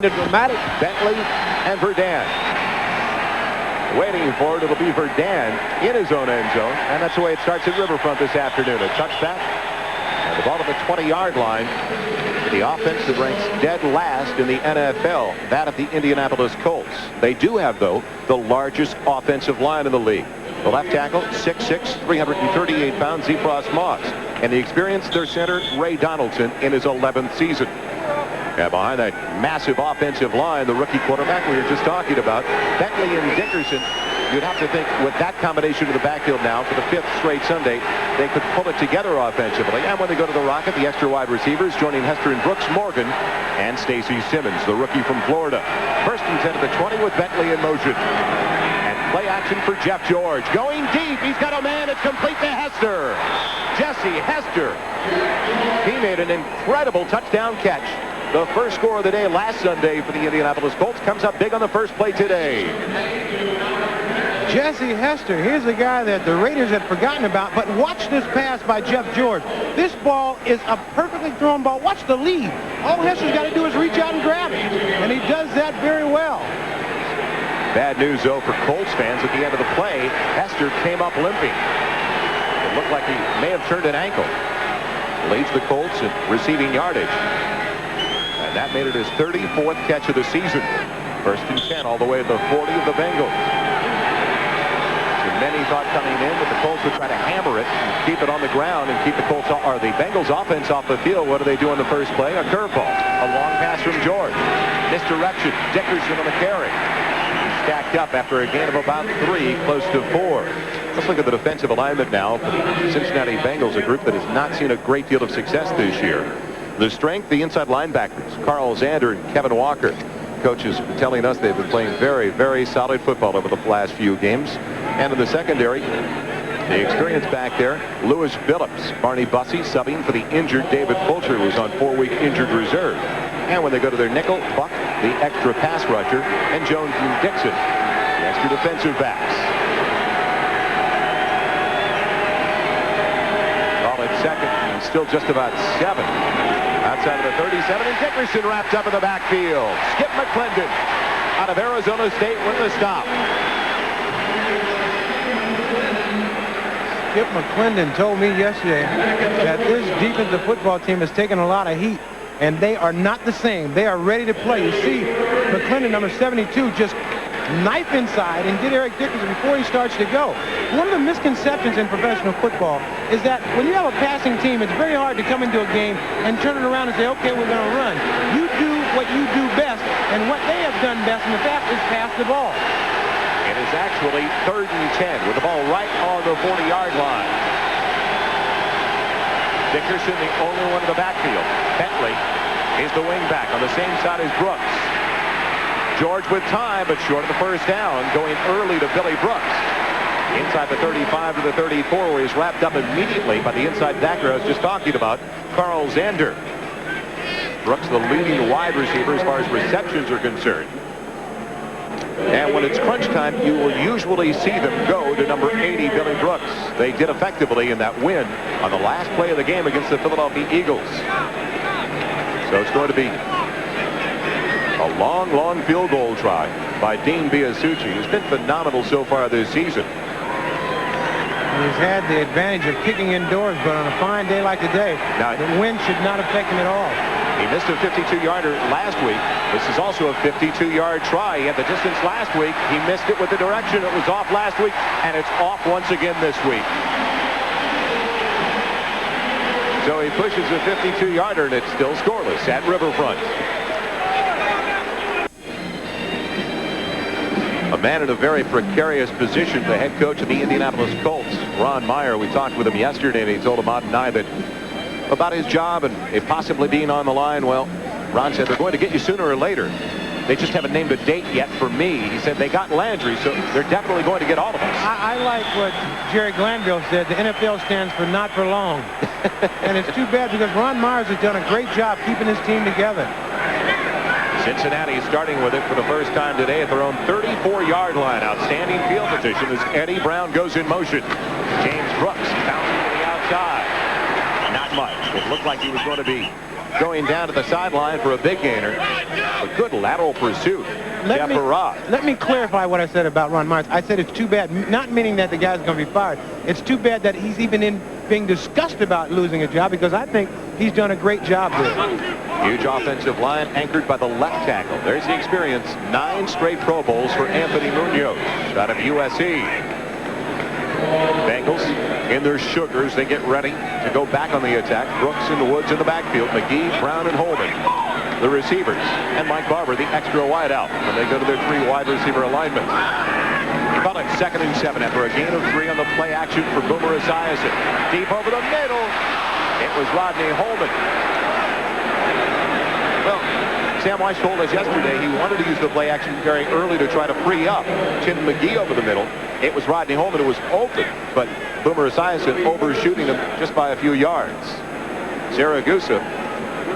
Dramatic, Bentley and Verdun. Waiting for it, it'll be Verdun in his own end zone, and that's the way it starts at Riverfront this afternoon. A touchback, and the ball to the 20-yard line. The offense that ranks dead last in the NFL, that of the Indianapolis Colts. They do have, though, the largest offensive line in the league. The left tackle, 6'6", 338 pounds, Zephros Moss. And the experienced their center, Ray Donaldson, in his 11th season. And behind that massive offensive line, the rookie quarterback we were just talking about, Bentley and Dickerson, you'd have to think with that combination in the backfield now for the 5th straight Sunday, they could pull it together offensively. And when they go to the Rocket, the extra wide receivers joining Hester and Brooks Morgan and Stacy Simmons, the rookie from Florida. First and 10 to the 20 with Bentley in motion. And play action for Jeff George. Going deep. He's got a man. It's complete to Hester. Jesse Hester. He made an incredible touchdown catch. The first score of the day last Sunday for the Indianapolis Colts comes up big on the first play today. Jesse Hester, here's a guy that the Raiders had forgotten about, but watch this pass by Jeff George. This ball is a perfectly thrown ball. Watch the lead. All Hester's got to do is reach out and grab it, and he does that very well. Bad news, though, for Colts fans at the end of the play. Hester came up limping. It looked like he may have turned an ankle. Leads the Colts in receiving yardage. And that made it his 34th catch of the season. First and 10 all the way to the 40 of the Bengals. So many thought coming in that the Colts would try to hammer it and keep it on the ground and keep the Colts or the Bengals offense off the field. What do they do on the first play? A curveball. A long pass from George. Misdirection. Dickerson on the carry. Stacked up after a gain of about 3, close to 4. Let's look at the defensive alignment now for the Cincinnati Bengals, a group that has not seen a great deal of success this year. The strength, the inside linebackers, Carl Zander and Kevin Walker. Coaches telling us they've been playing very, very solid football over the last few games. And in the secondary, the experience back there, Lewis Phillips, Barney Bussey subbing for the injured David Fulcher, who was on 4-week injured reserve. And when they go to their nickel, Buck, the extra pass rusher, and Jones and Dixon, the extra defensive backs. Call it second, and still just about 7. Outside of the 37, and Dickerson wrapped up in the backfield. Skip McClendon out of Arizona State with the stop. Skip McClendon told me yesterday that this defensive football team has taken a lot of heat, and they are not the same. They are ready to play. You see McClendon, number 72, just knife inside and get Eric Dickerson before he starts to go. One of the misconceptions in professional football is that when you have a passing team, it's very hard to come into a game and turn it around and say, okay, we're going to run. You do what you do best, and what they have done best in the past is pass the ball. It is actually 3rd and 10 with the ball right on the 40-yard line. Dickerson, the only one in the backfield. Bentley is the wingback on the same side as Brooks. George with time, but short of the first down, going early to Billy Brooks. Inside the 35 to the 34, where he's wrapped up immediately by the inside backer I was just talking about, Carl Zander. Brooks, the leading wide receiver as far as receptions are concerned. And when it's crunch time, you will usually see them go to number 80, Billy Brooks. They did effectively in that win on the last play of the game against the Philadelphia Eagles. So it's going to be a long, long field goal try by Dean Biasucci, who's been phenomenal so far this season. He's had the advantage of kicking indoors, but on a fine day like today, the wind should not affect him at all. He missed a 52-yarder last week. This is also a 52-yard try. He had the distance last week. He missed it with the direction. It was off last week, and it's off once again this week. So he pushes a 52-yarder, and it's still scoreless at Riverfront. A man in a very precarious position, the head coach of the Indianapolis Colts, Ron Meyer. We talked with him yesterday, and he told him out and I that about his job and it possibly being on the line. Well, Ron said they're going to get you sooner or later. They just haven't named a date yet for me. He said they got Landry, so they're definitely going to get all of us. I like what Jerry Glanville said. The NFL stands for not for long. And it's too bad because Ron Myers has done a great job keeping his team together. Cincinnati starting with it for the first time today at their own 34-yard line. Outstanding field position as Eddie Brown goes in motion. James Brooks bouncing to the outside. Not much. It looked like he was going to be going down to the sideline for a big gainer. A good lateral pursuit. Let me clarify what I said about Ron Myers. I said it's too bad, not meaning that the guy's going to be fired. It's too bad that he's even being discussed about losing a job, because I think he's done a great job there. Huge offensive line anchored by the left tackle. There's the experience. 9 straight Pro Bowls for Anthony Munoz out of USC. Bengals in their sugars. They get ready to go back on the attack. Brooks in the woods in the backfield. McGee, Brown, and Holman, the receivers, and Mike Barber, the extra wide out when they go to their 3 wide receiver alignment. Call it 2nd and 7 after a gain of 3 on the play action for Boomer Esiason. Deep over the middle. It was Rodney Holman. Well, Sam Weiss told us yesterday he wanted to use the play action very early to try to free up Tim McGee over the middle. It was Rodney Holman who was open, but Boomer Esiason overshooting him just by a few yards. Zaragoza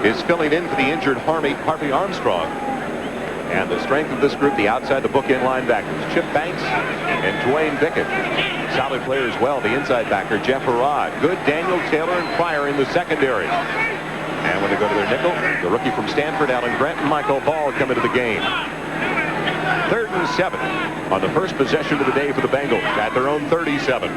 is filling in for the injured Harvey Armstrong. And the strength of this group, the outside the bookend linebackers, Chip Banks and Dwayne Bickett. Solid player as well, the inside backer, Jeff Harrod. Good Daniel Taylor and Pryor in the secondary. And when they go to their nickel, the rookie from Stanford, Alan Grant, and Michael Ball come into the game. 3rd and 7 on the first possession of the day for the Bengals at their own 37.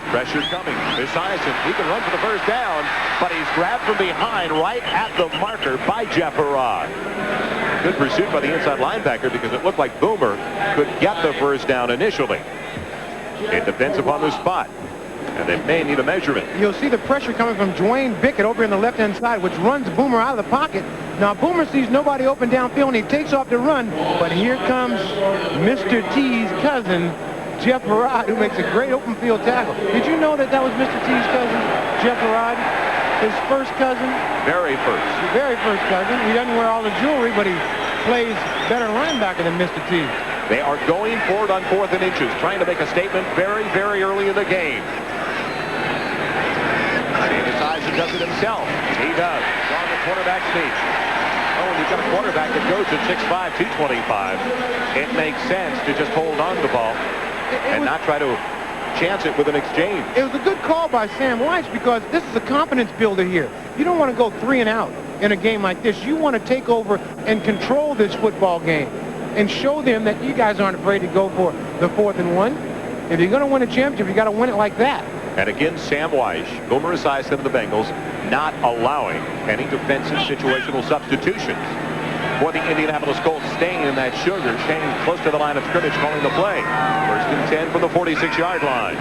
Pressure coming. Esiason, he can run for the first down, but he's grabbed from behind right at the marker by Jeff Harrod. Good pursuit by the inside linebacker because it looked like Boomer could get the first down initially. It depends upon the spot, and they may need a measurement. You'll see the pressure coming from Dwayne Bickett over in the left-hand side, which runs Boomer out of the pocket. Now Boomer sees nobody open downfield, and he takes off to run, but here comes Mr. T's cousin, Jeff Harrod, who makes a great open field tackle. Did you know that that was Mr. T's cousin, Jeff Harrod? His first cousin? Very first. His very first cousin. He doesn't wear all the jewelry, but he plays better linebacker than Mr. T. They are going for it on 4th and inches, trying to make a statement very, very early in the game. Esiason does it himself. He does. On the quarterback sneak. Oh, and you've got a quarterback that goes at 6'5", 225. It makes sense to just hold on to the ball and not try to chance it with an exchange. It was a good call by Sam Weiss because this is a confidence builder here. You don't want to go 3 and out in a game like this. You want to take over and control this football game and show them that you guys aren't afraid to go for the 4th and 1. If you're going to win a championship, you got to win it like that. And again, Sam Weiss, Boomer Esiason of the Bengals, not allowing any defensive situational substitutions for the Indianapolis Colts, staying in that sugar, staying close to the line of scrimmage, calling the play. 1st and 10 from the 46-yard line.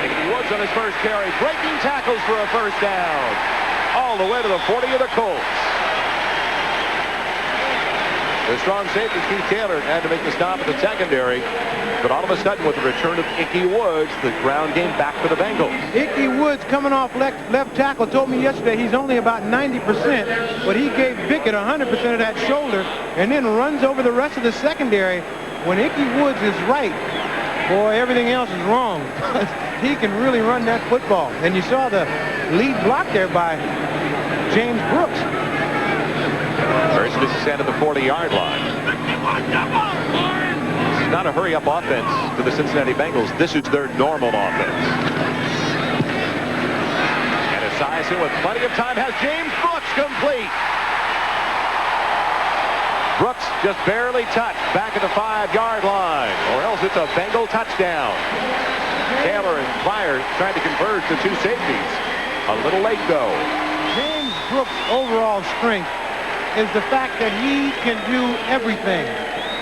Nicky Woods on his first carry, breaking tackles for a first down, all the way to the 40 of the Colts. The strong safety, Keith Taylor, had to make the stop at the secondary. But all of a sudden, with the return of Ickey Woods, the ground game back for the Bengals. Ickey Woods coming off left tackle told me yesterday he's only about 90%, but he gave Bickett 100% of that shoulder and then runs over the rest of the secondary. When Ickey Woods is right, boy, everything else is wrong. He can really run that football. And you saw the lead block there by James Brooks. First descent at the 40-yard line. This is not a hurry-up offense for the Cincinnati Bengals. This is their normal offense. And Esiason with plenty of time has James Brooks complete. Brooks just barely touched back at the 5-yard line, or else it's a Bengal touchdown. Taylor and Pryor trying to converge the 2 safeties. A little late, though. James Brooks' overall strength is the fact that he can do everything.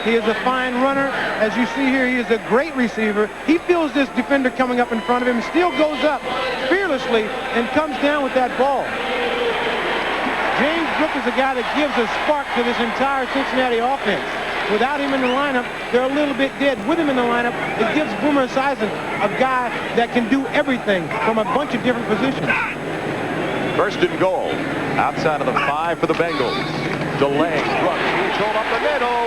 He is a fine runner. As you see here, he is a great receiver. He feels this defender coming up in front of him, still goes up fearlessly and comes down with that ball. James Brooks is a guy that gives a spark to this entire Cincinnati offense. Without him in the lineup, they're a little bit dead. With him in the lineup, it gives Boomer Esiason a guy that can do everything from a bunch of different positions. 1st and goal. Outside of the 5 for the Bengals. Delay. Brooks controlled up the middle.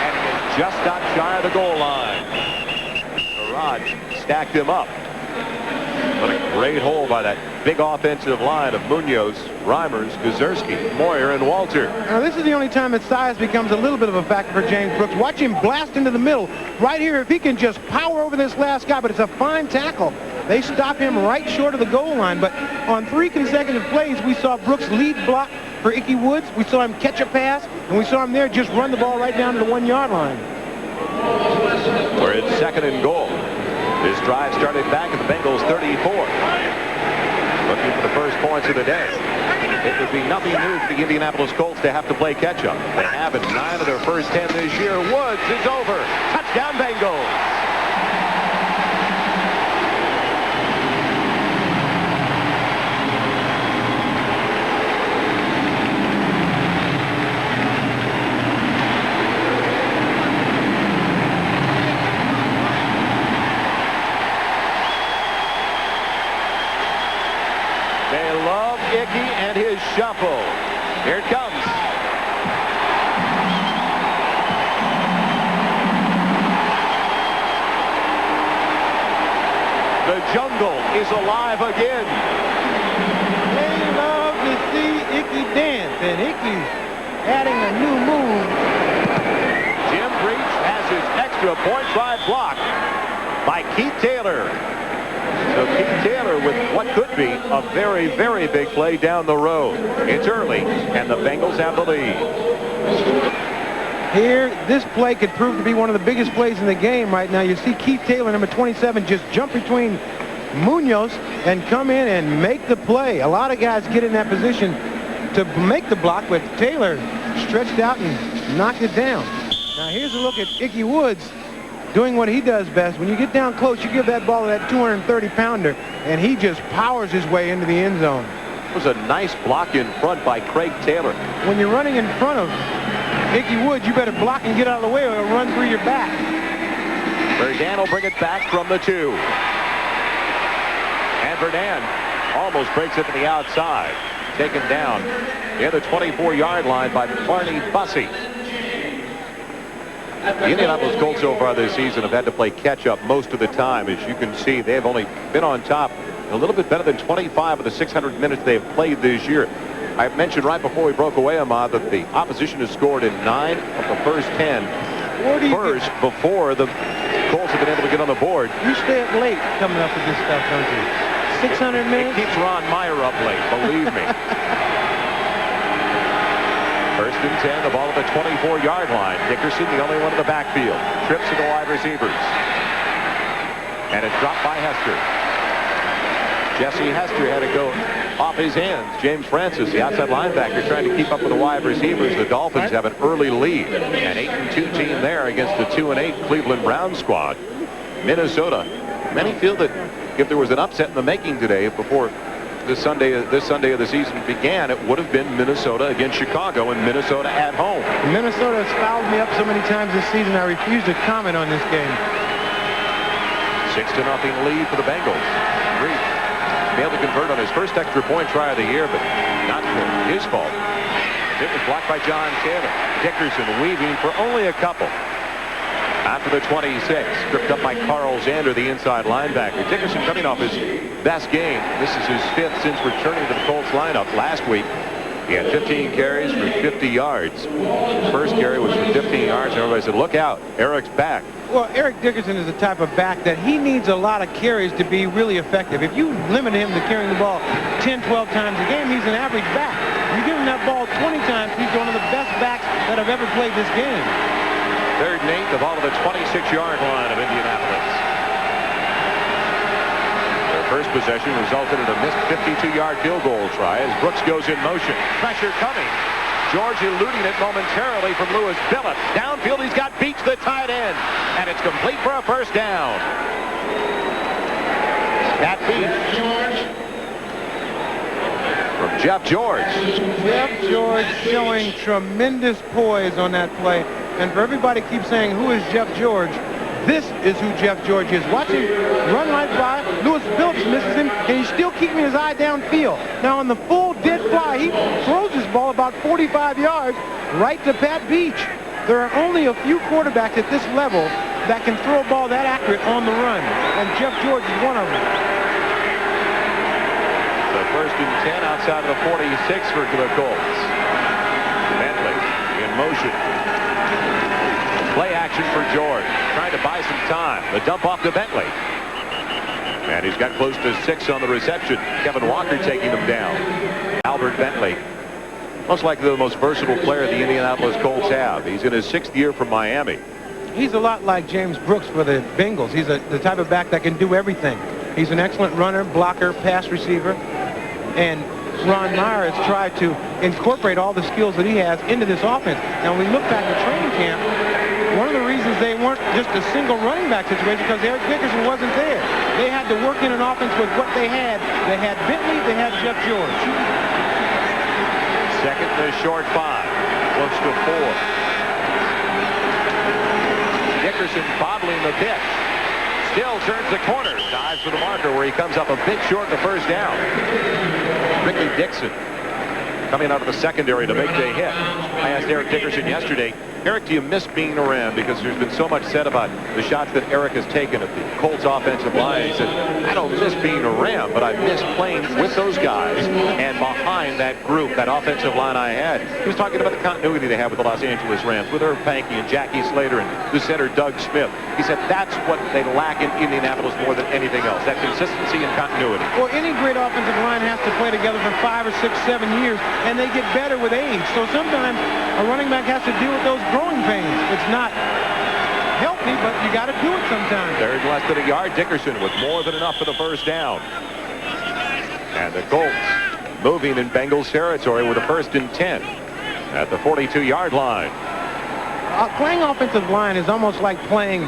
And it was just not shy of the goal line. Harrod stacked him up. What a great hole by that big offensive line of Munoz, Reimers, Guzerski, Moyer, and Walter. Now, this is the only time that size becomes a little bit of a factor for James Brooks. Watch him blast into the middle. Right here, if he can just power over this last guy, but it's a fine tackle. They stop him right short of the goal line. But on 3 consecutive plays, we saw Brooks lead block for Ickey Woods. We saw him catch a pass, and we saw him there just run the ball right down to the 1-yard line. We're at 2nd and goal. This drive started back at the Bengals 34. Looking for the first points of the day. It would be nothing new for the Indianapolis Colts to have to play catch-up. They have in 9 of their first 10 this year. Woods is over. Touchdown Bengals. Ickey and his shuffle. Here it comes. The jungle is alive again. They love to see Ickey dance, and Ickey's adding a new move. Jim Breach has his extra point drive blocked by Keith Taylor. So Keith Taylor with what could be a very, very big play down the road. It's early, and the Bengals have the lead. Here, this play could prove to be one of the biggest plays in the game right now. You see Keith Taylor, number 27, just jump between Munoz and come in and make the play. A lot of guys get in that position to make the block, but Taylor stretched out and knocked it down. Now here's a look at Ickey Woods doing what he does best. When you get down close, you give that ball to that 230-pounder, and he just powers his way into the end zone. It was a nice block in front by Craig Taylor. When you're running in front of Ickey Woods, you better block and get out of the way or it'll run through your back. Verdan will bring it back from the 2. And Verdan almost breaks it to the outside. Taken down near the 24-yard line by Barney Bussey. The Indianapolis Colts so far this season have had to play catch-up most of the time. As you can see, they have only been on top a little bit better than 25 of the 600 minutes they have played this year. I mentioned right before we broke away, Ahmad, that the opposition has scored in 9 of the first 10 first before the Colts have been able to get on the board. You stay up late coming up with this stuff, don't you? 600 minutes? It keeps Ron Meyer up late, believe me. First and 10, the ball at the 24-yard line. Dickerson, the only one in the backfield. Trips to the wide receivers. And it's dropped by Hester. Jesse Hester had to go off his hands. James Francis, the outside linebacker, trying to keep up with the wide receivers. The Dolphins have an early lead. An 8-2 team there against the 2-8 Cleveland Browns squad. Minnesota. Many feel that if there was an upset in the making today before this Sunday of the season began, it would have been Minnesota against Chicago, and Minnesota at home. Minnesota has fouled me up so many times this season, I refuse to comment on this game. 6-0 lead for the Bengals. Breach failed to convert on his first extra point try of the year, but not his fault. It was blocked by John Taylor. Dickerson weaving for only a couple. After the 26, stripped up by Carl Zander, the inside linebacker. Dickerson coming off his best game. This is his 5th since returning to the Colts lineup last week. He had 15 carries for 50 yards. His first carry was for 15 yards, and everybody said, look out, Eric's back. Well, Eric Dickerson is the type of back that he needs a lot of carries to be really effective. If you limit him to carrying the ball 10, 12 times a game, he's an average back. You give him that ball 20 times, he's one of the best backs that have ever played this game. 3rd and 8, the ball at the 26-yard line of Indianapolis. Their first possession resulted in a missed 52-yard field goal try as Brooks goes in motion. Pressure coming. George eluding it momentarily from Lewis Billups. Downfield, he's got Beach, the tight end. And it's complete for a first down. That Beach. From Jeff George. Jeff George showing tremendous poise on that play. And for everybody keeps saying, who is Jeff George? This is who Jeff George is. Watch him run right by. Lewis Billups misses him, and he's still keeping his eye downfield. Now on the full dead fly, he throws his ball about 45 yards right to Pat Beach. There are only a few quarterbacks at this level that can throw a ball that accurate on the run, and Jeff George is one of them. first and 10 outside of the 46 for the Colts. Bentley in motion. Play action for George. Trying to buy some time. The dump off to Bentley. And he's got close to 6 on the reception. Kevin Walker taking him down. Albert Bentley. Most likely the most versatile player the Indianapolis Colts have. He's in his 6th year from Miami. He's a lot like James Brooks for the Bengals. He's the type of back that can do everything. He's an excellent runner, blocker, pass receiver. And Ron Meyer has tried to incorporate all the skills that he has into this offense. Now, when we look back at training camp, one of the reasons they weren't just a single running back situation because Eric Dickerson wasn't there. They had to work in an offense with what they had. They had Bentley, they had Jeff George. Second to short 5. Close to 4. Dickerson bobbling the pitch. Still turns the corner. Dives for the marker where he comes up a bit short in the first down. Ricky Dixon coming out of the secondary to make the hit. I asked Eric Dickerson yesterday, Eric, do you miss being around? Because there's been so much said about the shots that Eric has taken at the Colts offensive line. He said, I don't miss being around, but I miss playing with those guys and behind that group, that offensive line I had. He was talking about the continuity they have with the Los Angeles Rams, with Irv Pankey and Jackie Slater and the center Doug Smith. He said that's what they lack in Indianapolis more than anything else, that consistency and continuity. Well, any great offensive line has to play together for 5 or 6, 7 years, and they get better with age. So sometimes a running back has to deal with those growing pains. It's not healthy, but you got to do it sometimes. Third less than a yard. Dickerson with more than enough for the first down. And the Colts moving in Bengals territory with a first and 10 at the 42-yard line. Playing offensive line is almost like playing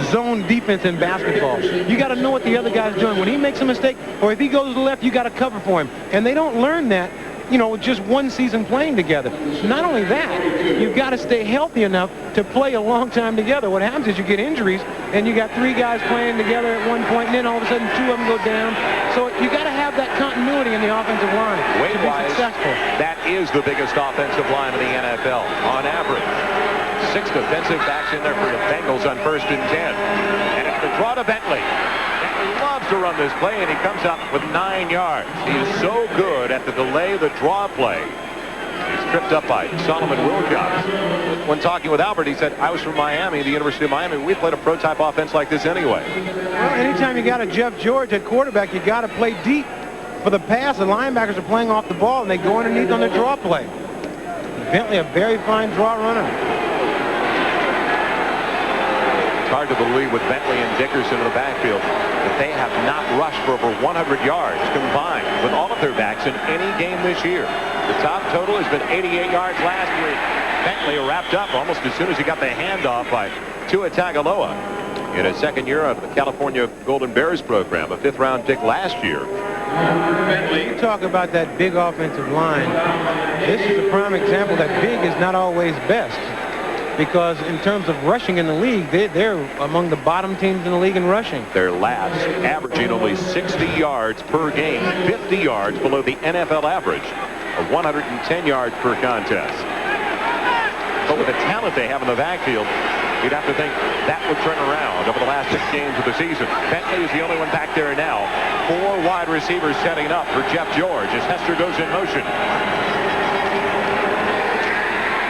zone defense in basketball. You got to know what the other guy's doing. When he makes a mistake or if he goes to the left, you got to cover for him. And they don't learn that, you know, just one season playing together. Not only that, you've got to stay healthy enough to play a long time together. What happens is you get injuries, and you got 3 guys playing together at one point, and then all of a sudden 2 of them go down. So you got to have that continuity in the offensive line to be successful. That is the biggest offensive line in the NFL on average. 6 defensive backs in there for the Bengals on first and 10. And it's the draw to Bentley. He loves to run this play, and he comes up with 9 yards. He is so good at the delay, the draw play. He's tripped up by Solomon Wilcox. When talking with Albert, he said, I was from Miami, the University of Miami. We played a pro-type offense like this anyway. Well, anytime you got a Jeff George at quarterback, you got to play deep. For the pass, the linebackers are playing off the ball, and they go underneath on the draw play. Bentley, a very fine draw runner. It's hard to believe with Bentley and Dickerson in the backfield that they have not rushed for over 100 yards combined with all of their backs in any game this year. The top total has been 88 yards last week. Bentley wrapped up almost as soon as he got the handoff by Tua Tagovailoa in his second year out of the California Golden Bears program, a 5th-round pick last year. You talk about that big offensive line. This is a prime example that big is not always best. Because in terms of rushing in the league, they're among the bottom teams in the league in rushing. They're last, averaging only 60 yards per game, 50 yards below the NFL average of 110 yards per contest. But with the talent they have in the backfield, you'd have to think that would turn around over the last 6 games of the season. Bentley is the only one back there now. 4 wide receivers setting up for Jeff George as Hester goes in motion.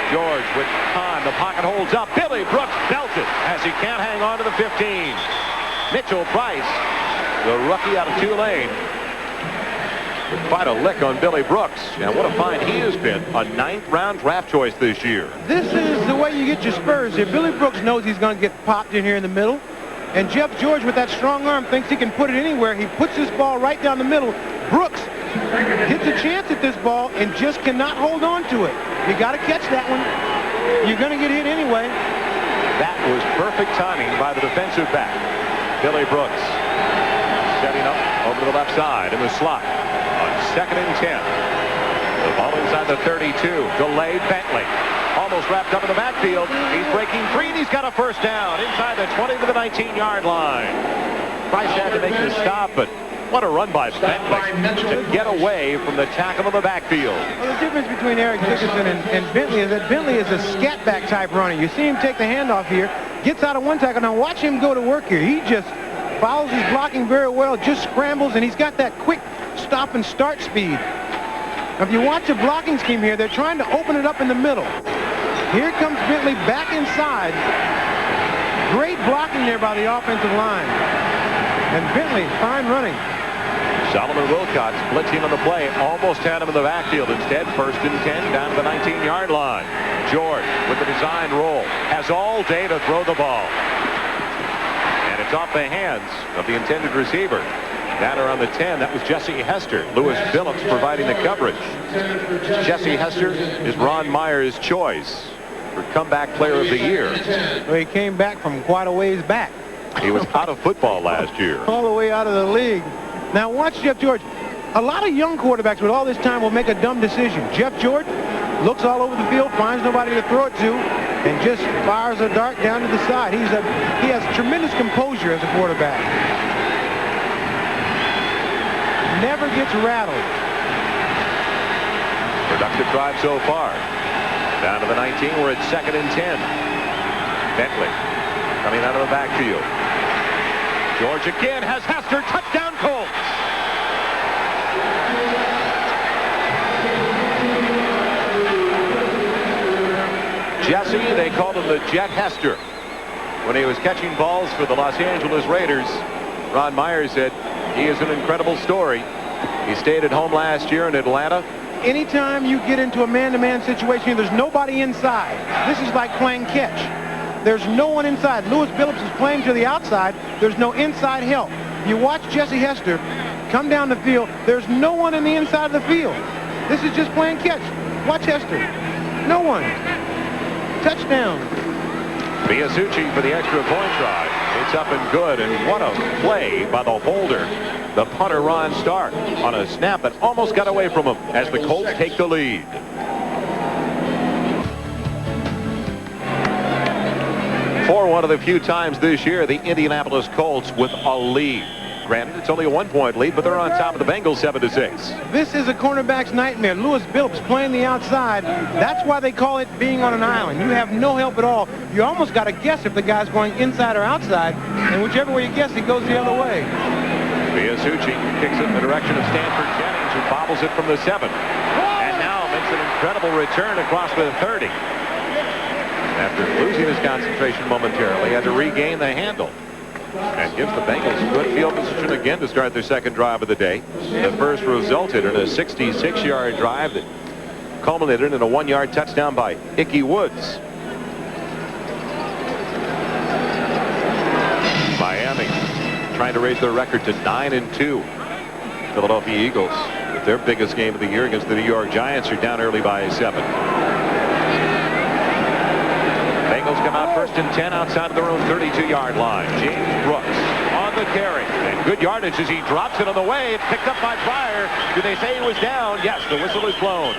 George with time. The pocket holds up. Billy Brooks belted as he can't hang on to the 15. Mitchell Price, the rookie out of Tulane, with quite a lick on Billy Brooks. And what a find he has been. A 9th-round draft choice this year. This is the way you get your spurs here. Billy Brooks knows he's going to get popped in here in the middle. And Jeff George, with that strong arm, thinks he can put it anywhere. He puts this ball right down the middle. Brooks gets a chance at this ball and just cannot hold on to it. You got to catch that one. You're going to get hit anyway. That was perfect timing by the defensive back. Billy Brooks setting up over to the left side in the slot on 2nd and 10. The ball inside the 32. Delayed Bentley. Almost wrapped up in the backfield. He's breaking free, and he's got a first down inside the 20 to the 19-yard line. Price had to make the stop, but what a run by Bentley to get away from the tackle in the backfield. Well, the difference between Eric Dickerson and Bentley is that Bentley is a scat back type runner. You see him take the handoff here, gets out of one tackle. Now watch him go to work here. He just follows his blocking very well, just scrambles, and he's got that quick stop and start speed. Now, if you watch the blocking scheme here, they're trying to open it up in the middle. Here comes Bentley back inside. Great blocking there by the offensive line. And Bentley, fine running. Solomon Wilcox blitzing on the play. Almost had him in the backfield. Instead, 1st and 10 down to the 19-yard line. George with the design roll. Has all day to throw the ball. And it's off the hands of the intended receiver. Down around the 10, that was Jesse Hester. Lewis Phillips providing the coverage. Jesse Hester is Ron Meyer's choice for comeback player of the year. Well, he came back from quite a ways back. He was out of football last year. All the way out of the league. Now watch Jeff George. A lot of young quarterbacks with all this time will make a dumb decision. Jeff George looks all over the field, finds nobody to throw it to, and just fires a dart down to the side. He has tremendous composure as a quarterback. Never gets rattled. Productive drive so far. Down to the 19. We're at 2nd and 10. Bentley coming out of the backfield. George again has Hester. Touchdown Colts. Jesse, they called him the Jet Hester. When he was catching balls for the Los Angeles Raiders, Ron Meyer said, he is an incredible story. He stayed at home last year in Atlanta. Anytime you get into a man-to-man situation, there's nobody inside. This is like playing catch. There's no one inside. Lewis Phillips is playing to the outside. There's no inside help. You watch Jesse Hester come down the field. There's no one in the inside of the field. This is just playing catch. Watch Hester. No one. Touchdown. Biasucci for the extra point try. It's up and good, and what a play by the holder, the punter Ron Stark, on a snap that almost got away from him as the Colts take the lead. For one of the few times this year, the Indianapolis Colts with a lead. Granted, it's only a 1-point lead, but they're on top of the Bengals 7-6. This is a cornerback's nightmare. Lewis Phillips playing the outside. That's why they call it being on an island. You have no help at all. You almost got to guess if the guy's going inside or outside, and whichever way you guess, he goes the other way. Biasucci kicks it in the direction of Stanford Jennings, who bobbles it from the 7. And now makes an incredible return across the 30. After losing his concentration momentarily, had to regain the handle. And gives the Bengals good field position again to start their second drive of the day. The first resulted in a 66-yard drive that culminated in a 1-yard touchdown by Ickey Woods. Miami trying to raise their record to 9-2. Philadelphia Eagles with their biggest game of the year against the New York Giants are down early by 7. Bengals come out 1st and 10 outside of their own 32-yard line. James Brooks on the carry. And good yardage as he drops it on the way. It's picked up by Pryor. Do they say he was down? Yes, the whistle is blown.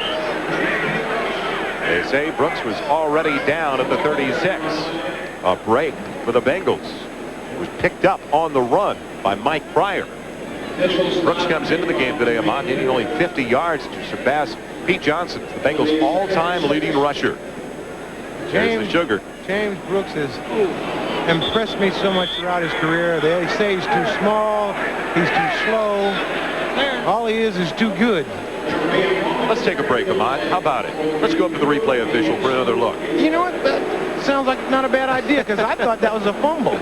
They say Brooks was already down at the 36. A break for the Bengals. It was picked up on the run by Mike Pryor. Brooks comes into the game today, Ahmad, needing only 50 yards to surpass Pete Johnson, the Bengals' all-time leading rusher. There's the sugar. James Brooks has impressed me so much throughout his career. They say he's too small, he's too slow. All he is too good. Let's take a break, Ahmad. How about it? Let's go up to the replay official for another look. You know what? That sounds like not a bad idea, because I thought that was a fumble.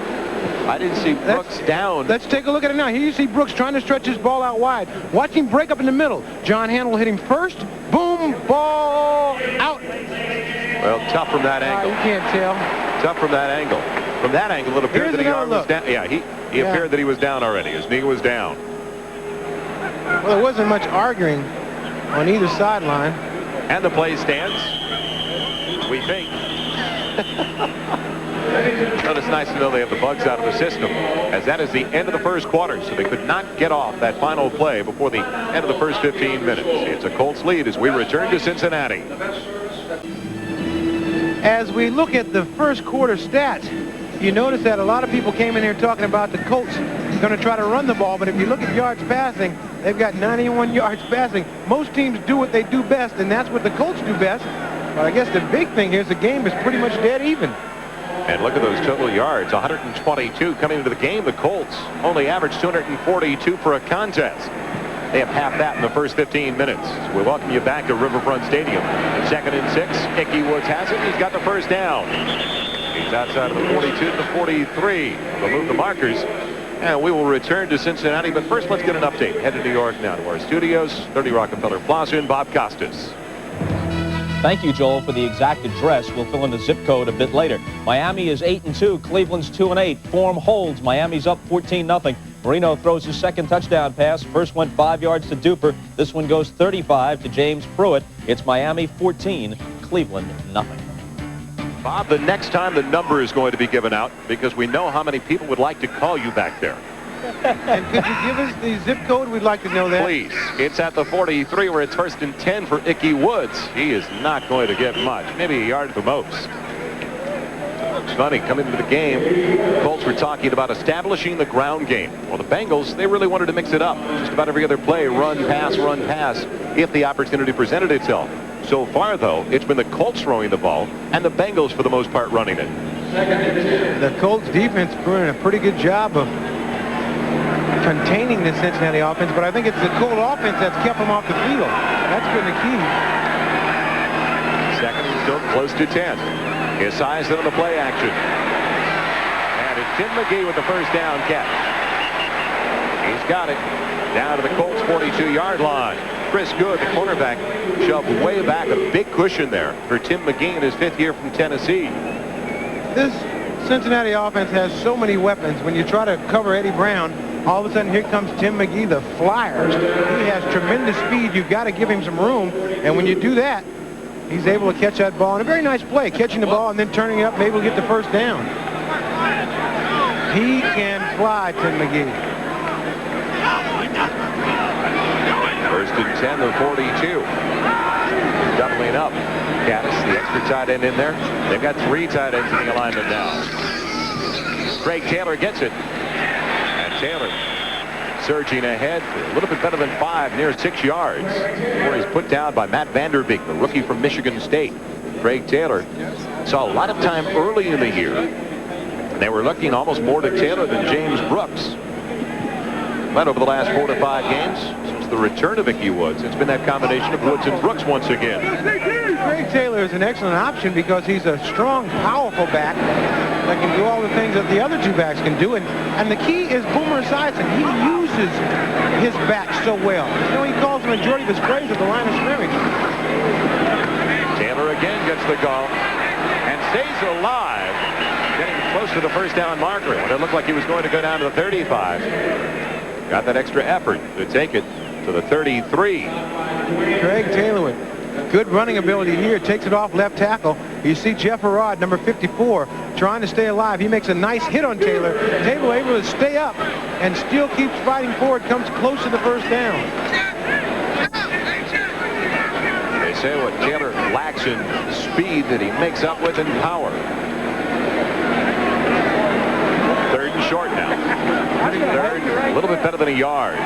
I didn't see Brooks down. Let's take a look at it now. Here you see Brooks trying to stretch his ball out wide. Watch him break up in the middle. John Handel hit him first. Boom, ball out. Well, tough from that angle. You can't tell. Tough from that angle. From that angle, it appeared that he was down. Yeah, he appeared that he was down already. His knee was down. Well, there wasn't much arguing on either sideline. And the play stands. We think. But it's nice to know they have the bugs out of the system, as that is the end of the first quarter, so they could not get off that final play before the end of the first 15 minutes. It's a Colts lead as we return to Cincinnati. As we look at the first quarter stats, you notice that a lot of people came in here talking about the Colts going to try to run the ball, but if you look at yards passing, they've got 91 yards passing. Most teams do what they do best, and that's what the Colts do best. But I guess the big thing here is the game is pretty much dead even. And look at those total yards, 122 coming into the game. The Colts only averaged 242 for a contest. They have half that in the first 15 minutes. We welcome you back to Riverfront Stadium. 2nd and 6. Ickey Woods has it. He's got the first down. He's outside of the 42 to the 43. They'll move the markers. And we will return to Cincinnati. But first, let's get an update. Head to New York now to our studios. 30 Rockefeller Plaza and Bob Costas. Thank you, Joel, for the exact address. We'll fill in the zip code a bit later. Miami is 8-2. Cleveland's 2-8. Form holds. Miami's up 14-0. Marino throws his second touchdown pass. First went 5 yards to Duper. This one goes 35 to James Pruitt. It's Miami 14, Cleveland nothing. Bob, the next time the number is going to be given out because we know how many people would like to call you back there. And could you give us the zip code? We'd like to know that. Please. It's at the 43 where it's 1st and 10 for Ickey Woods. He is not going to get much. Maybe a yard at the most. It's funny, coming into the game, Colts were talking about establishing the ground game. Well, the Bengals, they really wanted to mix it up. Just about every other play, run, pass, if the opportunity presented itself. So far, though, it's been the Colts throwing the ball and the Bengals, for the most part, running it. The Colts defense doing a pretty good job of containing the Cincinnati offense, but I think it's the Colt offense that's kept them off the field. That's been the key. 2nd and still close to 10. His size on the play action. And it's Tim McGee with the first down catch. He's got it. Down to the Colts 42-yard line. Chris Good, the cornerback, shoved way back. A big cushion there for Tim McGee in his 5th year from Tennessee. This Cincinnati offense has so many weapons. When you try to cover Eddie Brown, all of a sudden here comes Tim McGee, the flyer. He has tremendous speed. You've got to give him some room. And when you do that, he's able to catch that ball. And a very nice play, catching the ball and then turning it up, maybe we'll get the first down. He can fly, Tim McGee. 1st and 10, the 42. Doubling up. Caddis, the extra tight end in there. They've got 3 tight ends in the alignment now. Craig Taylor gets it. And Taylor surging ahead for a little bit better than 5, near 6 yards. Before he's put down by Matt Vanderbeek, the rookie from Michigan State. Craig Taylor saw a lot of time early in the year. And they were looking almost more to Taylor than James Brooks. But over the last 4 to 5 games, since the return of Ickey Woods, it's been that combination of Woods and Brooks once again. Craig Taylor is an excellent option because he's a strong, powerful back that can do all the things that the other 2 backs can do. And the key is Boomer Esiason. He uses his back so well. You know, he calls the majority of his plays at the line of scrimmage. Taylor again gets the goal and stays alive, getting close to the first down marker when it looked like he was going to go down to the 35. Got that extra effort to take it to the 33. Craig Taylor with good running ability here. Takes it off left tackle. You see Jeff Arad, number 54, trying to stay alive. He makes a nice hit on Taylor. Taylor able to stay up and still keeps fighting forward. Comes close to the first down. They say what Taylor lacks in speed that he makes up with in power. 3rd and short now. 3rd, a little bit better than a yard.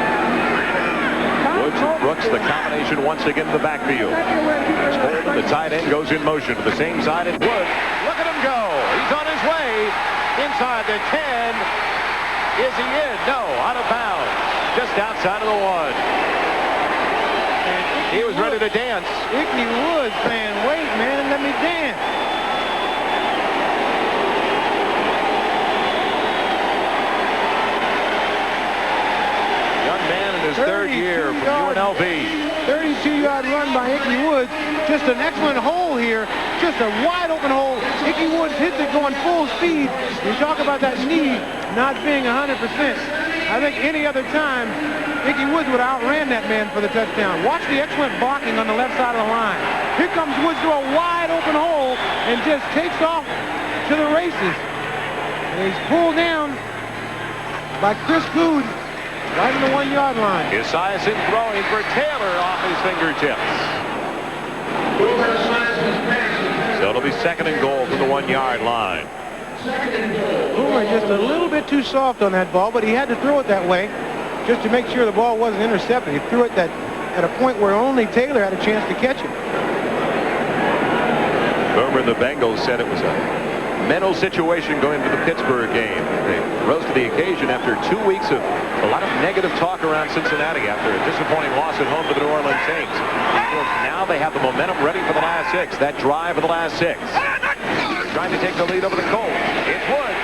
Woods and Brooks, the combination once again in the backfield. The tight end goes in motion to the same side as Woods. Look at him go. He's on his way. Inside the 10. Is he in? No, out of bounds. Just outside of the 1. He was ready to dance. Ickey Woods saying, wait, man, let me dance. His 3rd year from UNLV. 32-yard run by Ickey Woods. Just an excellent hole here. Just a wide open hole. Ickey Woods hits it going full speed. You talk about that knee not being 100%. I think any other time, Ickey Woods would have outran that man for the touchdown. Watch the excellent blocking on the left side of the line. Here comes Woods to a wide open hole and just takes off to the races. And he's pulled down by Chris Good. Right in the 1-yard line. Esiason throwing for Taylor off his fingertips. So it'll be 2nd and goal from the 1-yard line. Boomer just a little bit too soft on that ball, but he had to throw it that way just to make sure the ball wasn't intercepted. He threw it at a point where only Taylor had a chance to catch it. Boomer and the Bengals said it was a mental situation going into the Pittsburgh game. They rose to the occasion after 2 weeks of A lot of negative talk around Cincinnati after a disappointing loss at home to the New Orleans Saints. Now they have the momentum ready for the last 6. That drive of the last 6. Trying to take the lead over the Colts. It's Woods.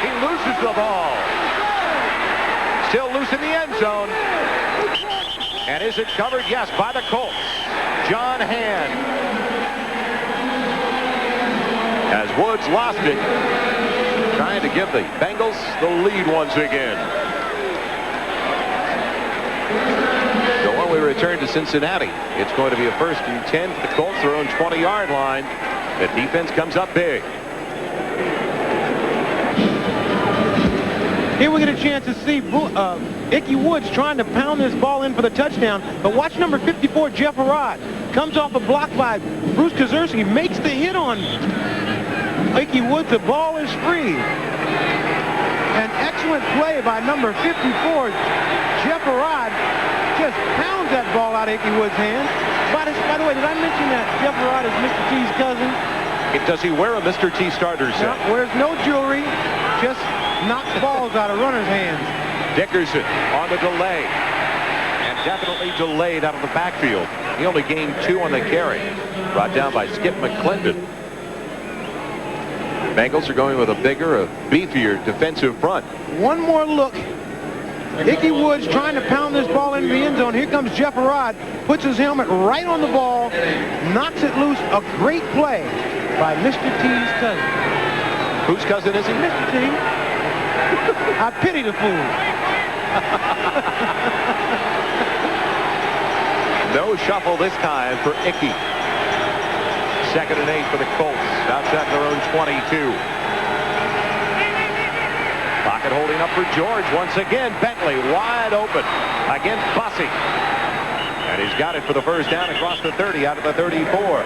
He loses the ball. Still loose in the end zone. And is it covered? Yes, by the Colts. John Hand. As Woods lost it. Trying to give the Bengals the lead once again. So when we return to Cincinnati, it's going to be a 1st and 10 for the Colts, their own 20-yard line. The defense comes up big. Here we get a chance to see Ickey Woods trying to pound this ball in for the touchdown. But watch number 54, Jeff Arad. Comes off a block by Bruce Kazurski. Makes the hit on Ickey Woods. The ball is free. An excellent play by number 54, Jeff Arad. Just pounds that ball out of Ickey Woods' hand. By the way, did I mention that Jeff Arad is Mr. T's cousin? Does he wear a Mr. T starter set? No, wears no jewelry. Just knocks balls out of runners' hands. Dickerson on the delay. And definitely delayed out of the backfield. He only gained 2 on the carry. Brought down by Skip McClendon. Bengals are going with a bigger, a beefier defensive front. One more look. Ickey Woods trying to pound this ball into the end zone. Here comes Jeff Arad. Puts his helmet right on the ball. Knocks it loose. A great play by Mr. T's cousin. Whose cousin is he? Mr. T. I pity the fool. No shuffle this time for Ickey. 2nd and 8 for the Colts. Outside their own 22. Pocket holding up for George once again. Bentley wide open against Bussey. And he's got it for the 1st down across the 30 out of the 34.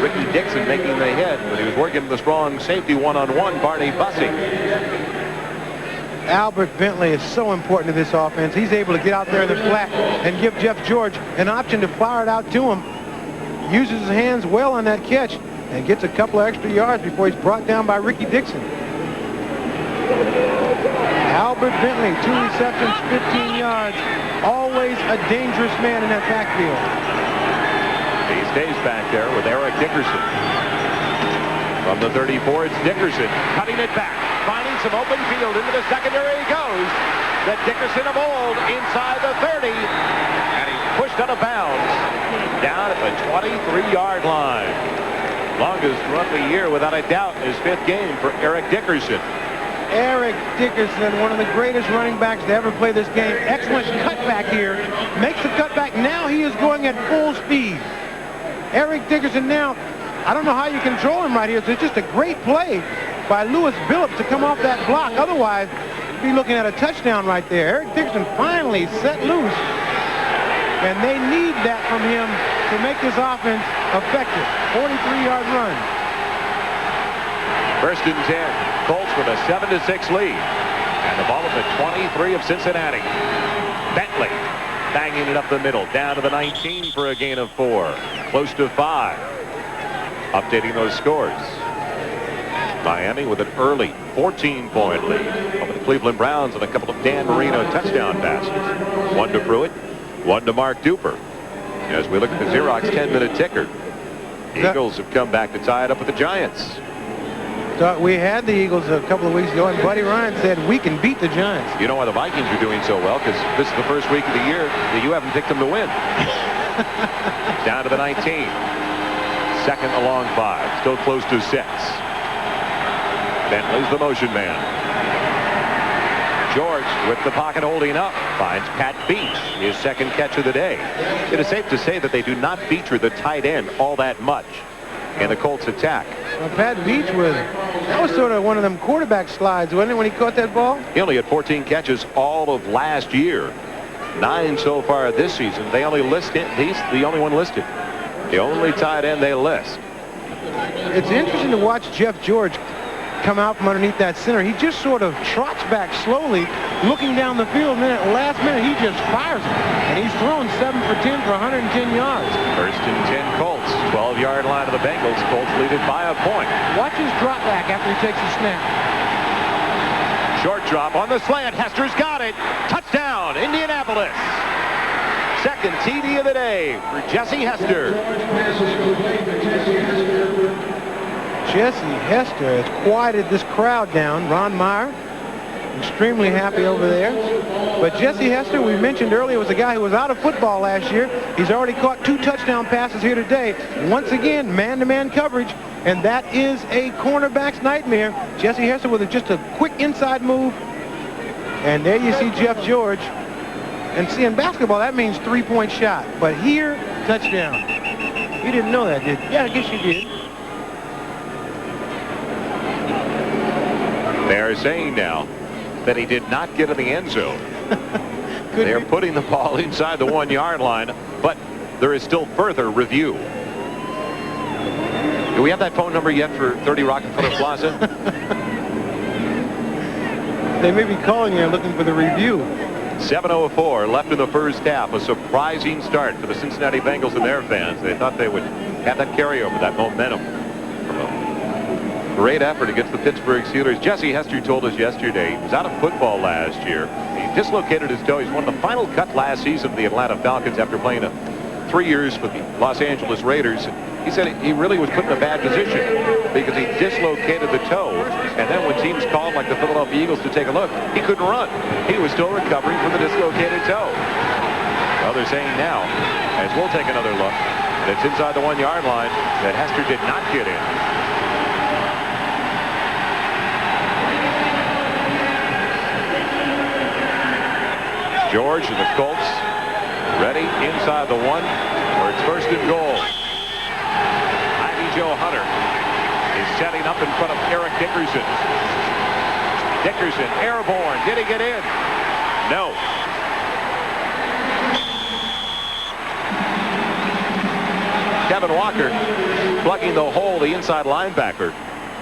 Ricky Dixon making the hit, but he was working the strong safety one-on-one, Barney Bussey. Albert Bentley is so important to this offense. He's able to get out there in the flat and give Jeff George an option to fire it out to him. Uses his hands well on that catch and gets a couple of extra yards before he's brought down by Ricky Dixon. Albert Bentley, 2 receptions, 15 yards. Always a dangerous man in that backfield. He stays back there with Eric Dickerson. From the 34, it's Dickerson cutting it back, finding some open field into the secondary. He goes. The Dickerson of old inside the 30, and he's pushed out of bounds down at the 23-yard line. Longest run of the year, without a doubt, his 5th game for Eric Dickerson. Eric Dickerson, one of the greatest running backs to ever play this game. Excellent cutback here. Makes the cutback. Now he is going at full speed. Eric Dickerson now, I don't know how you control him right here. So it's just a great play by Lewis Billups to come off that block. Otherwise, you'd be looking at a touchdown right there. Eric Dickerson finally set loose. And they need that from him to make this offense effective. 43-yard run. 1st and 10. Colts with a 7-6 lead. And the ball at the 23 of Cincinnati. Bentley banging it up the middle. Down to the 19 for a gain of 4. Close to 5. Updating those scores. Miami with an early 14-point lead over the Cleveland Browns and a couple of Dan Marino touchdown passes. 1 to Pruitt, 1 to Mark Duper. As we look at the Xerox 10-minute ticker, the Eagles have come back to tie it up with the Giants. So we had the Eagles a couple of weeks ago, and Buddy Ryan said we can beat the Giants. You know why the Vikings are doing so well? Because this is the 1st week of the year that you haven't picked them to win. Down to the 19. 2nd and long 5. Still close to 6. Bentley's the motion man. George with the pocket holding up. Finds Pat Beach, his 2nd catch of the day. It is safe to say that they do not feature the tight end all that much in the Colts attack. Well, Pat Beach that was sort of one of them quarterback slides, wasn't it, when he caught that ball? He only had 14 catches all of last year. 9 so far this season. They only list him. He's the only one listed. The only tight end they list. It's interesting to watch Jeff George come out from underneath that center. He just sort of trots back slowly, looking down the field, and then at the last minute, he just fires it. And he's thrown 7 for 10 for 110 yards. 1st and 10 Colts. 12-yard line of the Bengals. Colts lead it by a point. Watch his drop back after he takes the snap. Short drop on the slant. Hester's got it. Touchdown. touchdown, Indianapolis. Second TD of the day for Jesse Hester. Jesse Hester has quieted this crowd down. Ron Meyer, extremely happy over there. But Jesse Hester, we mentioned earlier, was a guy who was out of football last year. He's already caught 2 touchdown passes here today. Once again, man-to-man coverage, and that is a cornerback's nightmare. Jesse Hester with just a quick inside move. And there you see Jeff George. And see, in basketball, that means 3-point shot. But here, touchdown. You didn't know that, did you? Yeah, I guess you did. They're saying now that he did not get in the end zone. They're putting the ball inside the 1-yard line, but there is still further review. Do we have that phone number yet for 30 Rockefeller Plaza? They may be calling you looking for the review. 7:04 left in the first half. A surprising start for the Cincinnati Bengals and their fans. They thought they would have that carryover, that momentum from a great effort against the Pittsburgh Steelers. Jesse Hester told us yesterday he was out of football last year. He dislocated his toe. He's one of the final cut last season of the Atlanta Falcons after playing 3 years for the Los Angeles Raiders. He said he really was put in a bad position because he dislocated the toe, and then when teams called like the Philadelphia Eagles to take a look, he couldn't run. He was still recovering from the dislocated toe. Well, they're saying now, as we'll take another look, that it's inside the 1-yard line, that Hester did not get in. George and the Colts ready inside the 1 where it's first and goal. Joe Hunter is setting up in front of Eric Dickerson. Dickerson airborne. Did he get in? No. Kevin Walker plugging the hole, the inside linebacker.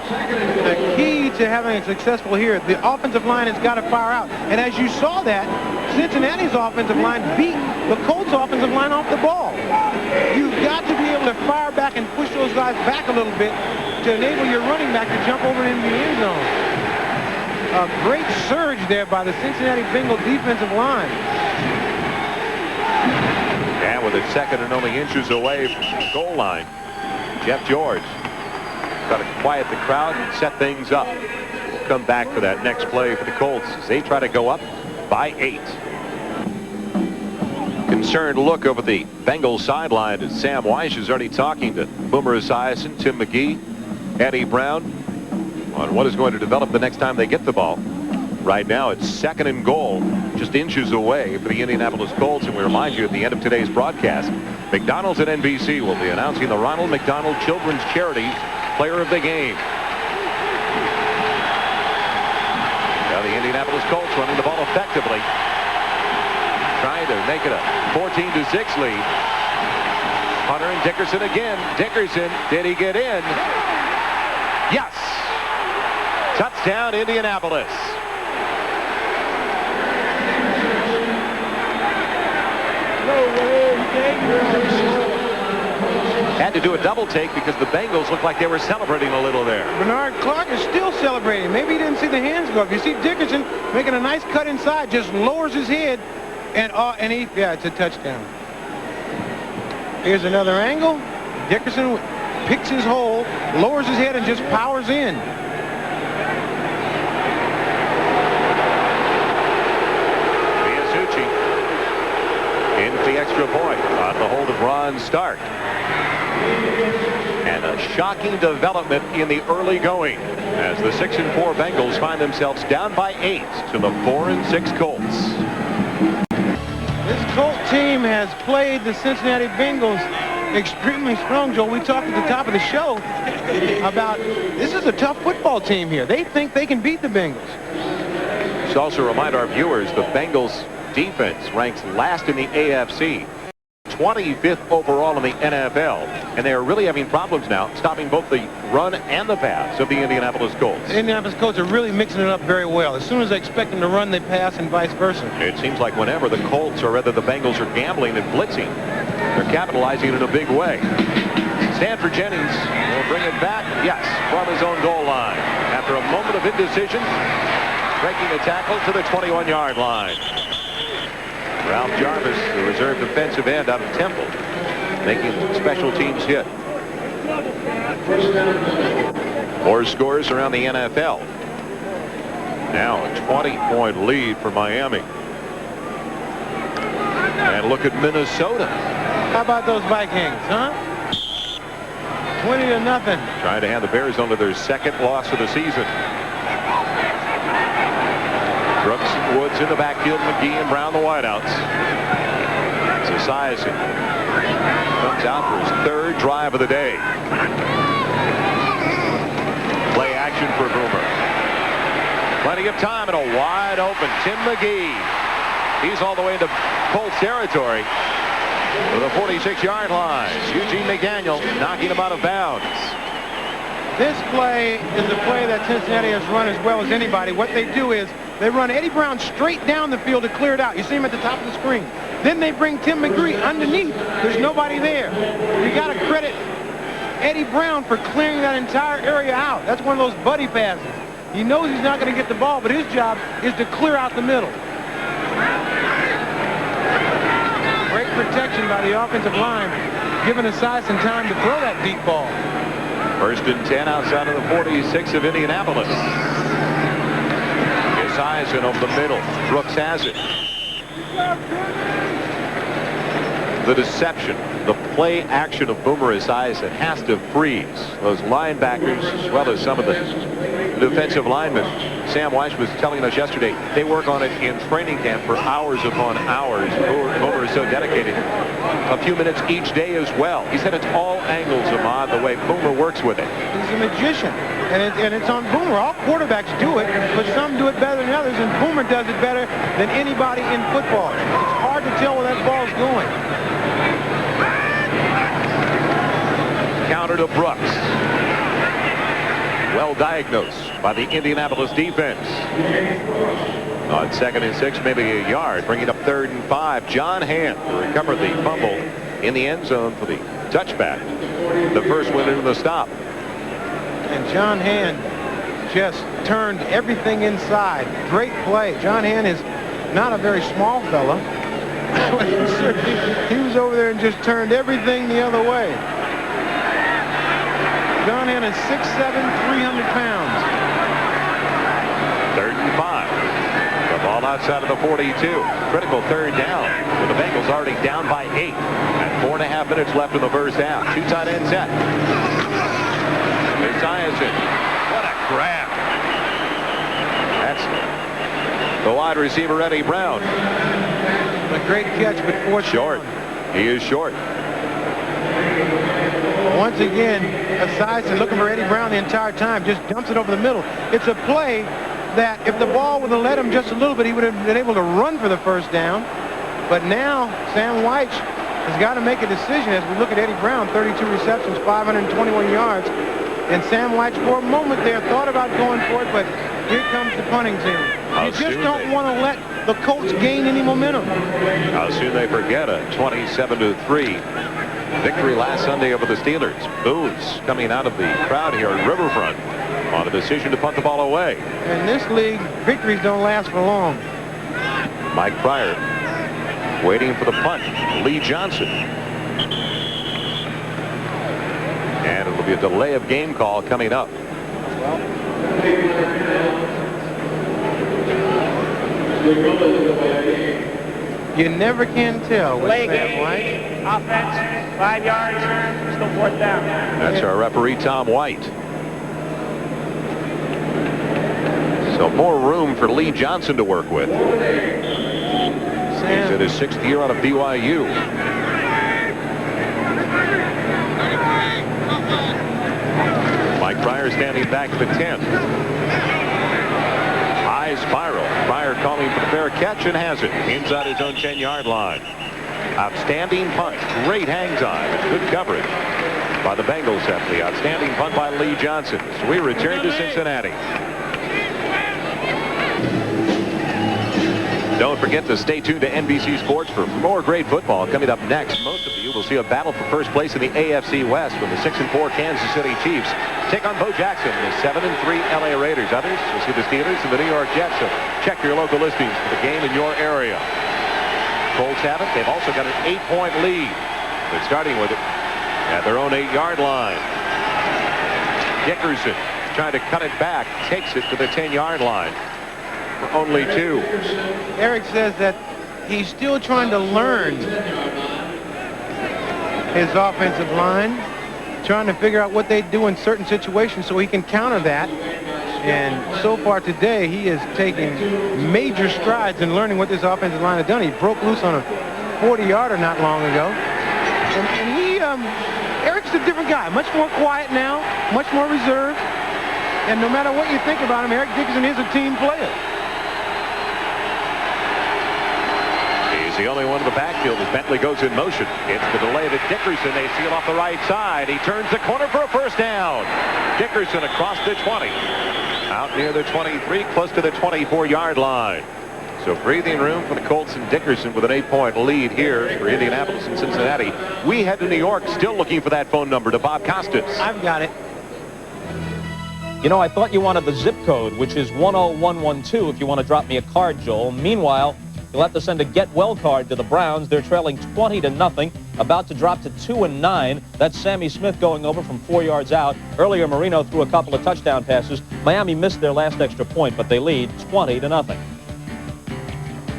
The key to having it successful here, the offensive line has got to fire out. And as you saw that, Cincinnati's offensive line beat the Colts offensive line off the ball. You've got to be able to fire back and push those guys back a little bit to enable your running back to jump over into the end zone. A great surge there by the Cincinnati Bengals defensive line. And with it second and only inches away from the goal line, Jeff George got to quiet the crowd and set things up. We'll come back for that next play for the Colts as they try to go up by 8. Concerned look over the Bengals sideline as Sam Weiss is already talking to Boomer Esiason, Tim McGee, Eddie Brown on what is going to develop the next time they get the ball. Right now it's second and goal, just inches away for the Indianapolis Colts, and we remind you at the end of today's broadcast, McDonald's and NBC will be announcing the Ronald McDonald Children's Charity Player of the Game. Now the Indianapolis Colts running the ball effectively, trying to make it a 14-6 lead. Hunter and Dickerson again. Dickerson, did he get in? Yes. Touchdown, Indianapolis. Had to do a double take because the Bengals looked like they were celebrating a little there. Bernard Clark is still celebrating. Maybe he didn't see the hands go up. You see Dickerson making a nice cut inside, just lowers his head, and yeah, it's a touchdown. Here's another angle. Dickerson picks his hole, lowers his head, and just powers in. Biasucci in for the extra point on the hold of Ron Stark. And a shocking development in the early going as the 6-4 Bengals find themselves down by 8 to the 4-6 Colts. This Colt team has played the Cincinnati Bengals extremely strong, Joe. We talked at the top of the show about this is a tough football team here. They think they can beat the Bengals. Let's also remind our viewers the Bengals defense ranks last in the AFC, 25th overall in the NFL, and they are really having problems now stopping both the run and the pass of the Indianapolis Colts. The Indianapolis Colts are really mixing it up very well. As soon as they expect them to run, they pass, and vice versa. It seems like whenever the Colts, or rather the Bengals, are gambling and blitzing, they're capitalizing in a big way. Stanford Jennings will bring it back, yes, from his own goal line. After a moment of indecision, breaking the tackle to the 21-yard line. Ralph Jarvis, the reserve defensive end out of Temple, making special teams hit. More scores around the NFL. Now a 20-point lead for Miami. And look at Minnesota. How about those Vikings, huh? 20-0. Trying to hand the Bears onto their second loss of the season. Brooks and Woods in the backfield. McGee and Brown the wideouts. Esiason comes out for his third drive of the day. Play action for Boomer. Plenty of time and a wide open Tim McGee. He's all the way into Colts territory to the 46-yard line. Eugene McDaniel knocking him out of bounds. This play is a play that Cincinnati has run as well as anybody. What they do is they run Eddie Brown straight down the field to clear it out. You see him at the top of the screen. Then they bring Tim McGee underneath. There's nobody there. You got to credit Eddie Brown for clearing that entire area out. That's one of those buddy passes. He knows he's not going to get the ball, but his job is to clear out the middle. Great protection by the offensive line, giving Esiason time to throw that deep ball. 1st and 10 outside of the 46 of Indianapolis. Esiason over the middle. Brooks has it. The deception, the play action of Boomer Esiason has to freeze those linebackers as well as some of the defensive linemen. Sam Weiss was telling us yesterday they work on it in training camp for hours upon hours. Boomer is so dedicated. A few minutes each day as well. He said it's all angles, Ahmad, the way Boomer works with it. He's a magician, and it's on Boomer. All quarterbacks do it, but some do it better than others, and Boomer does it better than anybody in football. It's hard to tell where that ball's going. Counter to Brooks. Well diagnosed by the Indianapolis defense. On 2nd and 6, maybe a yard, bringing up 3rd and 5. John Hand to recover the fumble in the end zone for the touchback. The first one into the stop. And John Hand just turned everything inside. Great play. John Hand is not a very small fella. He was over there and just turned everything the other way. John Hand is 6'7", 300 pounds. 3rd and 5. The ball outside of the 42. Critical 3rd down with the Bengals already down by 8. And 4.5 minutes left in the first half. 2 tight end set. Esiason. What a grab. That's the wide receiver, Eddie Brown. A great catch, but 4th short. He is short. Once again, Esiason looking for Eddie Brown the entire time, just dumps it over the middle. It's a play that if the ball would have let him just a little bit, he would have been able to run for the first down. But now Sam Weiss has got to make a decision as we look at Eddie Brown, 32 receptions, 521 yards. And Sam Weiss, for a moment there, thought about going for it, but here comes the punting team. You just don't want to let the Colts gain any momentum. How soon they forget a 27-3 victory last Sunday over the Steelers. Boos coming out of the crowd here at Riverfront on a decision to punt the ball away. In this league, victories don't last for long. Mike Pryor waiting for the punt. Lee Johnson. And it'll be a delay of game call coming up. You never can tell with Sam Weiss. Offense, 5 yards, still 4th down. That's our referee, Tom White. So more room for Lee Johnson to work with. He's in his 6th year out of BYU. Mike Pryor standing back at the 10. High spiral. Pryor calling for the fair catch and has it inside his own 10-yard line. Outstanding punt. Great hangs on. Good coverage by the Bengals after the outstanding punt by Lee Johnson. So we return to Cincinnati. Don't forget to stay tuned to NBC Sports for more great football coming up next. Most of you will see a battle for first place in the AFC West when the 6-4 Kansas City Chiefs take on Bo Jackson, the 7-3 LA Raiders. Others will see the Steelers and the New York Jets. So check your local listings for the game in your area. Colts have it. They've also got an 8-point lead. They're starting with it at their own 8-yard line. Dickerson trying to cut it back, takes it to the 10-yard line for only 2. Eric says that he's still trying to learn his offensive line, trying to figure out what they do in certain situations so he can counter that. And so far today, he is taking major strides in learning what this offensive line has done. He broke loose on a 40-yarder not long ago. And he, Eric's a different guy, much more quiet now, much more reserved. And no matter what you think about him, Eric Dickerson is a team player. He's the only one in the backfield as Bentley goes in motion. It's the delay to Dickerson. They seal off the right side. He turns the corner for a first down. Dickerson across the 20. Out near the 23, close to the 24-yard line. So breathing room for the Colts and Dickerson with an 8-point lead here for Indianapolis and Cincinnati. We head to New York, still looking for that phone number to Bob Costas. I've got it. You know, I thought you wanted the zip code, which is 10112, if you want to drop me a card, Joel. Meanwhile, you'll have to send a get well card to the Browns. They're trailing 20-0, about to drop to 2-9. That's Sammy Smith going over from 4 yards out. Earlier, Marino threw a couple of touchdown passes. Miami missed their last extra point, but they lead 20-0.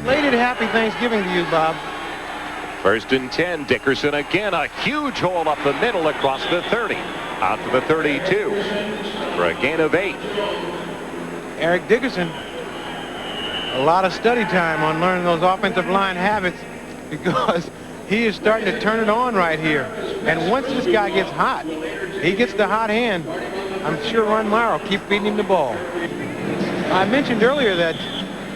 Belated happy Thanksgiving to you, Bob. 1st and 10. Dickerson again, a huge hole up the middle across the 30. Out to the 32 for a gain of 8. Eric Dickerson, a lot of study time on learning those offensive line habits, because he is starting to turn it on right here. And once this guy gets hot, he gets the hot hand, I'm sure Ron Meyer will keep feeding him the ball. I mentioned earlier that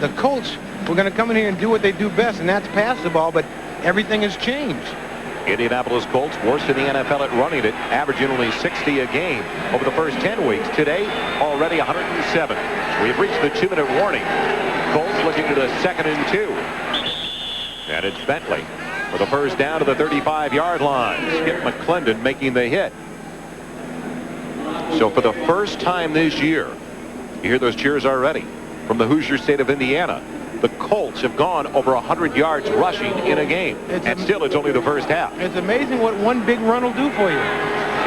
the Colts were going to come in here and do what they do best, and that's pass the ball, but everything has changed. Indianapolis Colts, worst in the NFL at running it, averaging only 60 a game over the first 10 weeks. Today, already 107. We've reached the 2-minute warning. Colts looking at a 2nd and 2. And it's Bentley for the first down to the 35-yard line. Skip McClendon making the hit. So for the first time this year, you hear those cheers already from the Hoosier state of Indiana. The Colts have gone over 100 yards rushing in a game. And still, it's only the first half. It's amazing what one big run will do for you.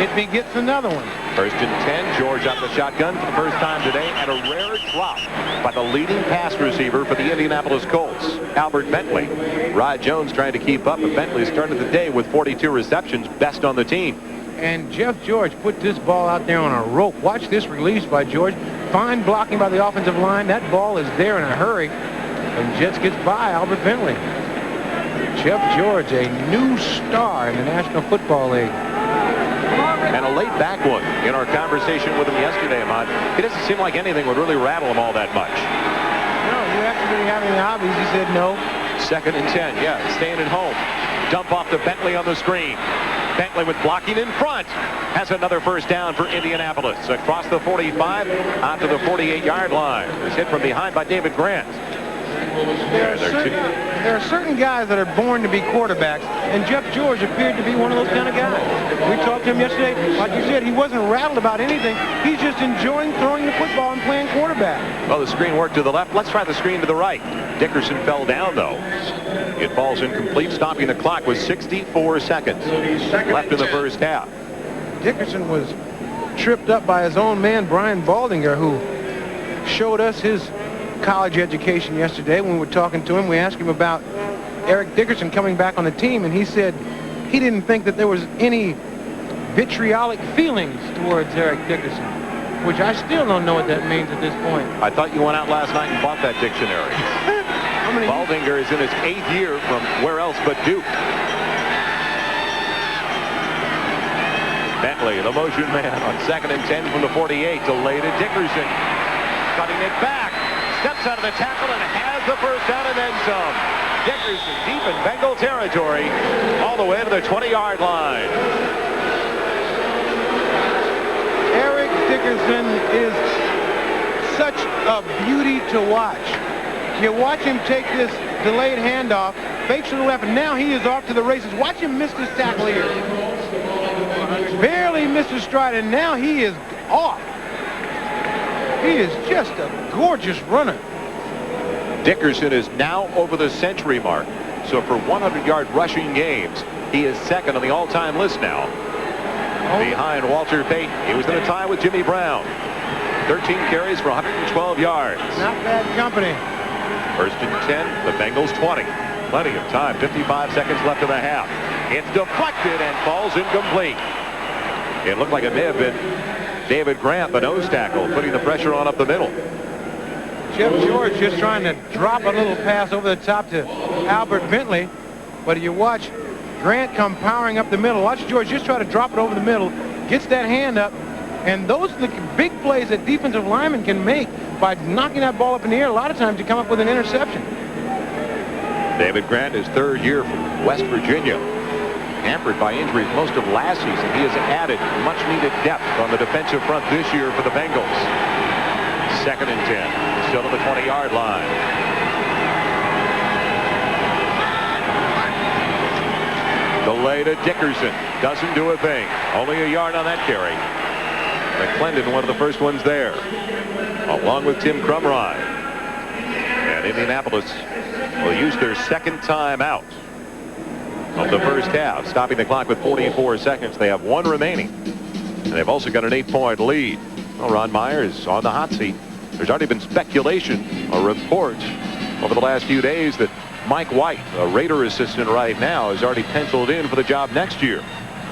It begets another one. 1st and 10. George out the shotgun for the first time today, and a rare drop by the leading pass receiver for the Indianapolis Colts, Albert Bentley. Rod Jones trying to keep up, but Bentley started the day with 42 receptions, best on the team. And Jeff George put this ball out there on a rope. Watch this release by George. Fine blocking by the offensive line. That ball is there in a hurry, and Jets gets by Albert Bentley. Jeff George, a new star in the National Football League. And a laid back one in our conversation with him yesterday, Ahmad. He doesn't seem like anything would really rattle him all that much. No, you actually have any hobbies? He said no. 2nd and 10, yeah, staying at home. Dump off to Bentley on the screen. Bentley with blocking in front has another first down for Indianapolis. Across the 45, out to the 48-yard line. It's hit from behind by David Grant. There are certain guys that are born to be quarterbacks, and Jeff George appeared to be one of those kind of guys. We talked to him yesterday. Like you said, he wasn't rattled about anything. He's just enjoying throwing the football and playing quarterback. Well, the screen worked to the left. Let's try the screen to the right. Dickerson fell down, though. It falls incomplete, stopping the clock with 64 seconds left in the first half. Dickerson was tripped up by his own man, Brian Baldinger, who showed us his college education yesterday. When we were talking to him, we asked him about Eric Dickerson coming back on the team, and he said he didn't think that there was any vitriolic feelings towards Eric Dickerson, which I still don't know what that means at this point. I thought you went out last night and bought that dictionary. Baldinger is in his 8th year from where else but Duke. Bentley, the motion man on 2nd and 10 from the 48, delayed to Dickerson. Cutting it back, steps out of the tackle and has the first down and then some. Dickerson deep in Bengal territory, all the way to the 20-yard line. Eric Dickerson is such a beauty to watch. You watch him take this delayed handoff, fakes to the left, and now he is off to the races. Watch him miss this tackle here. Barely missed his stride, and now he is off. He is just a gorgeous runner. Dickerson is now over the century mark. So for 100-yard rushing games, he is second on the all-time list now. Behind Walter Payton. He was in a tie with Jimmy Brown. 13 carries for 112 yards. Not bad company. First and 10, the Bengals 20. Plenty of time. 55 seconds left in the half. It's deflected and falls incomplete. It looked like it may have been David Grant, the nose tackle, putting the pressure on up the middle. Jeff George just trying to drop a little pass over the top to Albert Bentley. But you watch Grant come powering up the middle. Watch George just try to drop it over the middle. Gets that hand up. And those are the big plays that defensive linemen can make by knocking that ball up in the air. A lot of times you come up with an interception. David Grant, his third year from West Virginia. Hampered by injuries most of last season. He has added much needed depth on the defensive front this year for the Bengals. Second and 10. Still to the 20-yard line. Delay to Dickerson. Doesn't do a thing. Only a yard on that carry. McClendon, one of the first ones there, along with Tim Crumrye. And Indianapolis will use their second timeout of the first half, stopping the clock with 44 seconds. They have one remaining, and they've also got an 8-point lead. Well, Ron Meyer is on the hot seat. There's already been speculation or reports over the last few days that Mike White, a Raider assistant right now, is already penciled in for the job next year.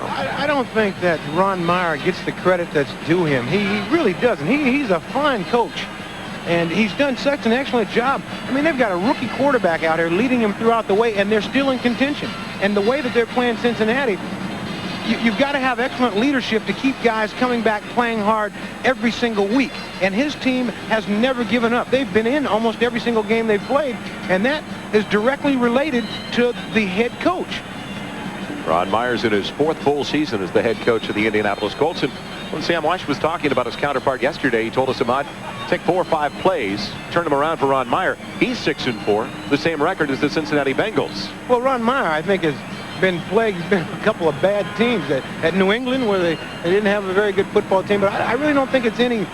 I don't think that Ron Meyer gets the credit that's due him. He really doesn't. He's a fine coach, and he's done such an excellent job. I mean, they've got a rookie quarterback out here leading him throughout the way, and they're still in contention. And the way that they're playing Cincinnati, you've got to have excellent leadership to keep guys coming back playing hard every single week. And his team has never given up. They've been in almost every single game they've played, and that is directly related to the head coach. Ron Meyer's in his fourth full season as the head coach of the Indianapolis Colts. And when Sam Weish was talking about his counterpart yesterday, he told us about take 4 or 5 plays, turn them around for Ron Meyer. He's 6-4, the same record as the Cincinnati Bengals. Well, Ron Meyer, I think, has been plagued. He's been a couple of bad teams at New England where they didn't have a very good football team. But I really don't think it's any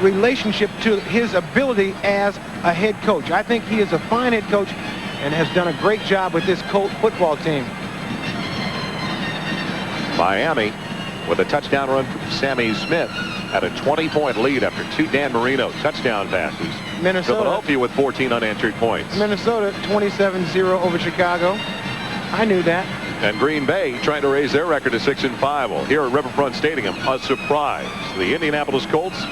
relationship to his ability as a head coach. I think he is a fine head coach and has done a great job with this Colt football team. Miami with a touchdown run from Sammy Smith at a 20-point lead after 2 Dan Marino touchdown passes. Minnesota. Philadelphia with 14 unanswered points. Minnesota 27-0 over Chicago. I knew that. And Green Bay trying to raise their record to 6-5. Well, here at Riverfront Stadium, a surprise. The Indianapolis Colts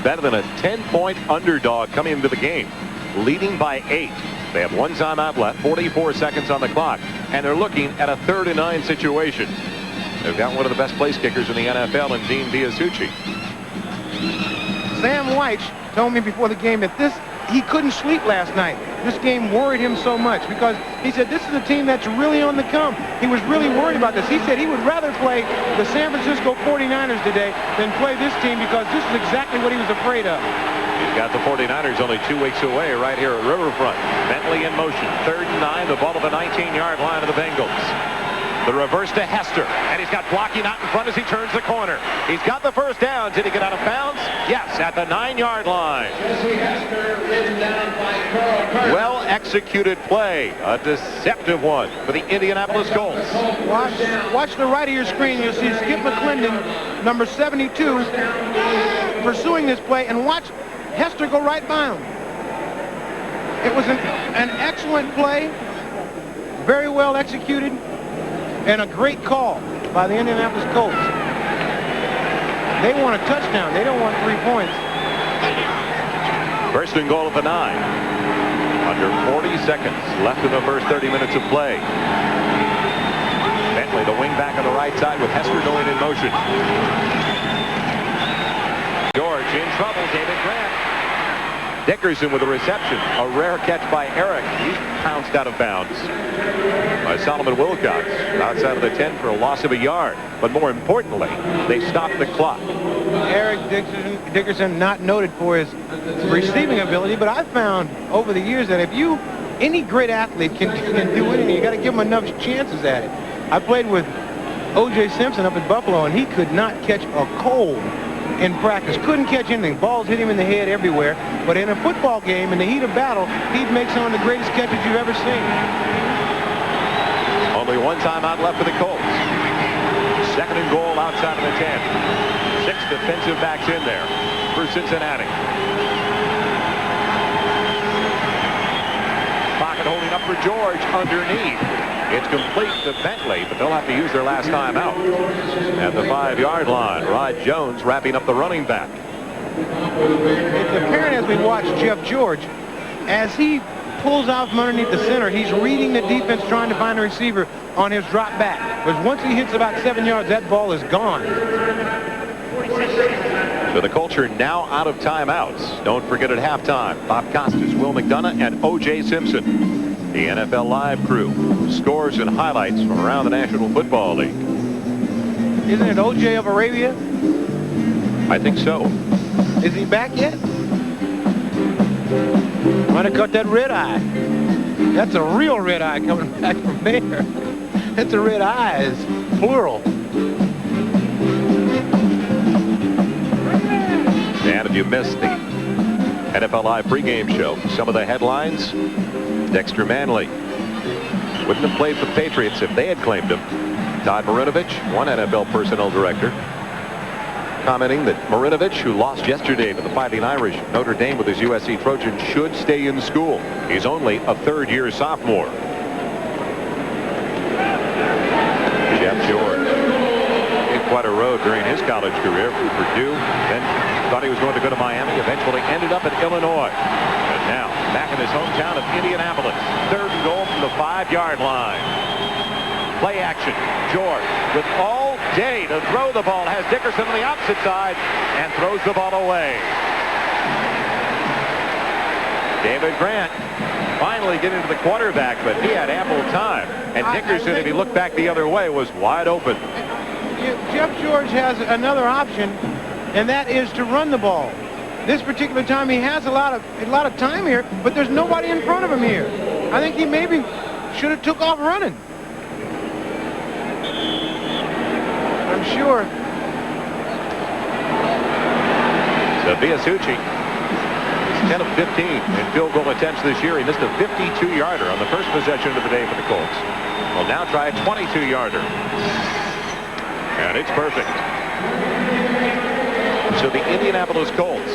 better than a 10-point underdog coming into the game, leading by 8. They have 1 timeout left, 44 seconds on the clock, and they're looking at a 3rd and 9 situation. They've got one of the best place kickers in the NFL in Dean Biasucci. Sam Weish told me before the game that he couldn't sleep last night. This game worried him so much because he said this is a team that's really on the come. He was really worried about this. He said he would rather play the San Francisco 49ers today than play this team because this is exactly what he was afraid of. He's got the 49ers only 2 weeks away right here at Riverfront. Bentley in motion. 3rd and 9. The ball to the 19-yard line of the Bengals. The reverse to Hester, and he's got blocking out in front as he turns the corner. He's got the first down. Did he get out of bounds? Yes, at the 9-yard line. Well executed play, a deceptive one for the Indianapolis Colts. Watch the right of your screen. You'll see Skip McClendon, number 72, pursuing this play, and watch Hester go right by him. It was an excellent play, very well executed, and a great call by the Indianapolis Colts. They want a touchdown. They don't want 3 points. First and goal at the 9. Under 40 seconds left in the first 30 minutes of play. Bentley, the wing back on the right side with Hester going in motion. George in trouble. David Grant. Dickerson with a reception. A rare catch by Eric. He's pounced out of bounds by Solomon Wilcox outside of the 10 for a loss of a yard. But more importantly, they stopped the clock. Eric Dickerson not noted for his receiving ability, but I've found over the years that if any great athlete can do anything, you got to give him enough chances at it. I played with O.J. Simpson up at Buffalo, and he could not catch a cold in practice. Couldn't catch anything. Balls hit him in the head everywhere. But in a football game, in the heat of battle, he'd make some of the greatest catches you've ever seen. Only one timeout left for the Colts. 2nd and goal outside of the 10. 6 defensive backs in there for Cincinnati. Pocket holding up for George underneath. It's complete to Bentley, but they'll have to use their last time out. At the 5-yard line, Rod Jones wrapping up the running back. It's apparent as we watch Jeff George, as he pulls out from underneath the center, he's reading the defense, trying to find a receiver on his drop back. Because once he hits about 7 yards, that ball is gone. So the Colts are now out of timeouts. Don't forget at halftime, Bob Costas, Will McDonough, and O.J. Simpson, the NFL Live crew. Scores and highlights from around the National Football League. Isn't it O.J. of Arabia? I think so. Is he back yet? Might have caught that red eye. That's a real red eye coming back from there. That's a red eyes, plural. And if you missed the NFL Live pregame show, some of the headlines: Dexter Manley wouldn't have played for the Patriots if they had claimed him. Todd Marinovich, one NFL personnel director, commenting that Marinovich, who lost yesterday to the Fighting Irish Notre Dame with his USC Trojans, should stay in school. He's only a third-year sophomore. Jeff George hit quite a road during his college career from Purdue. Then thought he was going to go to Miami. Eventually ended up at Illinois. And now back in his hometown of Indianapolis. 3rd and goal from the 5-yard line. Play action. George with all day to throw the ball. Has Dickerson on the opposite side and throws the ball away. David Grant finally getting to the quarterback, but he had ample time. And Dickerson, if he looked back the other way, was wide open. Jeff George has another option, and that is to run the ball. This particular time, he has a lot of time here, but there's nobody in front of him here. I think he maybe should have took off running. I'm sure. So Biasucci is 10 of 15 in field goal attempts this year. He missed a 52-yarder on the first possession of the day for the Colts. Will now try a 22-yarder. And it's perfect. So the Indianapolis Colts,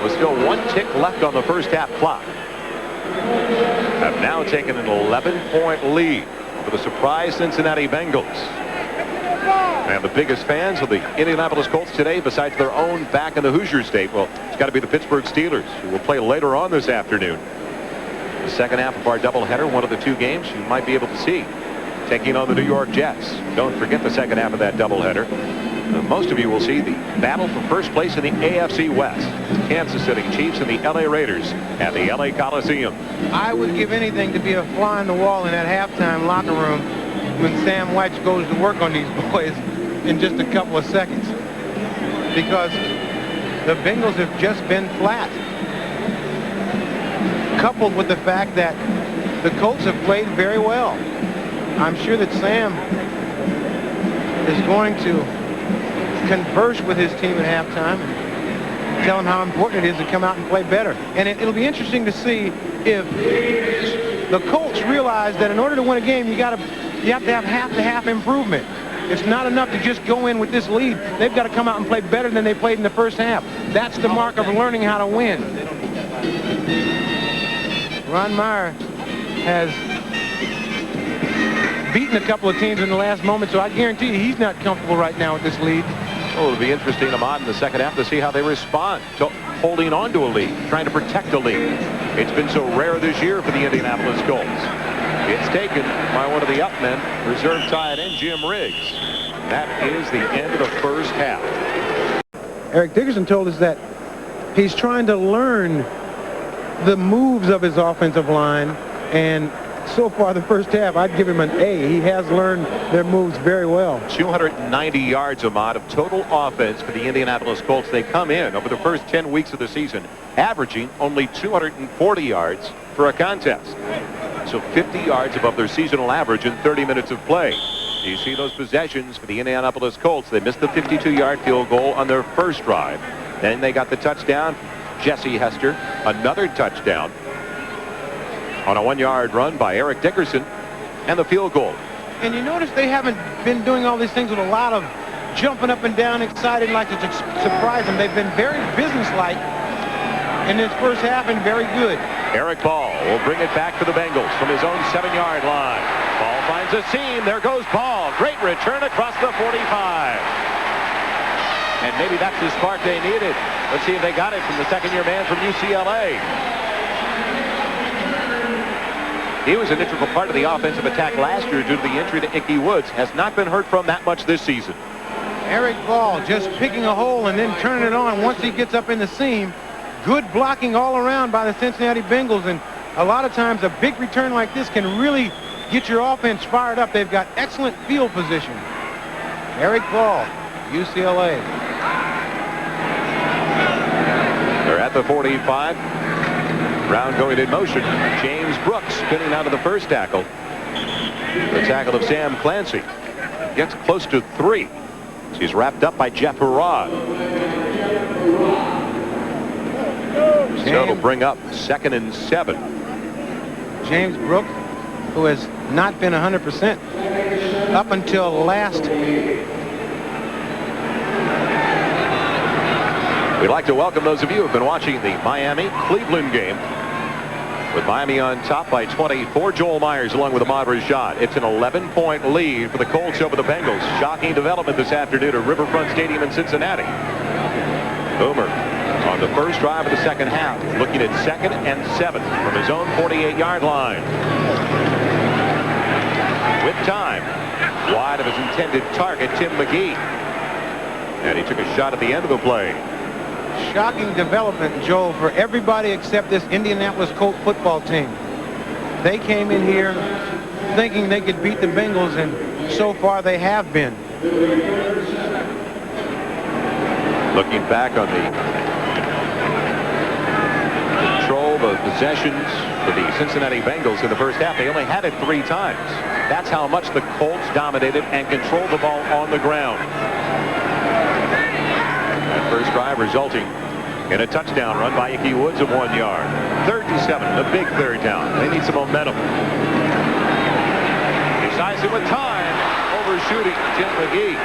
with still 1 tick left on the first half clock, have now taken an 11-point lead over the surprise Cincinnati Bengals. And the biggest fans of the Indianapolis Colts today, besides their own back in the Hoosier State, well, it's got to be the Pittsburgh Steelers, who will play later on this afternoon. The second half of our doubleheader, one of the 2 games you might be able to see, taking on the New York Jets. Don't forget the second half of that doubleheader. Most of you will see the battle for first place in the AFC West. Kansas City Chiefs and the LA Raiders at the LA Coliseum. I would give anything to be a fly on the wall in that halftime locker room when Sam White goes to work on these boys in just a couple of seconds, because the Bengals have just been flat, coupled with the fact that the Colts have played very well. I'm sure that Sam is going to converse with his team at halftime and tell them how important it is to come out and play better. And it'll be interesting to see if the Colts realize that in order to win a game, you have to have half-to-half improvement. It's not enough to just go in with this lead. They've got to come out and play better than they played in the first half. That's the mark of learning how to win. Ron Meyer has beaten a couple of teams in the last moment, so I guarantee you he's not comfortable right now with this lead. Well, it'll be interesting, Ahmad, in the second half to see how they respond to holding on to a lead, trying to protect a lead. It's been so rare this year for the Indianapolis Colts. It's taken by one of the up men, reserve tight end Jim Riggs. That is the end of the first half. Eric Dickerson told us that he's trying to learn the moves of his offensive line, and so far the first half, I'd give him an A. He has learned their moves very well. 290 yards, Ahmad, of total offense for the Indianapolis Colts. They come in over the first 10 weeks of the season, averaging only 240 yards for a contest. So 50 yards above their seasonal average in 30 minutes of play. You see those possessions for the Indianapolis Colts. They missed the 52-yard field goal on their first drive. Then they got the touchdown. Jesse Hester, another touchdown on a 1-yard run by Eric Dickerson, and the field goal. And you notice they haven't been doing all these things with a lot of jumping up and down, excited like to surprise them. They've been very businesslike in this first half and very good. Eric Ball will bring it back for the Bengals from his own 7-yard line. Ball finds a seam. There goes Ball. Great return across the 45. And maybe that's the spark they needed. Let's see if they got it from the second-year man from UCLA. He was an integral part of the offensive attack last year due to the injury to Ickey Woods. Has not been heard from that much this season. Eric Ball just picking a hole and then turning it on once he gets up in the seam. Good blocking all around by the Cincinnati Bengals, and a lot of times a big return like this can really get your offense fired up. They've got excellent field position. Eric Ball, UCLA. They're at the 45. Brown going in motion. James Brooks spinning out of the first tackle. The tackle of Sam Clancy. Gets close to 3. He's wrapped up by Jeff Harrod. So it'll bring up 2nd and 7. James Brooks, who has not been 100% up until last. We'd like to welcome those of you who have been watching the Miami-Cleveland game. With Miami on top by 24, Joel Myers along with Ahmad Rashad. It's an 11-point lead for the Colts over the Bengals. Shocking development this afternoon at Riverfront Stadium in Cincinnati. Boomer on the first drive of the second half, looking at 2nd and 7 from his own 48-yard line. With time, wide of his intended target, Tim McGee. And he took a shot at the end of the play. Shocking development, Joel, for everybody except this Indianapolis Colts football team. They came in here thinking they could beat the Bengals, and so far they have been. Looking back on the control of possessions for the Cincinnati Bengals in the first half, they only had it 3 times. That's how much the Colts dominated and controlled the ball on the ground. That first drive resulting in a touchdown run by Ickey Woods of 1 yard. 3rd and 7, a big third down. They need some momentum. Decisive with time, overshooting Tim McGee.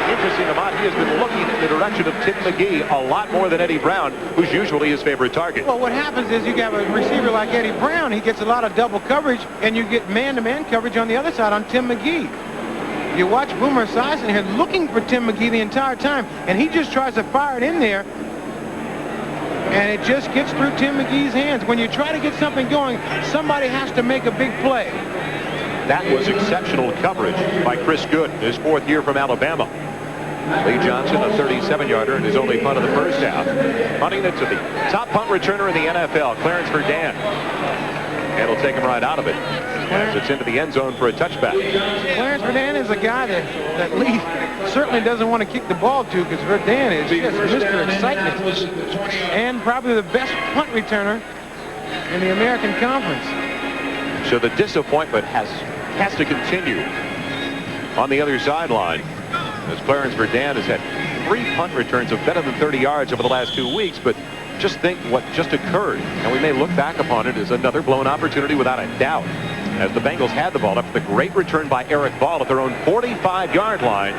Interesting about, he has been looking in the direction of Tim McGee a lot more than Eddie Brown, who's usually his favorite target. Well, what happens is you have a receiver like Eddie Brown. He gets a lot of double coverage, and you get man-to-man coverage on the other side on Tim McGee. You watch Boomer Esiason here looking for Tim McGee the entire time, and he just tries to fire it in there, and it just gets through Tim McGee's hands. When you try to get something going, somebody has to make a big play. That was exceptional coverage by Chris Good, his 4th year from Alabama. Lee Johnson, a 37-yarder, in his only punt of the first half. Punting it to the top punt returner in the NFL, Clarence Verdun. And he'll take him right out of it as it's into the end zone for a touchback. Clarence Verdun is a guy that Lee certainly doesn't want to kick the ball to, because Verdun is just Mr. Excitement and probably the best punt returner in the American Conference. So the disappointment has to continue on the other sideline, as Clarence Verdun has had 3 punt returns of better than 30 yards over the last 2 weeks. But just think what just occurred, and we may look back upon it as another blown opportunity without a doubt, as the Bengals had the ball after the great return by Eric Ball at their own 45-yard line,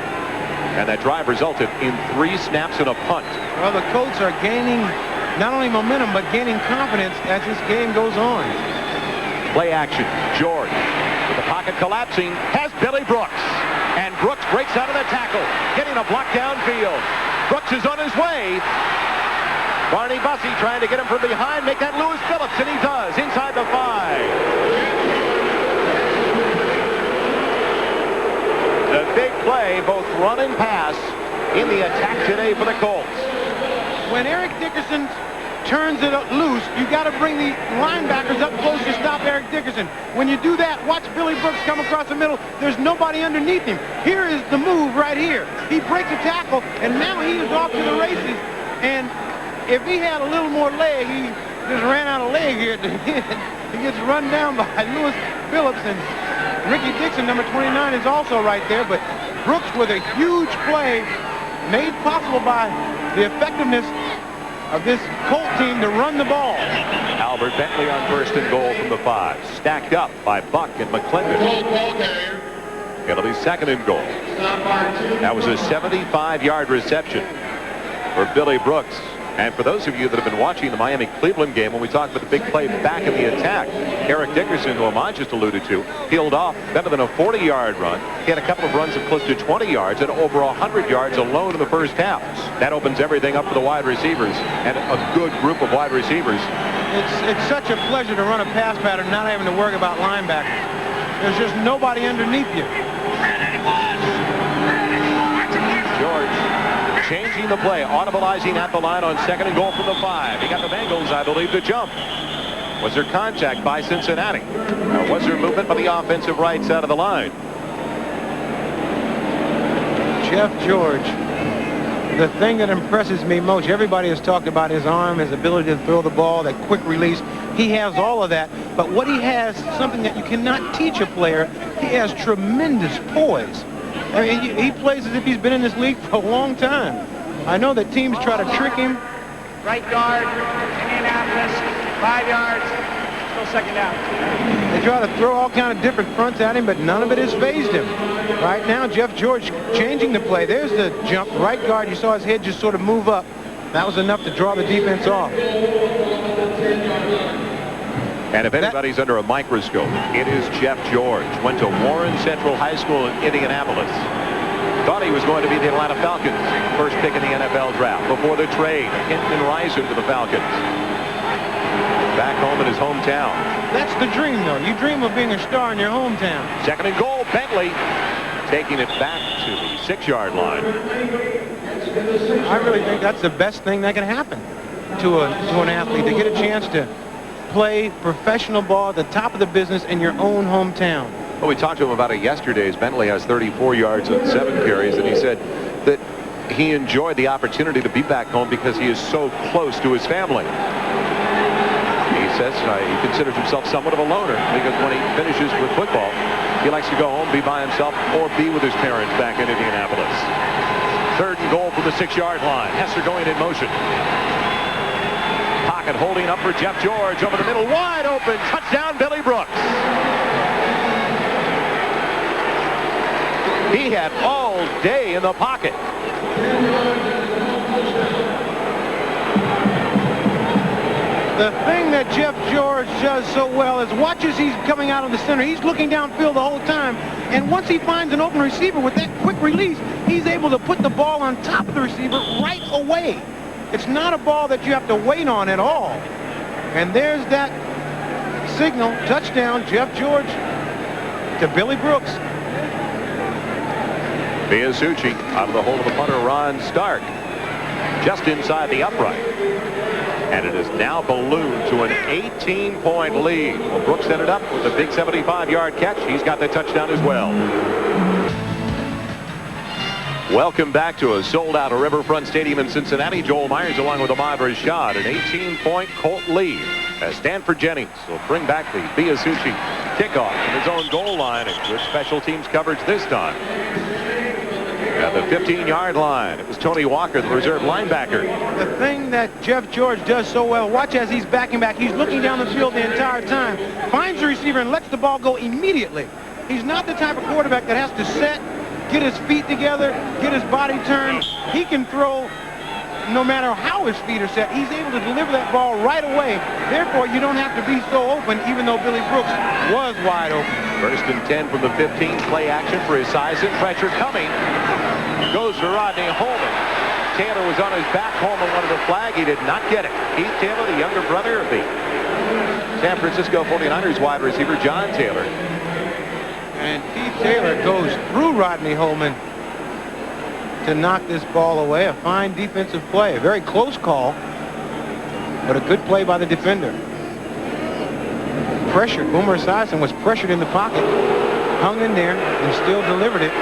and that drive resulted in 3 snaps and a punt. Well, the Colts are gaining not only momentum but gaining confidence as this game goes on. Play action. George, with the pocket collapsing, has Billy Brooks. And Brooks breaks out of the tackle, getting a block downfield. Brooks is on his way. Barney Bussey trying to get him from behind, make that Lewis Phillips, and he does, inside the 5. The big play, both run and pass, in the attack today for the Colts. When Eric Dickerson turns it loose, you got to bring the linebackers up close to stop Eric Dickerson. When you do that, watch Billy Brooks come across the middle. There's nobody underneath him. Here is the move right here. He breaks a tackle, and now he is off to the races. And if he had a little more leg, he just ran out of leg here at the end. He gets run down by Lewis Phillips, and Ricky Dixon, number 29, is also right there, but Brooks with a huge play made possible by the effectiveness of this Colt team to run the ball. Albert Bentley on first and goal from the 5. Stacked up by Buck and McClendon. It'll be second and goal. That was a 75-yard reception for Billy Brooks. And for those of you that have been watching the Miami-Cleveland game, when we talked about the big play back in the attack, Eric Dickerson, who Ahmad just alluded to, peeled off better than a 40-yard run. He had a couple of runs of close to 20 yards and over 100 yards alone in the first half. That opens everything up for the wide receivers and a good group of wide receivers. It's such a pleasure to run a pass pattern not having to worry about linebackers. There's just nobody underneath you. George changing the play, audibilizing at the line on second and goal from the 5. He got the Bengals, I believe, to jump. Was there contact by Cincinnati? Or was there movement by the offensive right side of the line? Jeff George, the thing that impresses me most, everybody has talked about his arm, his ability to throw the ball, that quick release. He has all of that, but what he has, something that you cannot teach a player, he has tremendous poise. I mean, he plays as if he's been in this league for a long time. I know that teams try to trick him. Right guard, Indianapolis, 5 yards, still second down. They try to throw all kind of different fronts at him, but none of it has phased him. Right now, Jeff George changing the play. There's the jump. Right guard, you saw his head just sort of move up. That was enough to draw the defense off. And if anybody's under a microscope, it is Jeff George. Went to Warren Central High School in Indianapolis. Thought he was going to be the Atlanta Falcons' first pick in the NFL draft before the trade. Hinton Rising to the Falcons. Back home in his hometown. That's the dream, though. You dream of being a star in your hometown. Second and goal, Bentley taking it back to the 6-yard line. I really think that's the best thing that can happen to an athlete, to get a chance to play professional ball at the top of the business in your own hometown. Well, we talked to him about it yesterday. Bentley has 34 yards on 7 carries, and he said that he enjoyed the opportunity to be back home because he is so close to his family. He says he considers himself somewhat of a loner because when he finishes with football, he likes to go home, be by himself, or be with his parents back in Indianapolis. Third and goal from the 6-yard line. Hester going in motion. Pocket holding up for Jeff George over the middle, wide open, touchdown Billy Brooks. He had all day in the pocket. The thing that Jeff George does so well is watch as he's coming out of the center. He's looking downfield the whole time, and once he finds an open receiver with that quick release, he's able to put the ball on top of the receiver right away. It's not a ball that you have to wait on at all. And there's that signal, touchdown, Jeff George to Billy Brooks. Biasucci out of the hole of the punter, Ron Stark, just inside the upright. And it is now ballooned to an 18-point lead. Well, Brooks ended up with a big 75-yard catch. He's got the touchdown as well. Welcome back to a sold-out Riverfront Stadium in Cincinnati. Joel Myers along with Ahmad Rashad. An 18-point Colt lead as Stanford Jennings will bring back the Biasucci kickoff from his own goal line. And good special teams coverage this time. At the 15-yard line, it was Tony Walker, the reserve linebacker. The thing that Jeff George does so well, watch as he's backing back. He's looking down the field the entire time, finds the receiver and lets the ball go immediately. He's not the type of quarterback that has to set, get his feet together, get his body turned. He can throw no matter how his feet are set. He's able to deliver that ball right away. Therefore, you don't have to be so open, even though Billy Brooks was wide open. First and 10 from the 15. Play action for his size and pressure coming. Goes to Rodney Holman. Taylor was on his back. Holman wanted a flag. He did not get it. Keith Taylor, the younger brother of the San Francisco 49ers wide receiver, John Taylor. And Keith Taylor goes through Rodney Holman to knock this ball away. A fine defensive play. A very close call, but a good play by the defender. Pressured. Boomer Esiason was pressured in the pocket, hung in there, and still delivered it.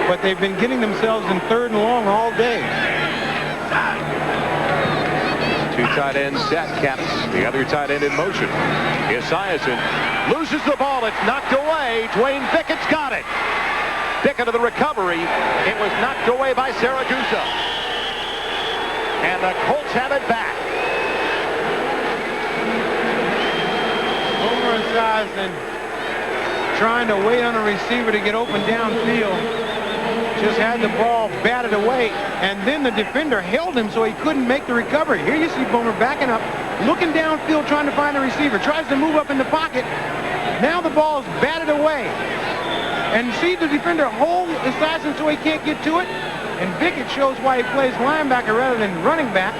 But they've been getting themselves in 3rd and long all day. Two tight ends set. Caps the other tight end in motion. Esiason loses the ball. It's knocked away. Dwayne Bickett's got it. Bickett of the recovery. It was knocked away by Siragusa. And the Colts have it back. Boomer Esiason trying to wait on a receiver to get open downfield. Just had the ball batted away, and then the defender held him so he couldn't make the recovery. Here you see Boomer backing up, looking downfield, trying to find a receiver. Tries to move up in the pocket. Now the ball is batted away. And see the defender hold Esiason so he can't get to it. And Bickett shows why he plays linebacker rather than running back.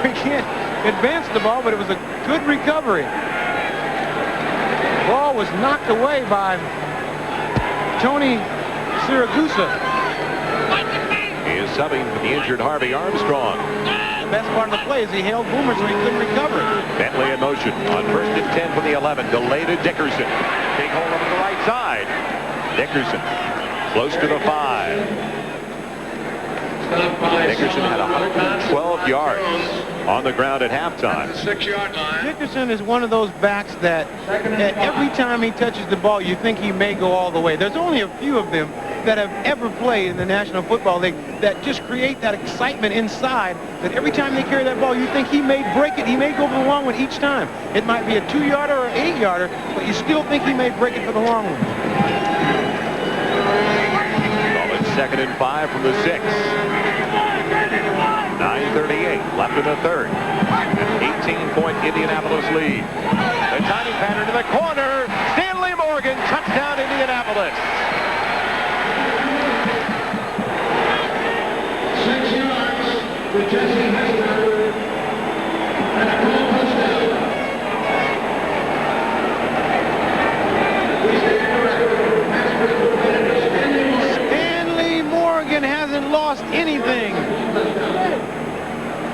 He can't advance the ball, but it was a good recovery. Ball was knocked away by Tony Siragusa. He is subbing for the injured Harvey Armstrong. The best part of the play is he held Boomer so he couldn't recover. Bentley in motion on 1st and 10 from the 11. Delay to Dickerson. Big hole over the right side. Dickerson close to the 5. Dickerson had 112 yards on the ground at halftime. 6-yard line. Dickerson is one of those backs that every time he touches the ball, you think he may go all the way. There's only a few of them that have ever played in the National Football League that just create that excitement inside that every time they carry that ball, you think he may break it. He may go for the long one each time. It might be a 2-yarder or an 8-yarder, but you still think he may break it for the long one. Ball at 2nd and 5 from the 6. 9:38 left in the 3rd. An 18-point Indianapolis lead. The timing pattern to the corner. Stanley Morgan, touchdown Indianapolis. 6 yards for Jesse Hester. And a goal touchdown. Stanley Morgan hasn't lost anything.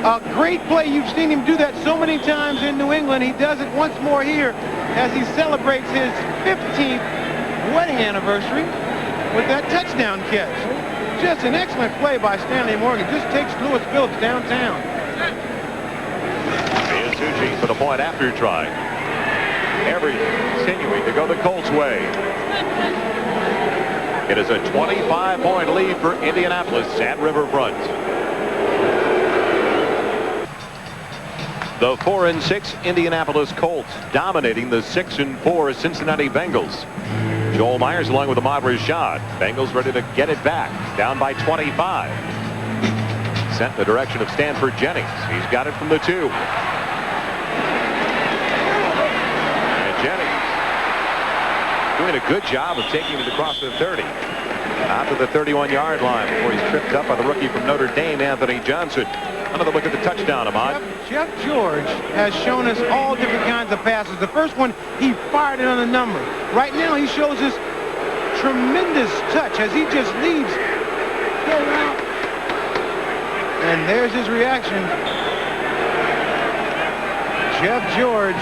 A great play. You've seen him do that so many times in New England. He does it once more here as he celebrates his 15th wedding anniversary with that touchdown catch. Just an excellent play by Stanley Morgan. Just takes Lewis Phillips downtown. Miyasuchi for the point after try. Everything continuing to go the Colts' way. It is a 25-point lead for Indianapolis at Riverfront. The 4-6 Indianapolis Colts dominating the 6-4 Cincinnati Bengals. Joel Myers along with Ahmad Rashad. Bengals ready to get it back. Down by 25. Sent in the direction of Stanford Jennings. He's got it from the 2. And Jennings doing a good job of taking it across the 30. Out to the 31-yard line before he's tripped up by the rookie from Notre Dame, Anthony Johnson. Another look at the touchdown, Ahmad. Jeff George has shown us all different kinds of passes. The first one, he fired it on the number. Right now, he shows us tremendous touch as he just leaves. And there's his reaction. Jeff George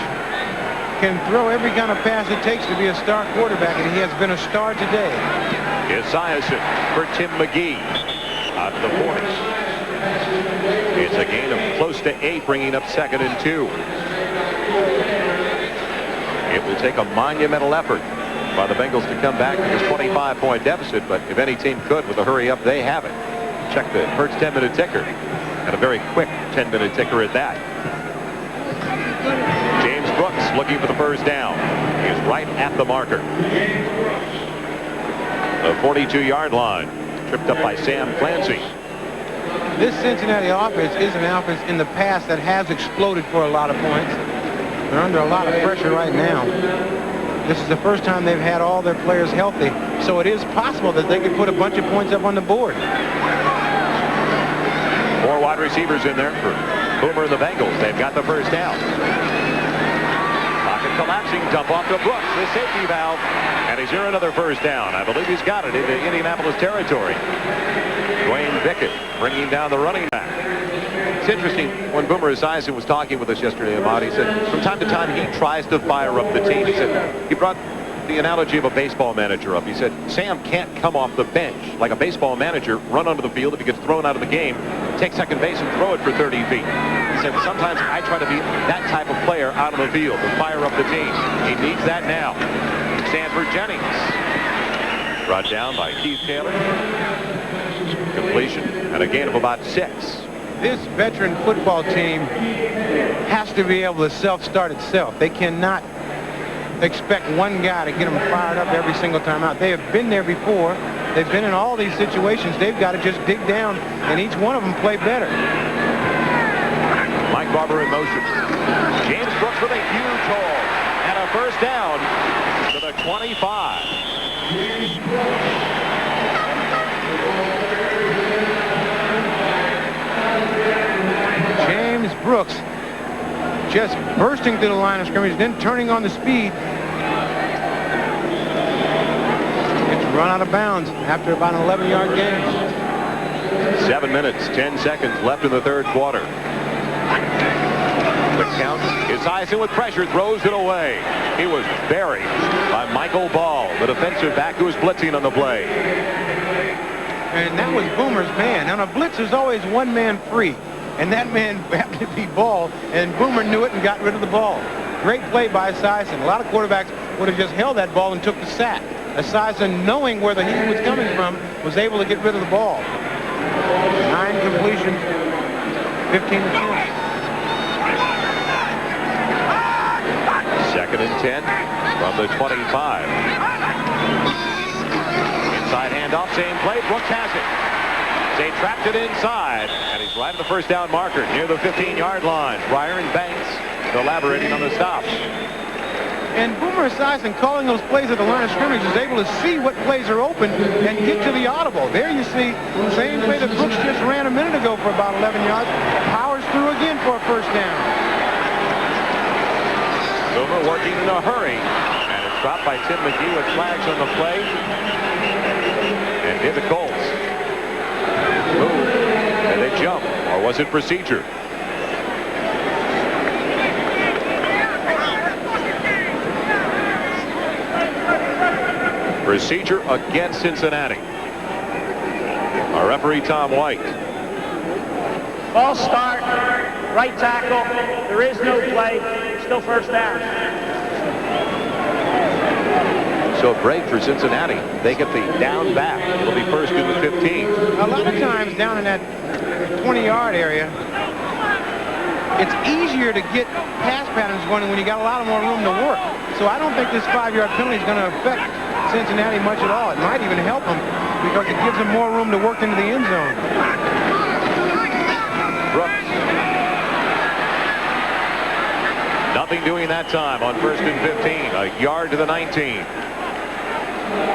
can throw every kind of pass it takes to be a star quarterback, and he has been a star today. Esiason for Tim McGee. Out to the point. It's a gain of close to 8, bringing up 2nd and 2. It will take a monumental effort by the Bengals to come back to this 25-point deficit, but if any team could with a hurry up, they have it. Check the Hertz 10-minute ticker, and a very quick 10-minute ticker at that. James Brooks looking for the first down. He is right at the marker. The 42-yard line, tripped up by Sam Clancy. This Cincinnati offense is an offense in the past that has exploded for a lot of points. They're under a lot of pressure right now. This is the first time they've had all their players healthy, so it is possible that they could put a bunch of points up on the board. 4 wide receivers in there for Boomer and the Bengals. They've got the first down. Pocket collapsing, dump off to Brooks, the safety valve, and he's here another first down. I believe he's got it into Indianapolis territory. Dwayne Bickett bringing down the running back. It's interesting, when Boomer Esiason was talking with us yesterday about, he said from time to time he tries to fire up the team. He said he brought the analogy of a baseball manager up. He said Sam can't come off the bench like a baseball manager, run onto the field. If he gets thrown out of the game, take second base and throw it for 30 feet. He said, well, sometimes I try to be that type of player out on the field to fire up the team. He needs that now. Stanford Jennings. Brought down by Keith Taylor. Completion and a gain of about 6. This veteran football team has to be able to self-start itself. They cannot expect one guy to get them fired up every single time out. They have been there before. They've been in all these situations. They've got to just dig down, and each one of them play better. Mike Barber in motion. James Brooks with a huge haul and a first down to the 25. James Brooks just bursting to the line of scrimmage, then turning on the speed. It's run out of bounds after about an 11-yard gain. 7 minutes, 10 seconds left in the third quarter. The count is Eisen with pressure, throws it away. He was buried by Michael Ball, the defensive back who was blitzing on the play. And that was Boomer's man. On a blitz, there's always one man free. And that man happened to be Ball, and Boomer knew it and got rid of the ball. Great play by Eisen. A lot of quarterbacks would have just held that ball and took the sack. Eisen, knowing where the heat was coming from, was able to get rid of the ball. 9 completions, 15 attempts. 2nd and 10 from the 25. Inside handoff, same play. Brooks has it. They trapped it inside, and he's right at the first down marker near the 15-yard line. Pryor and Banks elaborating on the stop. And Boomer Esiason, calling those plays at the line of scrimmage, is able to see what plays are open and get to the audible. There you see the same play that Brooks just ran a minute ago for about 11 yards. Powers through again for a first down. Boomer working in a hurry, and it's dropped by Tim McGee with flags on the play. And did the Colts move? Did they jump, or was it procedure? Procedure against Cincinnati. Our referee, Tom White. False start, right tackle. There is no play. Still first down. So a break for Cincinnati. They get the down back. It'll be first in the 15. A lot of times down in that 20-yard area, it's easier to get pass patterns going when you got a lot more room to work. So I don't think this 5-yard penalty is going to affect Cincinnati much at all. It might even help them because it gives them more room to work into the end zone. Brooks. Nothing doing that time on first and 15. A yard to the 19.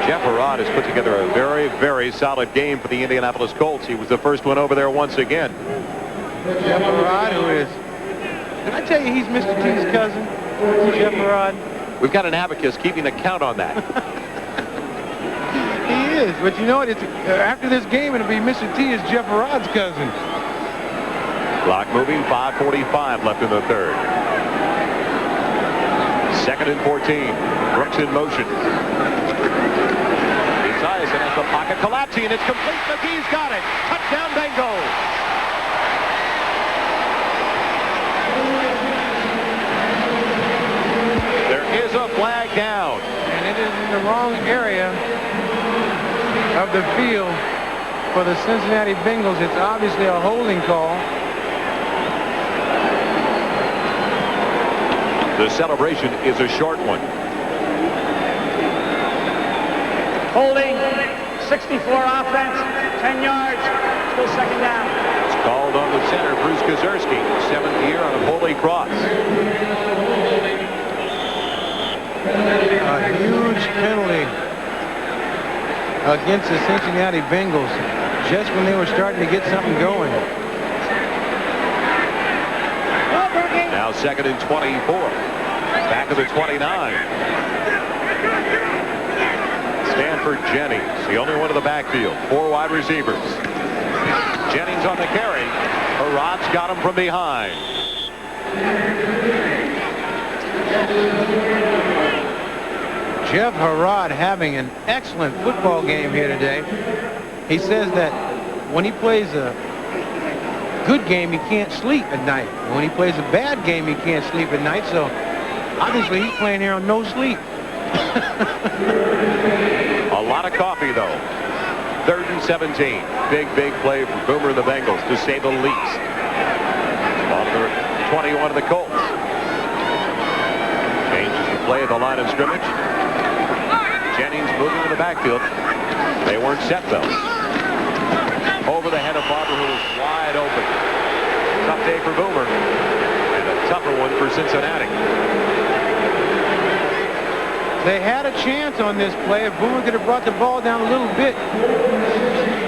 Jeff Harrod has put together a very, very solid game for the Indianapolis Colts. He was the first one over there once again. Jeff Harrod, who is... Did I tell you he's Mr. T's cousin? Jeff Harrod. We've got an abacus keeping a count on that. He is, but you know what? It's, after this game, it'll be Mr. T is Jeff Harrod's cousin. Clock moving, 5:45 left in the third. 2nd and 14. Brooks in motion. Esiason has the pocket collapsing, and it's complete. McGee's got it. Touchdown, Bengals. There is a flag down. And it is in the wrong area of the field for the Cincinnati Bengals. It's obviously a holding call. The celebration is a short one. Holding, 64 offense, 10 yards, still second down. It's called on the center, Bruce Kazerski, 7th year on a Holy Cross. A huge penalty against the Cincinnati Bengals just when they were starting to get something going. Now 2nd and 24. Back of the 29. Stanford Jennings, the only one in the backfield. 4 wide receivers. Jennings on the carry. Harrod's got him from behind. Jeff Harrod having an excellent football game here today. He says that when he plays a good game, he can't sleep at night. When he plays a bad game, he can't sleep at night. So obviously he's playing here on no sleep. A lot of coffee, though. 3rd and 17. Big play for Boomer and the Bengals, to say the least. Off the 21 of the Colts. Changes the play at the line of scrimmage. Jennings moving in the backfield. They weren't set, though. Over the head of Barber, who was wide open. Tough day for Boomer. And a tougher one for Cincinnati. They had a chance on this play. If Boomer could have brought the ball down a little bit,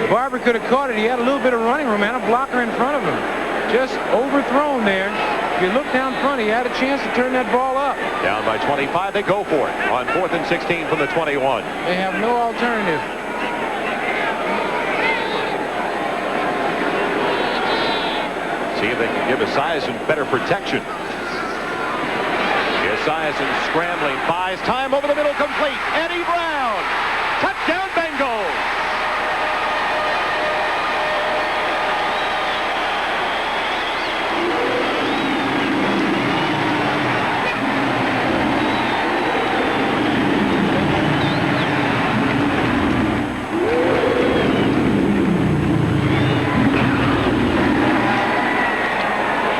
Barber could have caught it. He had a little bit of running room and a blocker in front of him. Just overthrown there. If you look down front, he had a chance to turn that ball up. Down by 25, they go for it on 4th and 16 from the 21. They have no alternative. See if they can give Esiason better protection. Esiason scrambling, buys time over the middle, complete. Eddie Brown, touchdown Bengals.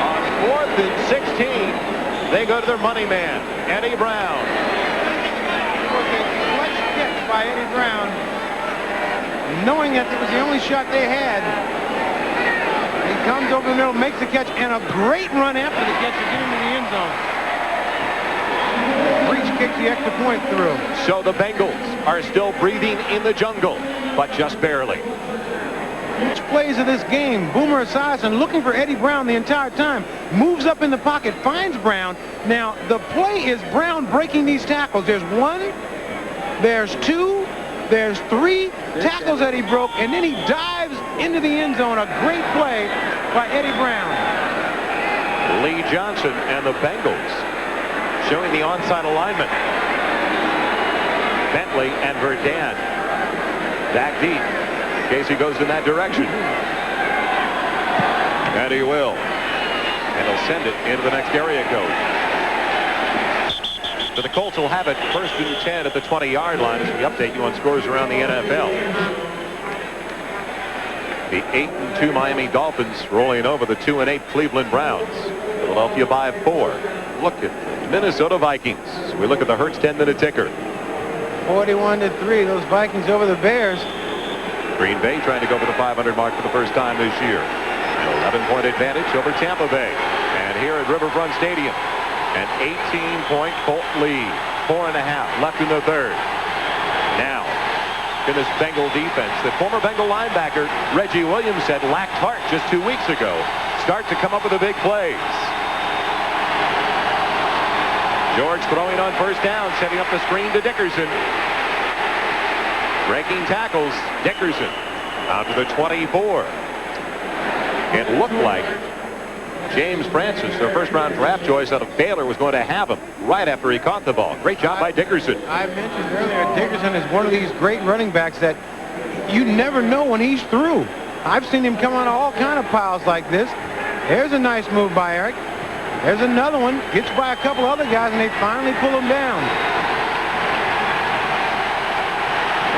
On 4th and 16. They go to their money man, Eddie Brown. It was a clutch catch by Eddie Brown. Knowing that it was the only shot they had. He comes over the middle, makes the catch, and a great run after the catch to get into the end zone. Breach kicks the extra point through. So the Bengals are still breathing in the jungle, but just barely. Huge plays of this game. Boomer Esiason looking for Eddie Brown the entire time. Moves up in the pocket, finds Brown. Now, the play is Brown breaking these tackles. There's 1, there's 2, there's 3 tackles that he broke, and then he dives into the end zone. A great play by Eddie Brown. Lee Johnson and the Bengals showing the onside alignment. Bentley and Verdad back deep. Casey goes in that direction. And he will. And he'll send it into the next area code. So the Colts will have it 1st and 10 at the 20-yard line as we update you on scores around the NFL. The 8-2 Miami Dolphins rolling over the 2-8 Cleveland Browns. Philadelphia by 4. Look at Minnesota Vikings. So we look at the Hertz 10-minute ticker. 41-3. Those Vikings over the Bears. Green Bay trying to go for the 500 mark for the first time this year. An 11-point advantage over Tampa Bay. And here at Riverfront Stadium, an 18-point Colt lead. 4.5 left in the 3rd. Now, in this Bengal defense, the former Bengal linebacker Reggie Williams said lacked heart just 2 weeks ago. Start to come up with the big plays. George throwing on 1st down, setting up the screen to Dickerson. Breaking tackles, Dickerson out to the 24. It looked like James Francis, their first-round draft choice out of Baylor, was going to have him right after he caught the ball. Great job by Dickerson. I mentioned earlier, Dickerson is one of these great running backs that you never know when he's through. I've seen him come on all kind of piles like this. There's a nice move by Eric. There's another one. Gets by a couple other guys, and they finally pull him down.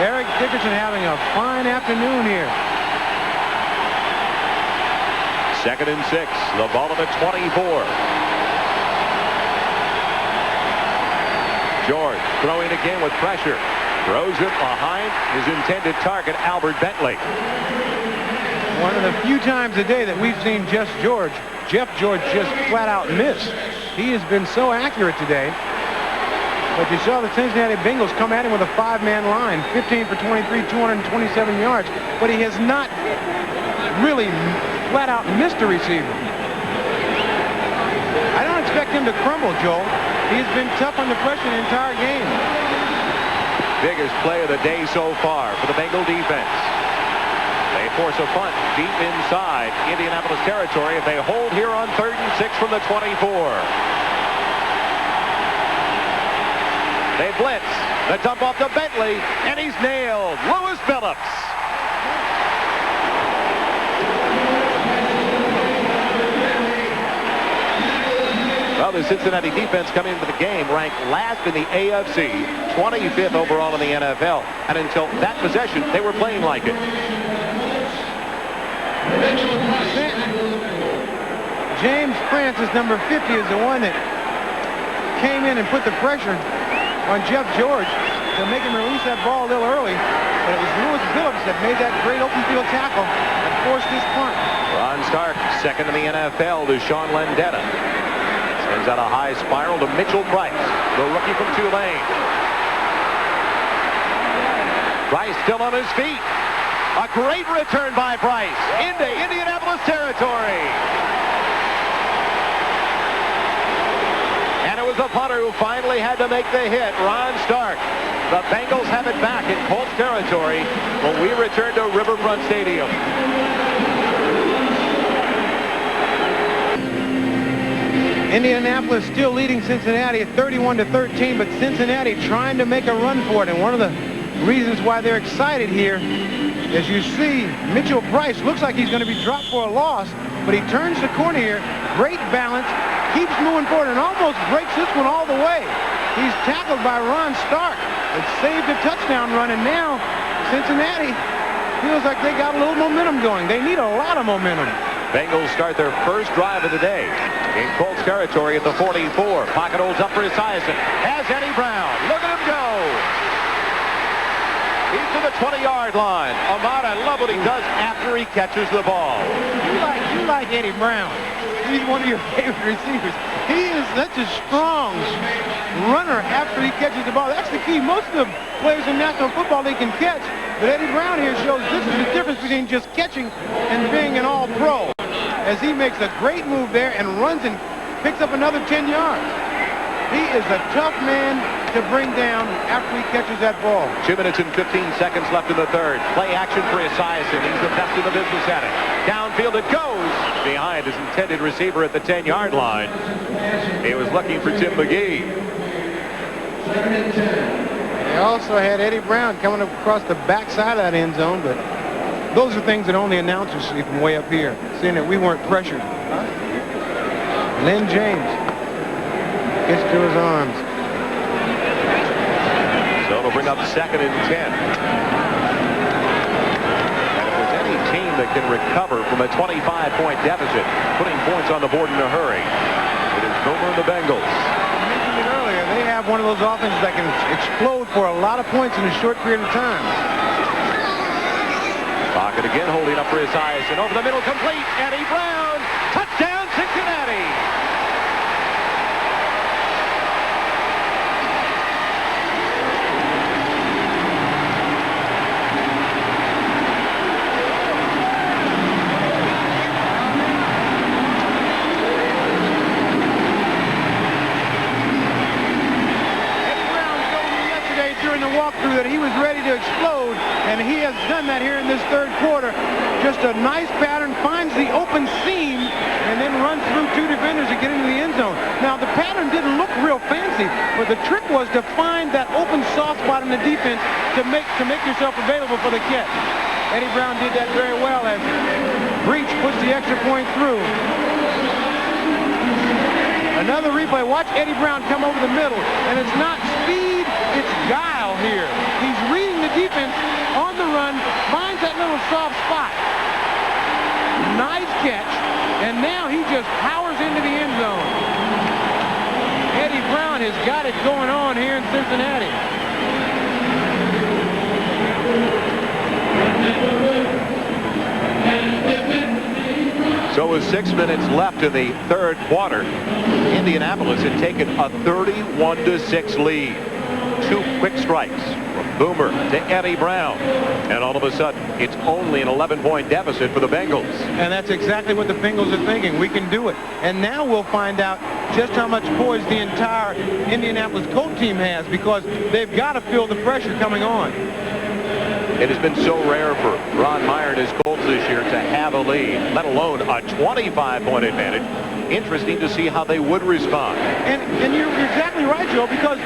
Eric Dickerson having a fine afternoon here. 2nd and 6. The ball at the 24. George throwing again with pressure. Throws it behind his intended target, Albert Bentley. One of the few times a day that we've seen Jeff George just flat out miss. He has been so accurate today. But you saw the Cincinnati Bengals come at him with a 5-man line. 15 for 23, 227 yards. But he has not really flat out missed a receiver. I don't expect him to crumble, Joel. He's been tough under pressure the entire game. Biggest play of the day so far for the Bengal defense. They force a punt deep inside Indianapolis territory if they hold here on 3rd and 6 from the 24. They blitz. The dump off to Bentley, and he's nailed. Lewis Phillips. Well, the Cincinnati defense coming into the game ranked last in the AFC, 25th overall in the NFL. And until that possession, they were playing like it. James Francis, number 50, is the one that came in and put the pressure on Jeff George to make him release that ball a little early. But it was Lewis Phillips that made that great open field tackle and forced this punt. Ron Stark, second in the NFL to Sean Landeta. Sends out a high spiral to Mitchell Price, the rookie from Tulane. Price still on his feet. A great return by Price into Indianapolis territory. And it was the punter who finally had to make the hit, Ron Stark. The Bengals have it back in Colts territory when we return to Riverfront Stadium. Indianapolis still leading Cincinnati at 31-13, but Cincinnati trying to make a run for it. And one of the reasons why they're excited here, as you see, Mitchell Price looks like he's going to be dropped for a loss, but he turns the corner here. Great balance, keeps moving forward, and almost breaks this one all the way. He's tackled by Ron Stark. It saved a touchdown run, and now Cincinnati feels like they got a little momentum going. They need a lot of momentum. Bengals start their first drive of the day in Colts territory at the 44. Pocket holds up for Esiason. Has Eddie Brown. Look at him go. He's to the 20-yard line. Ahmad, I love what he does after he catches the ball. You like Eddie Brown. He's one of your favorite receivers. He is such a strong runner after he catches the ball. That's the key. Most of the players in National Football League can catch, but Eddie Brown here shows this is the difference between just catching and being an all-pro, as he makes a great move there and runs and picks up another 10 yards. He is a tough man to bring down after he catches that ball. 2 minutes and 15 seconds left in the third. Play action for Esiason. He's the best in the business at it. Downfield it goes. Behind his intended receiver at the 10-yard line. He was looking for Tim McGee. They also had Eddie Brown coming across the backside of that end zone, but those are things that only announcers see from way up here, seeing that we weren't pressured. Lynn James gets to his arms. So it'll bring up 2nd and 10. And if there's any team that can recover from a 25-point deficit, putting points on the board in a hurry, it is Boomer and the Bengals. I mentioned it earlier. They have one of those offenses that can explode for a lot of points in a short period of time. Pocket again, holding up for Esiason. Over the middle, complete. Eddie Brown. Touchdown, Cincinnati. Walkthrough that he was ready to explode, and he has done that here in this third quarter. Just a nice pattern, finds the open seam, and then runs through 2 defenders to get into the end zone. Now, the pattern didn't look real fancy, but the trick was to find that open soft spot in the defense to make yourself available for the catch. Eddie Brown did that very well as Breach puts the extra point through. Another replay. Watch Eddie Brown come over the middle, and it's not speed, it's guile here. He's reading the defense on the run, finds that little soft spot. Nice catch, and now he just powers into the end zone. Eddie Brown has got it going on here in Cincinnati. So with 6 minutes left in the third quarter, Indianapolis had taken a 31-6 lead. 2 quick strikes from Boomer to Eddie Brown. And all of a sudden, it's only an 11-point deficit for the Bengals. And that's exactly what the Bengals are thinking. We can do it. And now we'll find out just how much poise the entire Indianapolis Colts team has, because they've got to feel the pressure coming on. It has been so rare for Ron Meyer and his Colts this year to have a lead, let alone a 25-point advantage. Interesting to see how they would respond. And you're exactly right, Joe, because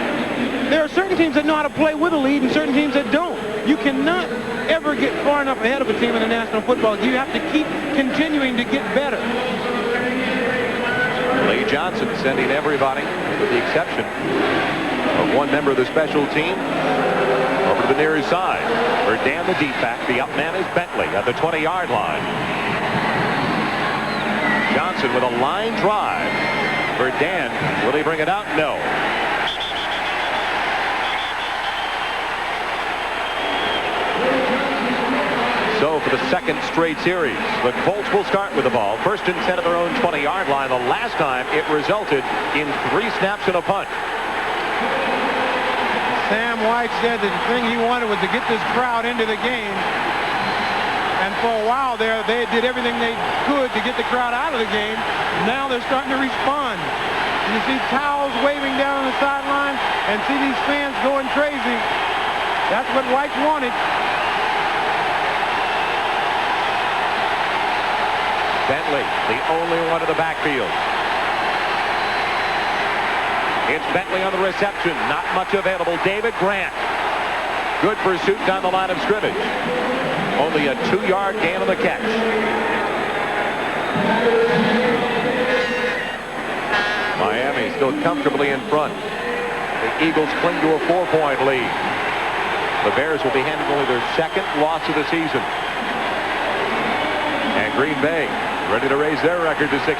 there are certain teams that know how to play with a lead and certain teams that don't. You cannot ever get far enough ahead of a team in the National Football League. You have to keep continuing to get better. Lee Johnson sending everybody, with the exception of one member of the special team, over to the near side. Verdun, the deep back. The up man is Bentley at the 20-yard line. Johnson with a line drive. Verdun, will he bring it out? No. So for the second straight series, the Colts will start with the ball. First and 10 at their own 20-yard line. The last time it resulted in 3 snaps and a punt. Sam White said that the thing he wanted was to get this crowd into the game. And for a while there, they did everything they could to get the crowd out of the game. Now they're starting to respond. You see towels waving down on the sideline and see these fans going crazy. That's what White wanted. Bentley, the only one in the backfield. It's Bentley on the reception. Not much available. David Grant. Good pursuit down the line of scrimmage. Only a 2-yard gain on the catch. Miami still comfortably in front. The Eagles cling to a 4-point lead. The Bears will be handling only their second loss of the season. And Green Bay ready to raise their record to 6-5.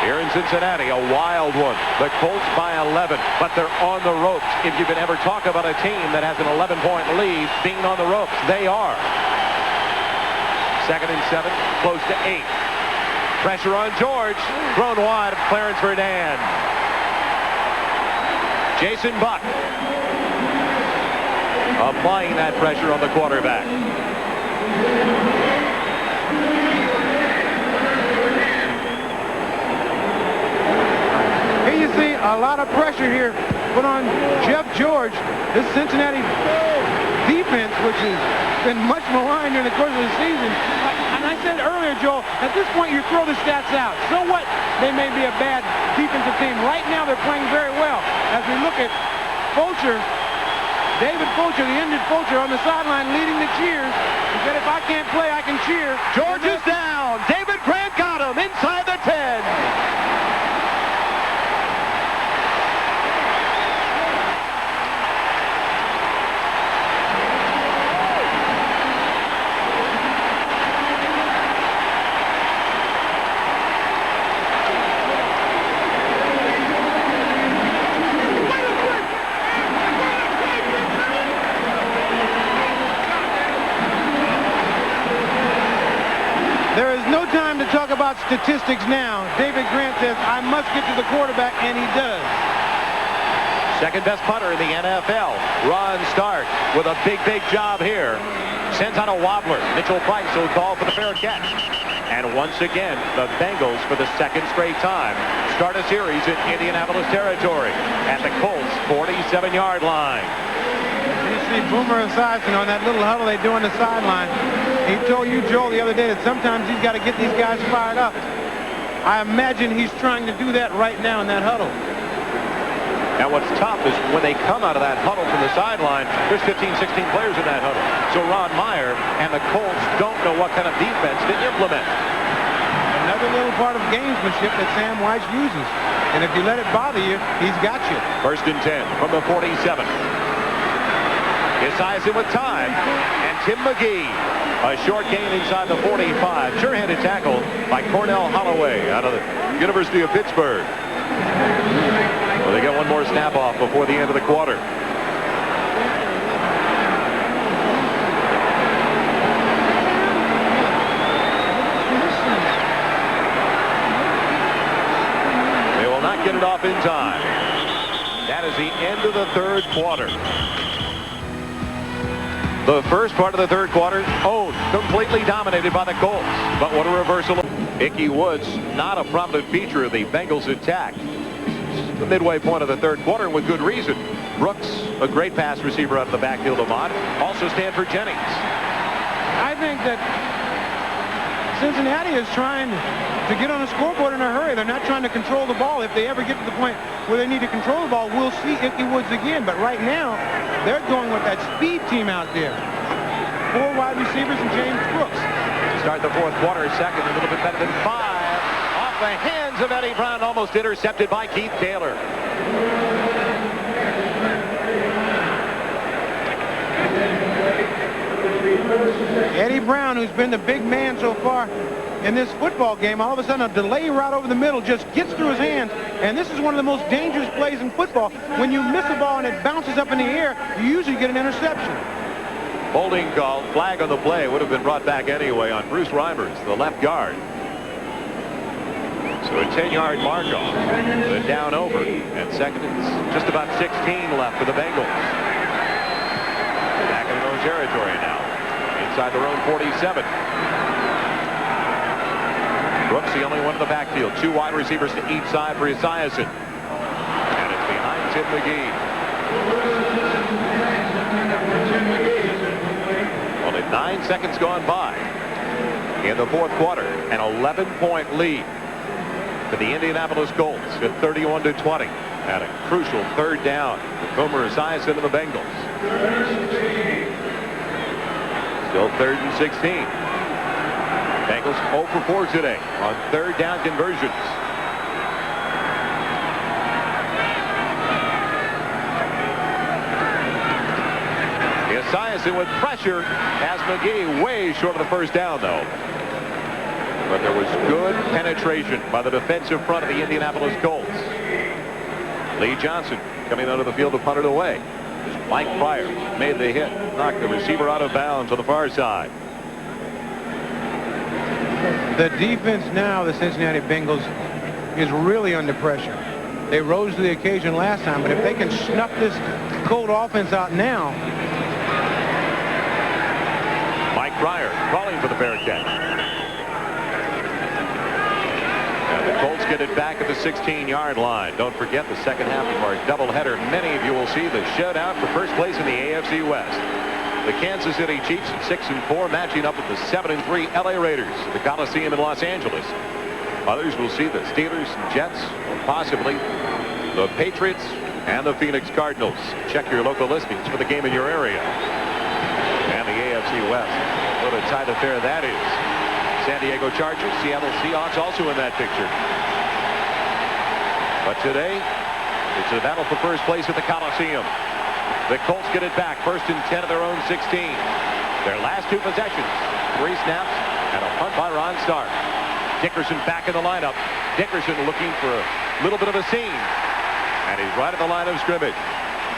Here in Cincinnati, a wild one. The Colts by 11, but they're on the ropes. If you can ever talk about a team that has an 11-point lead being on the ropes, they are. 2nd and 7, close to 8. Pressure on George. Thrown wide, Clarence Verdun. Jason Buck applying that pressure on the quarterback. Here you see a lot of pressure here put on Jeff George. This Cincinnati defense, which has been much maligned during the course of the season. And I said earlier, Joel, at this point you throw the stats out. So what? They may be a bad defensive team. Right now they're playing very well. As we look at Fulcher, David Fulcher, the injured Fulcher on the sideline leading the cheers. He said, if I can't play, I can cheer. George is down. David Grant got him inside the 10. Talk about statistics now. David Grant says, I must get to the quarterback, and he does. Second best punter in the NFL. Ron Stark with a big job here. Sends out a wobbler. Mitchell Price will call for the fair catch. And once again, the Bengals, for the second straight time, start a series in Indianapolis territory at the Colts 47-yard line. You see Boomer Esiason on that little huddle they do on the sideline. He told you, Joel, the other day that sometimes he's got to get these guys fired up. I imagine he's trying to do that right now in that huddle. And what's tough is when they come out of that huddle from the sideline, there's 15, 16 players in that huddle. So Ron Meyer and the Colts don't know what kind of defense to implement. Another little part of gamesmanship that Sam White uses. And if you let it bother you, he's got you. 1st and 10 from the 47. Esiason with time. And Tim McGee. A short gain inside the 45. Sure-handed tackle by Cornell Holloway out of the University of Pittsburgh. Well, they get one more snap off before the end of the quarter. They will not get it off in time. That is the end of the 3rd quarter. The first part of the 3rd quarter owned, completely dominated by the Colts. But what a reversal. Ickey Woods, not a prominent feature of the Bengals attack. The midway point of the 3rd quarter, and with good reason. Brooks, a great pass receiver out of the backfield of Mott. Also Stanford Jennings. I think that Cincinnati is trying to get on a scoreboard in a hurry. They're not trying to control the ball. If they ever get to the point where they need to control the ball, we'll see Ickey Woods again. But right now, they're going with that speed team out there. 4 wide receivers and James Brooks. Start the 4th quarter, second, a little bit better than 5. the hands of Eddie Brown, almost intercepted by Keith Taylor. Eddie Brown, who's been the big man so far in this football game, all of a sudden a delay route over the middle just gets through his hands, and this is one of the most dangerous plays in football. When you miss a ball and it bounces up in the air, you usually get an interception. Holding call, flag on the play, would have been brought back anyway on Bruce Reimers, the left guard. So a 10-yard mark off, the down over, and second, it's just about 16 left for the Bengals. Back in their own territory now, inside their own 47. Brooks, the only one in the backfield. 2 wide receivers to each side for Esiason. And it's behind Tim McGee. Only 9 seconds gone by in the fourth quarter. An 11-point lead for the Indianapolis Colts at 31-20. And a crucial third down for Homer Esiason and the Bengals. Still 3rd and 16. Bengals 0 for 4 today on third down conversions. Esiason with pressure has McGee way short of the first down, though. But there was good penetration by the defensive front of the Indianapolis Colts. Lee Johnson coming out of the field to punt it away. Mike Pryor made the hit, knocked the receiver out of bounds on the far side. The defense now, the Cincinnati Bengals, is really under pressure. They rose to the occasion last time, but if they can snuff this Colt offense out now. Mike Pryor calling for the Bearcats. And the Colts get it back at the 16-yard line. Don't forget the second half of our doubleheader. Many of you will see the showdown for first place in the AFC West. The Kansas City Chiefs at 6-4 matching up with the 7-3 LA Raiders at the Coliseum in Los Angeles. Others will see the Steelers and Jets, or possibly the Patriots and the Phoenix Cardinals. Check your local listings for the game in your area. And the AFC West. What a tight affair that is. San Diego Chargers, Seattle Seahawks also in that picture. But today, it's a battle for first place at the Coliseum. The Colts get it back, 1st and 10 of their own 16. Their last 2 possessions, 3 snaps and a punt by Ron Stark. Dickerson back in the lineup. Dickerson looking for a little bit of a seam. And he's right at the line of scrimmage.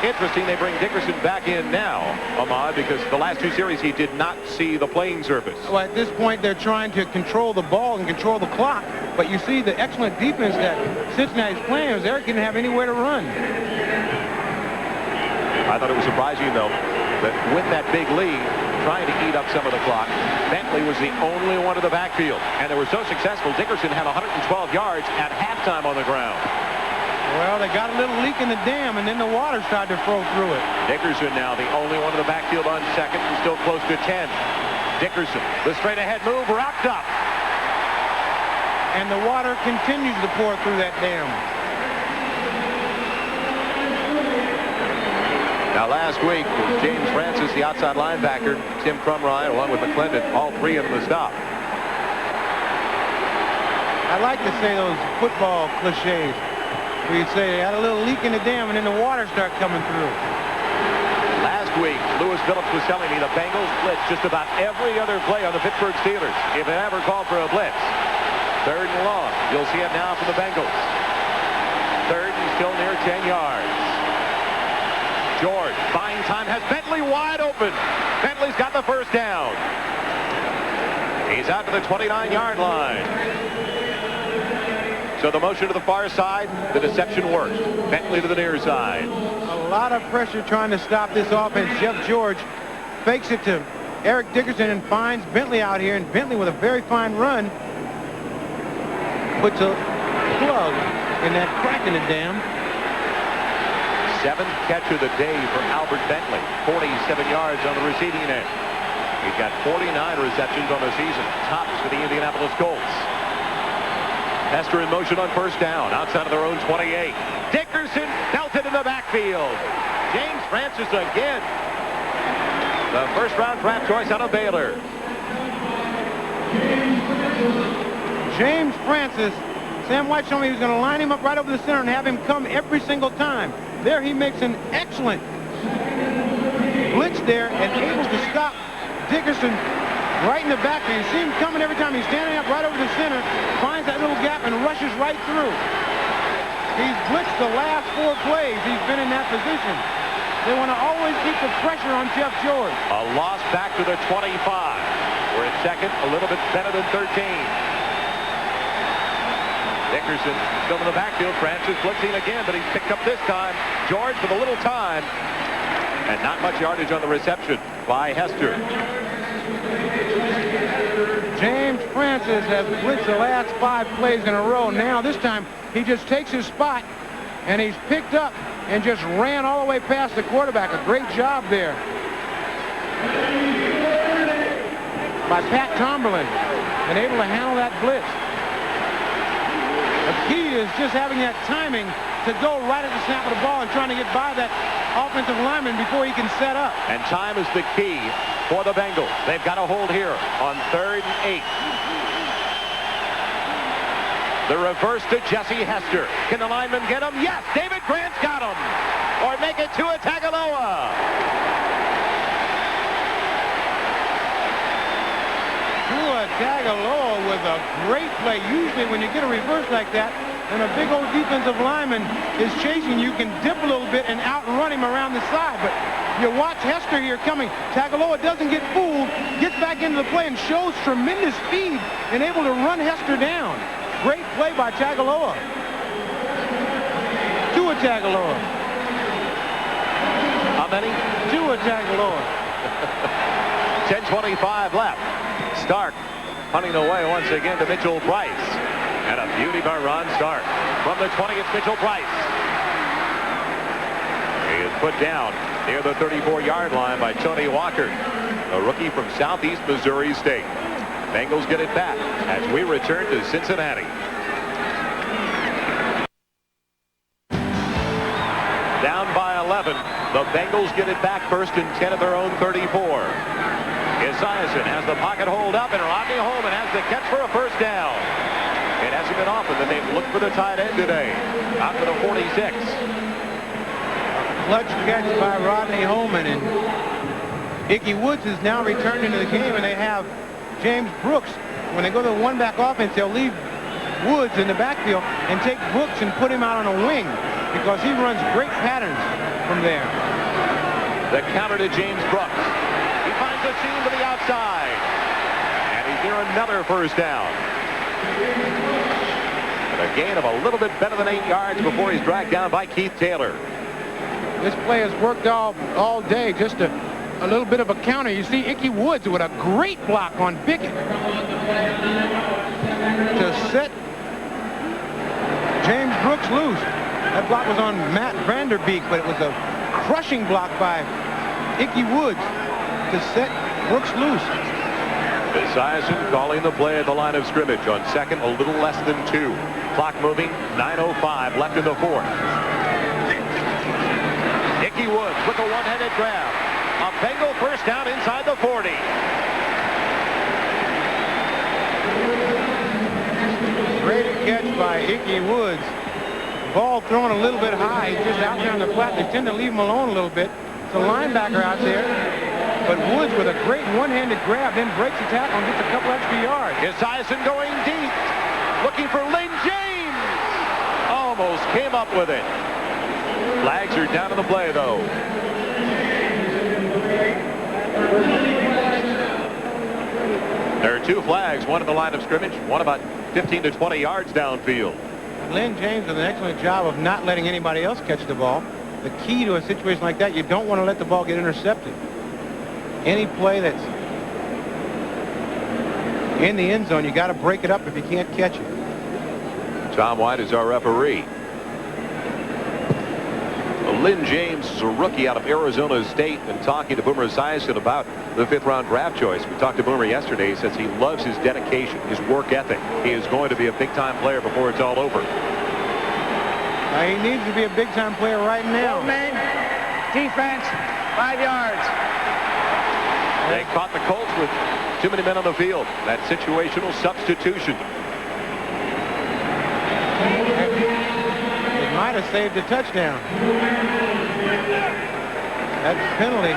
Interesting, they bring Dickerson back in now, Ahmad, because the last 2 series he did not see the playing surface. Well, at this point, they're trying to control the ball and control the clock. But you see the excellent defense that Cincinnati's playing is they didn't have anywhere to run. I thought it was surprising, though, that with that big lead, trying to eat up some of the clock, Bentley was the only one in the backfield. And they were so successful, Dickerson had 112 yards at halftime on the ground. Well, they got a little leak in the dam, and then the water started to flow through it. Dickerson now the only one in the backfield on second and still close to 10. Dickerson, the straight-ahead move, rocked up. And the water continues to pour through that dam. Now, last week, was James Francis, the outside linebacker, Tim Crumrine, along with McClendon, all 3 in the stop. I like to say those football cliches. Where you say they had a little leak in the dam, and then the water started coming through. Last week, Lewis Phillips was telling me the Bengals blitz just about every other play on the Pittsburgh Steelers, if it ever called for a blitz. 3rd and long. You'll see it now from the Bengals. 3rd and still near 10 yards. George, buying time, has Bentley wide open. Bentley's got the first down. He's out to the 29-yard line. So the motion to the far side, the deception works. Bentley to the near side. A lot of pressure trying to stop this offense. Jeff George fakes it to Eric Dickerson and finds Bentley out here. And Bentley with a very fine run puts a plug in that crack in the dam. 7th catch of the day for Albert Bentley. 47 yards on the receiving end. He's got 49 receptions on the season. Tops for the Indianapolis Colts. Hester in motion on first down, outside of their own 28. Dickerson belted in the backfield. James Francis again. The first-round draft choice out of Baylor. James Francis Sam White showed me he was going to line him up right over the center and have him come every single time. There he makes an excellent blitz there and able to stop Dickerson right in the backfield. You see him coming every time. He's standing up right over the center, finds that little gap and rushes right through. He's blitzed the last 4 plays. He's been in that position. They want to always keep the pressure on Jeff George. A loss back to the 25. We're at second, a little bit better than 13. Dickerson still in the backfield. Francis blitzing again, but he's picked up this time. George with a little time. And not much yardage on the reception by Hester. James Francis has blitzed the last 5 plays in a row. Now this time he just takes his spot and he's picked up and just ran all the way past the quarterback. A great job there by Pat Tomberlin and able to handle that blitz. The key is just having that timing to go right at the snap of the ball and trying to get by that offensive lineman before he can set up. And time is the key for the Bengals. They've got a hold here on 3rd and 8. The reverse to Jesse Hester. Can the lineman get him? Yes, David Grant's got him. Or make it to a Tagovailoa. Tagovailoa with a great play. Usually when you get a reverse like that and a big old defensive lineman is chasing, you can dip a little bit and outrun him around the side. But you watch Hester here coming. Tagovailoa doesn't get fooled, gets back into the play and shows tremendous speed and able to run Hester down. Great play by Tagovailoa. Tua Tagovailoa. How many? Tua Tagovailoa. 10:25 left. Stark punting away once again to Mitchell Price. And a beauty by Ron Stark. From the 20, it's Mitchell Price. He is put down near the 34-yard line by Tony Walker, a rookie from Southeast Missouri State. Bengals get it back as we return to Cincinnati. Down by 11. The Bengals get it back first and 10 at their own 34. Esiason has the pocket hold up, and Rodney Holman has the catch for a first down. It hasn't been often that they've looked for the tight end today. Out to the 46. Clutch catch by Rodney Holman, and Ickey Woods is now returned into the game, and they have James Brooks. When they go to the one-back offense, they'll leave Woods in the backfield and take Brooks and put him out on a wing because he runs great patterns from there. The counter to James Brooks. He finds a seam to the outside. And he's near another first down. And a gain of a little bit better than 8 yards before he's dragged down by Keith Taylor. This play has worked all day. Just a little bit of a counter. You see Ickey Woods with a great block on Bickett to set James Brooks loose. That block was on Matt Vanderbeek, but it was a crushing block by Ickey Woods to set Brooks loose. Esiason calling the play at the line of scrimmage on second, a little less than 2. Clock moving, 9:05 left in the 4th. Ickey Woods with a one-handed grab. A Bengal first down inside the 40. Great catch by Ickey Woods. Ball thrown a little bit high. He's just out there on the flat. They tend to leave him alone a little bit. It's a linebacker out there. But Woods with a great one-handed grab, then breaks the tackle and gets a couple extra yards. Esiason going deep. Looking for Lynn James. Almost came up with it. Flags are down to the play, though. There are 2 flags, one at the line of scrimmage, one about 15 to 20 yards downfield. Lynn James does an excellent job of not letting anybody else catch the ball. The key to a situation like that, you don't want to let the ball get intercepted. Any play that's in the end zone, you got to break it up if you can't catch it. Tom White is our referee. Lynn James is a rookie out of Arizona State, and talking to Boomer Esiason about the 5th-round draft choice. We talked to Boomer yesterday. He says he loves his dedication, his work ethic. He is going to be a big-time player before it's all over. He needs to be a big-time player right now. Man, defense, 5 yards. They caught the Colts with too many men on the field. That situational substitution. Might have saved a touchdown. That penalty.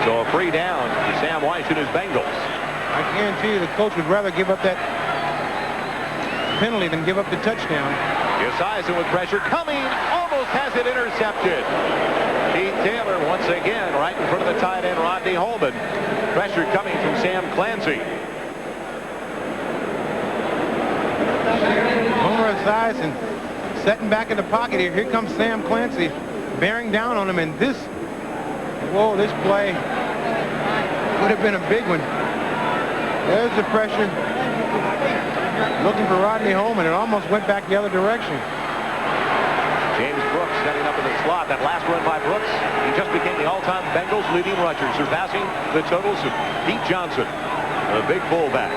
So a free down to Sam Weiss and his Bengals. I guarantee you the coach would rather give up that penalty than give up the touchdown. Esiason with pressure coming, almost has it intercepted. Keith Taylor once again right in front of the tight end Rodney Holman. Pressure coming from Sam Clancy. Homer Esiason setting back in the pocket here. Here comes Sam Clancy bearing down on him, and this play would have been a big one. There's the pressure. Looking for Rodney Holman. It almost went back the other direction. James Brooks setting up in the slot. That last run by Brooks, he just became the all-time Bengals leading rusher, surpassing the totals of Pete Johnson, the big fullback.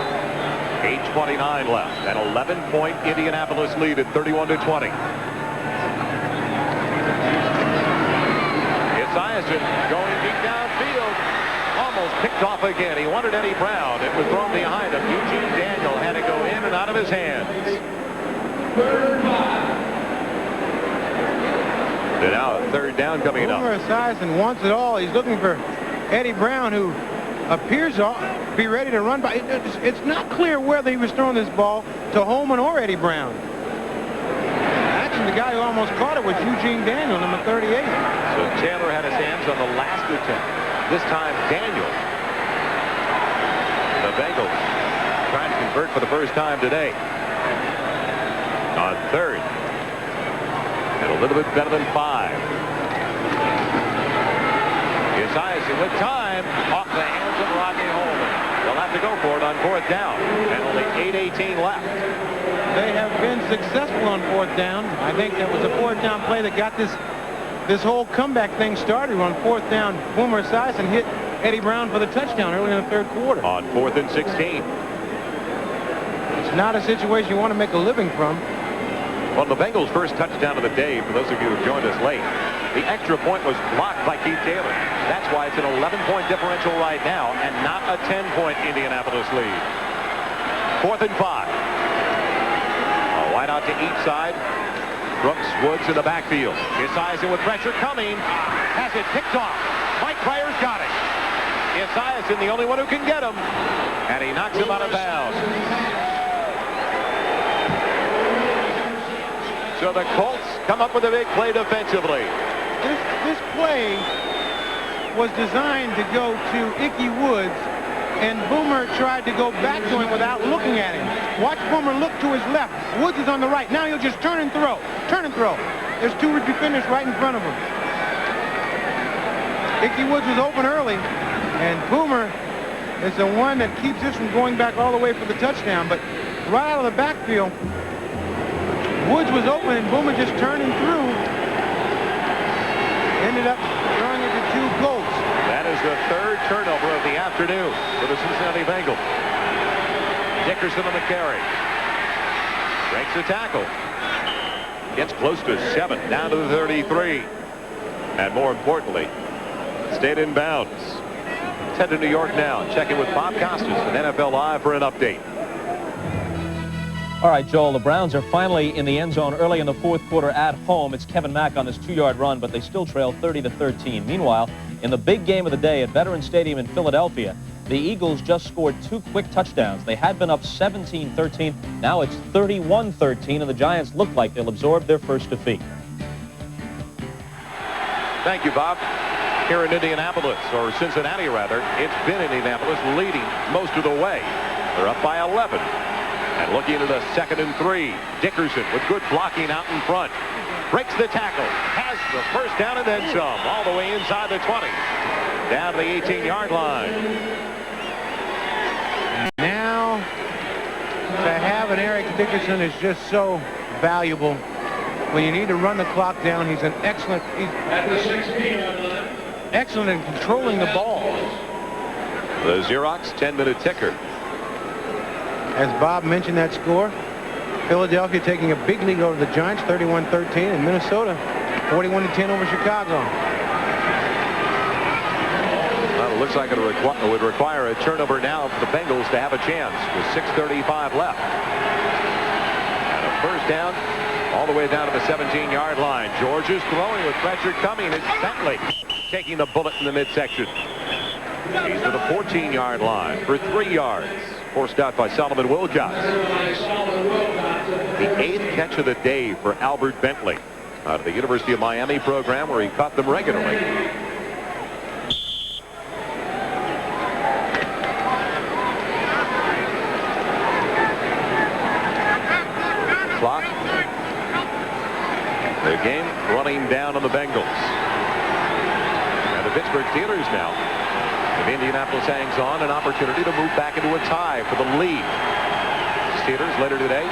8:29 left. An 11-point Indianapolis lead at 31-20. Esiason going deep downfield. Almost picked off again. He wanted Eddie Brown. It was thrown behind him. Eugene Daniel had to go in and out of his hands. And now a third down coming up. Homer Esiason wants it all. He's looking for Eddie Brown, who appears to be ready to run by. It's not clear whether he was throwing this ball to Holman or Eddie Brown. Actually, the guy who almost caught it was Eugene Daniel, number 38. So Taylor had his hands on the last attempt. This time, Daniel. The Bengals trying to convert for the first time today. On third. And a little bit better than 5. Esiason with time. Off the hands of Rodney Holman. They'll have to go for it on fourth down. And only 8:18 left. They have been successful on fourth down. I think that was a fourth down play that got this whole comeback thing started. On fourth down, Homer Esiason hit Eddie Brown for the touchdown early in the third quarter. On 4th and 16. It's not a situation you want to make a living from. Well, the Bengals' first touchdown of the day, for those of you who joined us late, the extra point was blocked by Keith Taylor. That's why it's an 11-point differential right now and not a 10-point Indianapolis lead. 4th and 5. A wide out to each side. Brooks, Woods in the backfield. Esiason with pressure coming. Has it picked off. Mike Pryor's got it. Esiason, the only one who can get him. And he knocks him out of bounds. So the Colts come up with a big play defensively. This play was designed to go to Ickey Woods, and Boomer tried to go back to him without looking at him. Watch Boomer look to his left. Woods is on the right. Now he'll just turn and throw. Turn and throw. There's 2 defenders right in front of him. Ickey Woods was open early, and Boomer is the one that keeps this from going back all the way for the touchdown. But right out of the backfield, Woods was open, and Boomer just turned and threw. Ended up throwing it to 2 Colts. That is the 3rd turnover of the afternoon for the Cincinnati Bengals. Dickerson on the carry. Breaks the tackle. Gets close to 7, down to the 33. And more importantly, stayed in bounds. Let's head to New York now. Check in with Bob Costas at NFL Live for an update. All right, Joel, the Browns are finally in the end zone early in the fourth quarter at home. It's Kevin Mack on this 2-yard run, but they still trail 30-13. Meanwhile, in the big game of the day at Veterans Stadium in Philadelphia, the Eagles just scored 2 quick touchdowns. They had been up 17-13. Now it's 31-13, and the Giants look like they'll absorb their first defeat. Thank you, Bob. Here in Indianapolis, or Cincinnati rather, it's been Indianapolis leading most of the way. They're up by 11. And looking into the 2nd and 3, Dickerson with good blocking out in front. Breaks the tackle, has the first down and then some, all the way inside the 20, down to the 18-yard line. Now, to have an Eric Dickerson is just so valuable. When you need to run the clock down, he's excellent in controlling the ball. The Xerox 10-minute ticker. As Bob mentioned that score, Philadelphia taking a big lead over the Giants, 31-13, and Minnesota 41-10 over Chicago. Well, it looks like it would require a turnover now for the Bengals to have a chance with 6:35 left. And a first down all the way down to the 17-yard line. George is throwing with pressure coming. It's Bentley taking the bullet in the midsection. He's to the 14-yard line for 3 yards. Forced out by Solomon Wilcox. The 8th catch of the day for Albert Bentley out of the University of Miami program, where he caught them regularly. Clock. The game running down on the Bengals. And the Pittsburgh Steelers now. If Indianapolis hangs on, an opportunity to move back into a tie for the lead. Steelers later today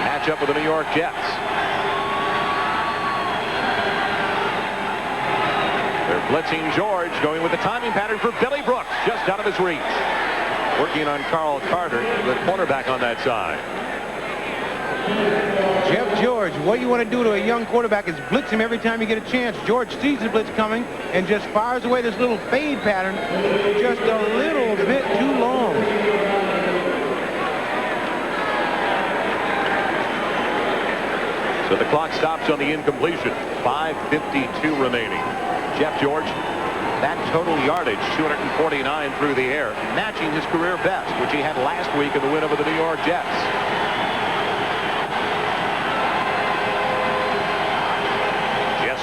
match up with the New York Jets. They're blitzing George, going with the timing pattern for Billy Brooks, just out of his reach. Working on Carl Carter, the cornerback on that side. Jeff George, what you want to do to a young quarterback is blitz him every time you get a chance. George sees the blitz coming and just fires away this little fade pattern just a little bit too long. So the clock stops on the incompletion. 5:52 remaining. Jeff George, that total yardage, 249 through the air, matching his career best, which he had last week in the win over the New York Jets.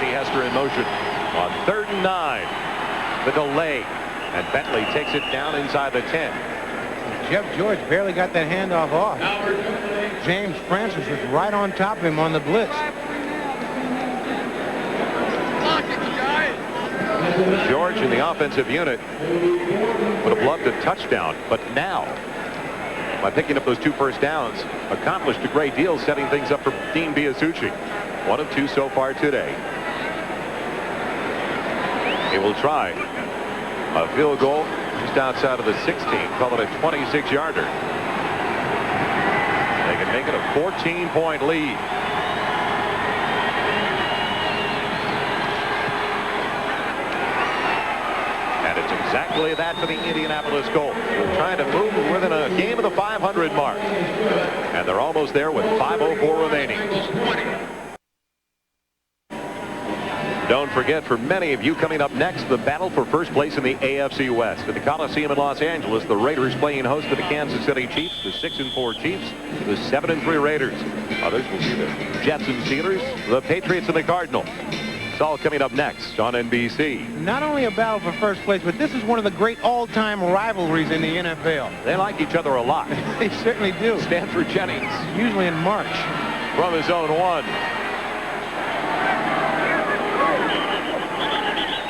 Hester in motion on 3rd and 9. The delay, and Bentley takes it down inside the 10. Jeff George barely got that handoff off. James Francis was right on top of him on the blitz. George in the offensive unit would have loved a touchdown, but now, by picking up those 2 first downs, accomplished a great deal, setting things up for Dean Biasucci. 1 of 2 so far today. He will try a field goal just outside of the 16, call it a 26-yarder. They can make it a 14-point lead. And it's exactly that for the Indianapolis Colts. They're trying to move within a game of the 500 mark. And they're almost there with 5:04 remaining. Don't forget, for many of you, coming up next, the battle for first place in the AFC West. At the Coliseum in Los Angeles, the Raiders playing host to the Kansas City Chiefs, the 6-4 Chiefs, the 7-3 Raiders. Others will see the Jets and Steelers, the Patriots and the Cardinals. It's all coming up next on NBC. Not only a battle for first place, but this is one of the great all-time rivalries in the NFL. They like each other a lot. They certainly do. Stanford Jennings. Usually in March. From his own 1.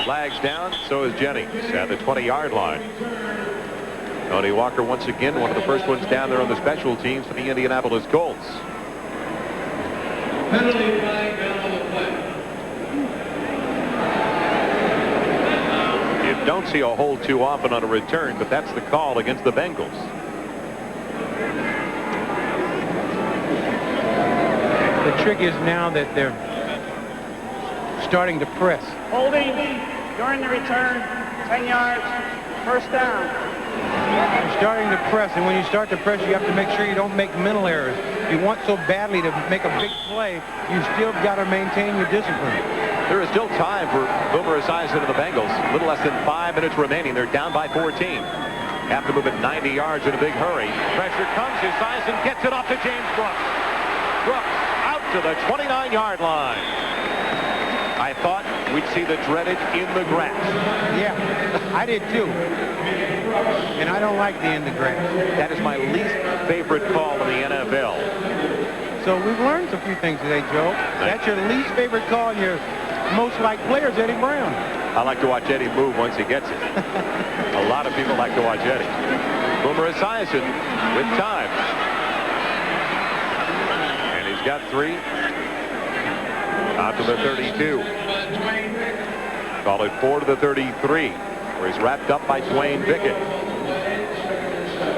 Flags down, so is Jennings at the 20-yard line. Tony Walker once again, one of the first ones down there on the special teams for the Indianapolis Colts. Penalty flag down on the play. You don't see a hold too often on a return, but that's the call against the Bengals. The trick is now that they're starting to press. Holding during the return, 10 yards, first down. You're starting to press, and when you start to press, you have to make sure you don't make mental errors. You want so badly to make a big play, you still got to maintain your discipline. There is still time for Boomer Esiason and the Bengals. A little less than 5 minutes remaining. They're down by 14. Have to move it 90 yards in a big hurry. Pressure comes. Esiason gets it off to James Brooks. Brooks out to the 29-yard line. I thought we'd see the dreaded in the grass. Yeah, I did too. And I don't like the in the grass. That is my least favorite call in the NFL. So we've learned a few things today, Joe. That's your least favorite call, and your most liked player is Eddie Brown. I like to watch Eddie move once he gets it. A lot of people like to watch Eddie. Boomer Esiason with time. And he's got 3. Out to the 32. Call it 4 to the 33, where he's wrapped up by Dwayne Bickett.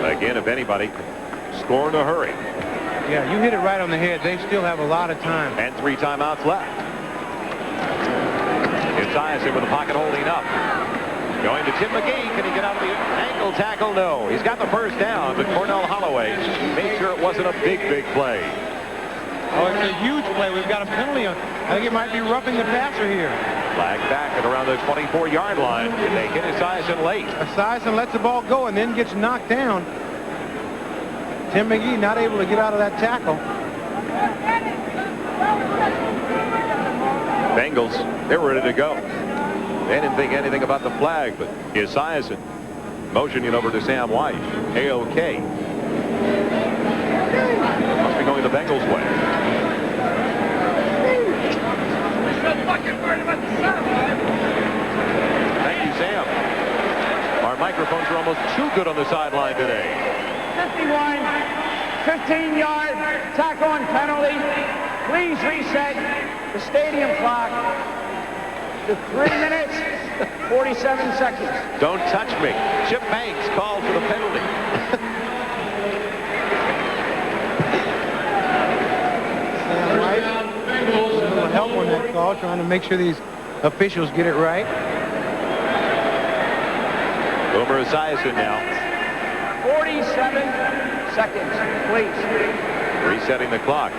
Again, if anybody, score in a hurry. Yeah, you hit it right on the head. They still have a lot of time. And 3 timeouts left. It's Esiason with the pocket holding up. Going to Tim McGee. Can he get out of the ankle tackle? No. He's got the first down, but Cornell Holloway made sure it wasn't a big play. Oh, it's a huge play. We've got a penalty. I think it might be roughing the passer here. Flag back at around the 24-yard line. They hit Esiason late. Esiason lets the ball go and then gets knocked down. Tim McGee not able to get out of that tackle. Bengals, they're ready to go. They didn't think anything about the flag, but Esiason motioning over to Sam Weiss. A-OK. Must be going the Bengals' way. Thank you, Sam. Our microphones are almost too good on the sideline today. 51, 15-yard tackle and penalty. Please reset the stadium clock to 3 minutes, 47 seconds. Don't touch me. Chip Banks called for the penalty. Sam Weiss, a little help on that call, trying to make sure these officials get it right. Boomer Esiason now. 47 seconds, please. Resetting the clock.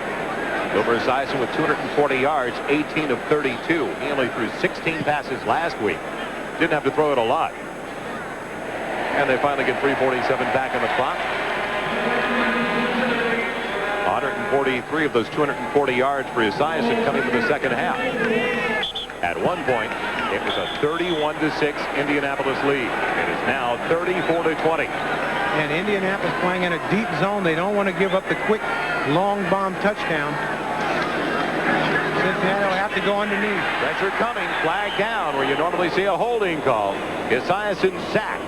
Boomer Esiason with 240 yards, 18 of 32. He only threw 16 passes last week. Didn't have to throw it a lot. And they finally get 3:47 back on the clock. 143 of those 240 yards for Esiason coming from the second half. At one point, it was a 31-6 Indianapolis lead. It is now 34-20. And Indianapolis playing in a deep zone. They don't want to give up the quick long bomb touchdown. Cincinnati will have to go underneath. Pressure coming. Flag down where you normally see a holding call. Esiason sacked.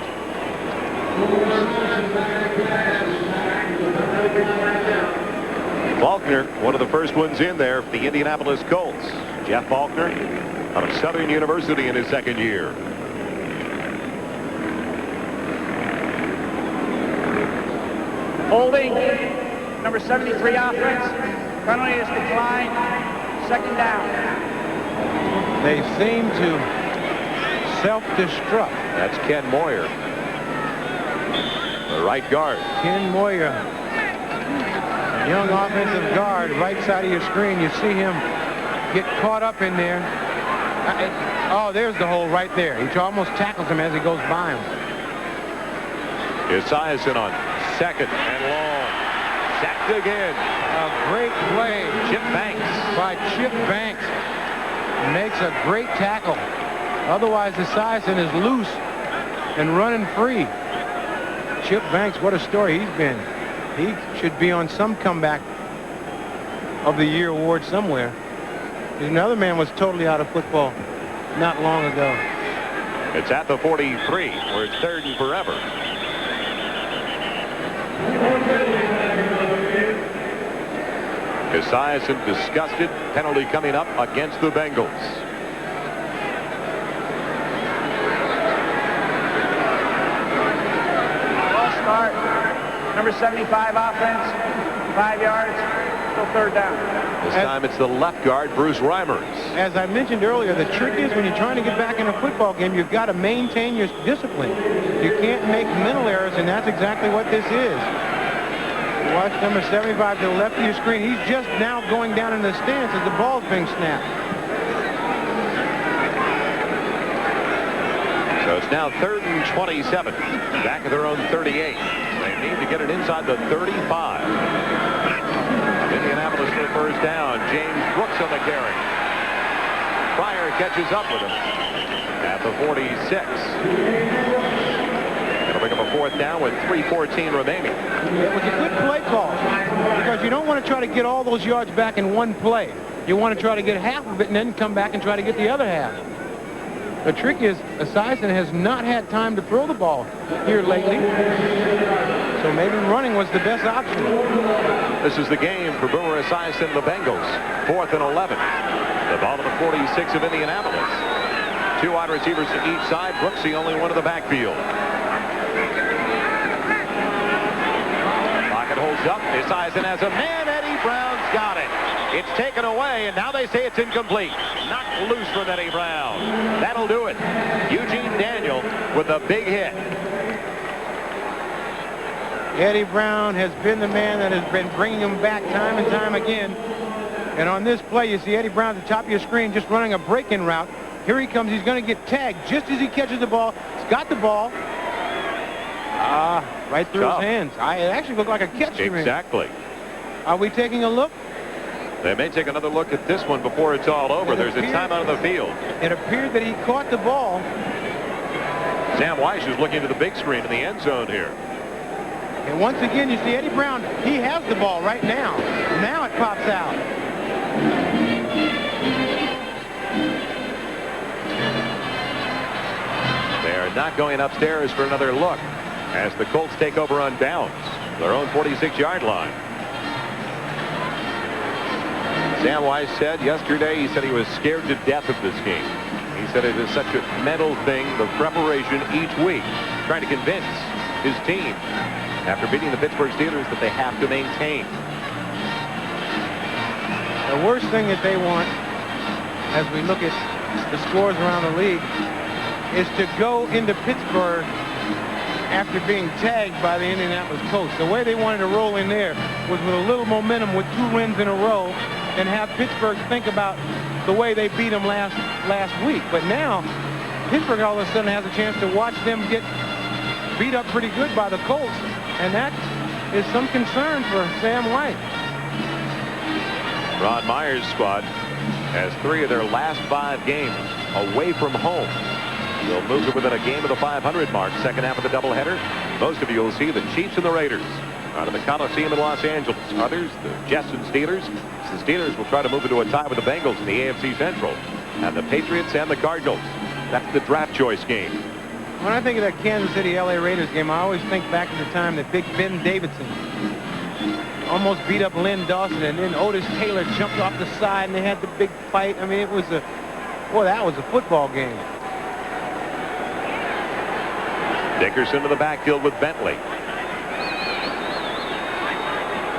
Faulkner, one of the first ones in there for the Indianapolis Colts. Jeff Faulkner out of Southern University in his second year. Holding, number 73 offense. Penalty is declined. Second down. They seem to self-destruct. That's Ken Moyer, the right guard. Ken Moyer, a young offensive guard, right side of your screen. You see him get caught up in there. Oh, there's the hole right there. He almost tackles him as he goes by him. Esiason on second and long. Sacked again. A great play. Chip Banks. By Chip Banks. Makes a great tackle. Otherwise, Esiason is loose and running free. Chip Banks, what a story he's been. He should be on some comeback of the year award somewhere. Another man was totally out of football not long ago. It's at the 43 where it's third and forever. Esiason disgusted. Penalty coming up against the Bengals. Ball start. Number 75 offense. 5 yards. Still third down. This time it's the left guard, Bruce Reimers. As I mentioned earlier, the trick is when you're trying to get back in a football game, you've got to maintain your discipline. You can't make mental errors, and that's exactly what this is. Watch number 75 to the left of your screen. He's just now going down in the stance as the ball's being snapped. So it's now third and 27. Back at their own 38. They need to get it inside the 35. Indianapolis for the first down. James Brooks on the carry. Pryor catches up with him at the 46. It'll pick up a fourth down with 3:14 remaining. It was a good play call because you don't want to try to get all those yards back in one play. You want to try to get half of it and then come back and try to get the other half. The trick is Esiason has not had time to throw the ball here lately. So maybe running was the best option. This is the game for Boomer Esiason and the Bengals. 4th and 11. The ball to the 46 of Indianapolis. 2 wide receivers to each side. Brooks the only one in the backfield. Pocket holds up. Esiason has a man. Eddie Brown's got it. It's taken away, and now they say it's incomplete. Knocked loose from Eddie Brown. That'll do it. Eugene Daniel with a big hit. Eddie Brown has been the man that has been bringing him back time and time again. And on this play, you see Eddie Brown at the top of your screen just running a break-in route. Here he comes. He's going to get tagged just as he catches the ball. He's got the ball. Right through his hands. It actually looked like a catch to me. Exactly. Are we taking a look? They may take another look at this one before it's all over. There's a timeout on the field. It appeared that he caught the ball. Sam Weiss is looking to the big screen in the end zone here. And once again, you see Eddie Brown. He has the ball right now. Now it pops out. They're not going upstairs for another look as the Colts take over on downs. Their own 46-yard line. Sam Weiss said yesterday, he said he was scared to death of this game. He said it is such a mental thing, the preparation each week, trying to convince his team after beating the Pittsburgh Steelers that they have to maintain. The worst thing that they want, as we look at the scores around the league, is to go into Pittsburgh after being tagged by the Indianapolis Colts. The way they wanted to roll in there was with a little momentum with 2 wins in a row and have Pittsburgh think about the way they beat them last week. But now, Pittsburgh all of a sudden has a chance to watch them get beat up pretty good by the Colts, and that is some concern for Sam White. Ron Meyer's squad has 3 of their last 5 games away from home. They'll move it within a game of the 500 mark. Second half of the doubleheader. Most of you will see the Chiefs and the Raiders out of the Coliseum in Los Angeles. Others, the Jets and Steelers. The Steelers will try to move into a tie with the Bengals in the AFC Central. And the Patriots and the Cardinals. That's the draft choice game. When I think of that Kansas City LA Raiders game, I always think back to the time that Big Ben Davidson almost beat up Lynn Dawson, and then Otis Taylor jumped off the side and they had the big fight. I mean, it was that was a football game. Dickerson to the backfield with Bentley.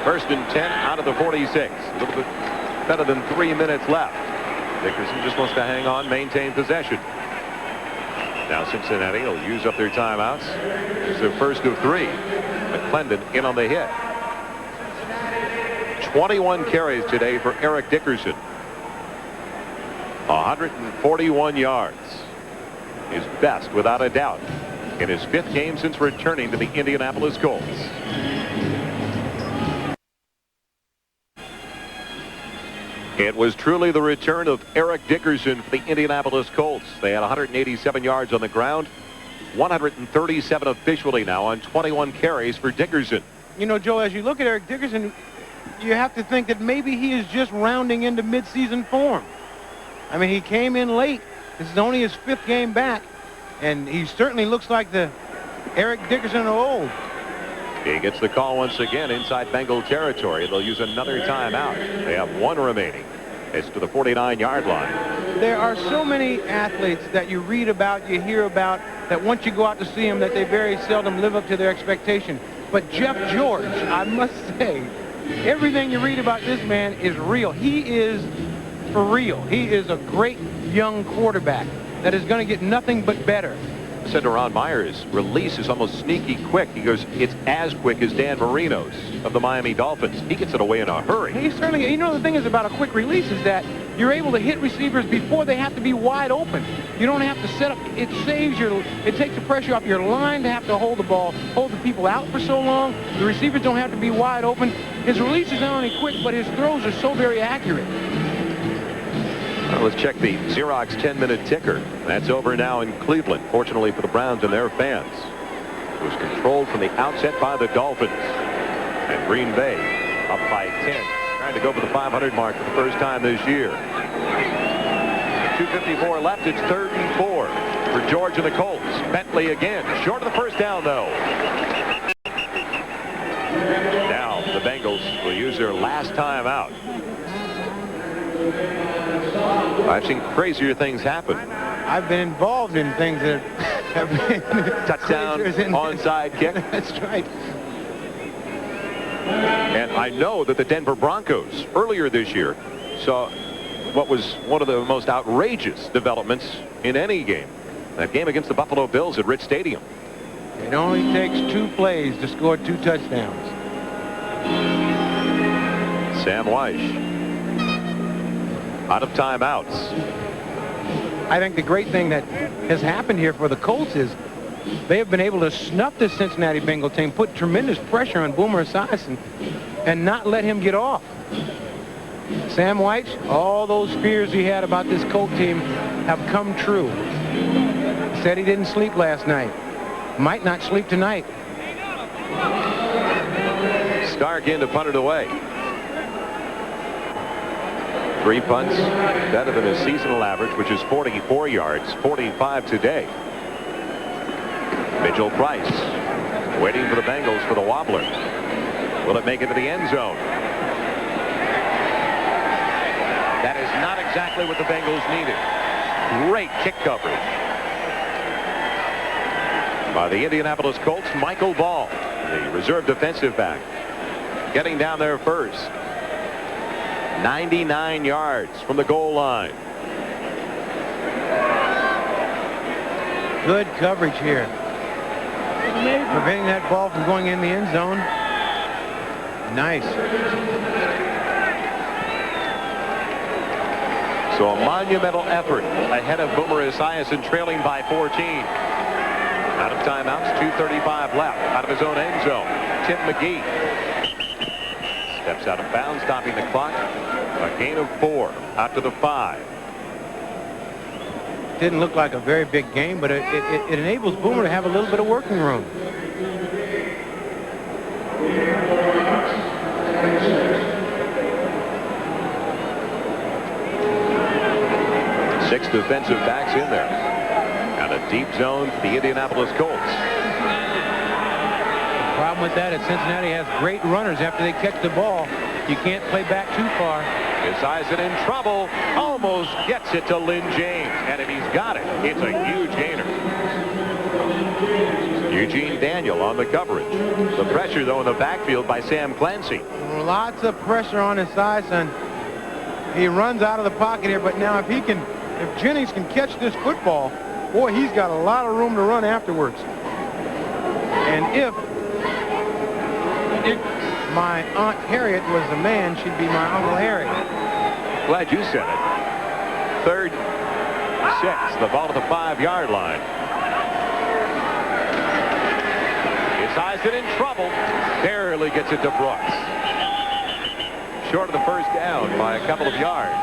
1st and 10 out of the 46. A little bit better than 3 minutes left. Dickerson just wants to hang on, maintain possession. Now Cincinnati will use up their timeouts. It's their first of 3. McClendon in on the hit. 21 carries today for Eric Dickerson. 141 yards. His best, without a doubt, in his 5th game since returning to the Indianapolis Colts. It was truly the return of Eric Dickerson for the Indianapolis Colts. They had 187 yards on the ground, 137 officially now on 21 carries for Dickerson. You know, Joe, as you look at Eric Dickerson, you have to think that maybe he is just rounding into midseason form. I mean, he came in late. This is only his 5th game back, and he certainly looks like the Eric Dickerson of old. He gets the call once again inside Bengal territory. They'll use another timeout. They have 1 remaining. It's to the 49-yard line. There are so many athletes that you read about, you hear about, that once you go out to see them, that they very seldom live up to their expectation. But Jeff George, I must say, everything you read about this man is real. He is for real. He is a great young quarterback that is going to get nothing but better. I said to Ron Meyer's release is almost sneaky quick. He goes, it's as quick as Dan Marino's of the Miami Dolphins. He gets it away in a hurry. He certainly, you know, the thing is about a quick release is that you're able to hit receivers before they have to be wide open. You don't have to set up. It takes the pressure off your line to have to hold the ball, hold the people out for so long. The receivers don't have to be wide open. His release is not only quick, but his throws are so very accurate. Well, let's check the Xerox 10-minute ticker. That's over now in Cleveland, fortunately for the Browns and their fans. It was controlled from the outset by the Dolphins. And Green Bay up by 10, trying to go for the 500 mark for the first time this year. 2:54 left. It's 3rd and 4 for George and the Colts. Bentley again, short of the first down, though. Now the Bengals will use their last time out. I've seen crazier things happen. I've been involved in things that have been touchdown, onside kick. That's right. And I know that the Denver Broncos earlier this year saw what was one of the most outrageous developments in any game. That game against the Buffalo Bills at Rich Stadium. It only takes 2 plays to score 2 touchdowns. Sam Weiss Out of timeouts. I think the great thing that has happened here for the Colts is they have been able to snuff the Cincinnati Bengal team, put tremendous pressure on Boomer Esiason, and not let him get off. Sam White, all those fears he had about this Colt team have come true. He said he didn't sleep last night. Might not sleep tonight. Stark in to punt it away. 3 punts, better than his seasonal average, which is 44 yards, 45 today. Mitchell Price waiting for the Bengals for the wobbler. Will it make it to the end zone? That is not exactly what the Bengals needed. Great kick coverage by the Indianapolis Colts. Michael Ball, the reserve defensive back, getting down there first. 99 yards from the goal line. Good coverage here, preventing that ball from going in the end zone. Nice. So a monumental effort ahead of Boomer Esiason, trailing by 14. Out of timeouts, 2:35 left. Out of his own end zone, Tim McGee steps out of bounds, stopping the clock. A gain of 4 out to the 5. Didn't look like a very big game, but it enables Boomer to have a little bit of working room. Six defensive backs in there. And a deep zone for the Indianapolis Colts. The problem with that is Cincinnati has great runners after they catch the ball. You can't play back too far. Esiason in trouble. Almost gets it to Lynn James. And if he's got it, it's a huge gainer. Eugene Daniel on the coverage. The pressure, though, in the backfield by Sam Clancy. Lots of pressure on Esiason. He runs out of the pocket here, but now if Jennings can catch this football, boy, he's got a lot of room to run afterwards. And if my Aunt Harriet was a man, she'd be my Uncle Harry. Glad you said it. 3rd, 6. The ball at the 5-yard line. Esiason in trouble. Barely gets it to Brooks. Short of the first down by a couple of yards.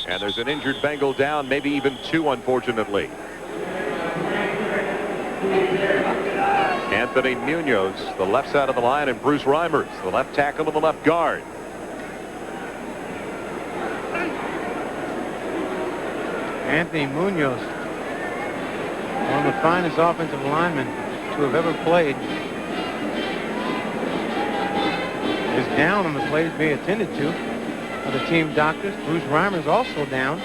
And there's an injured Bengal down, maybe even 2, unfortunately. Anthony Munoz, the left side of the line, and Bruce Reimers, the left tackle and the left guard. Anthony Munoz, one of the finest offensive linemen to have ever played, is down on the plays being attended to by the team doctors. Bruce Reimers also down.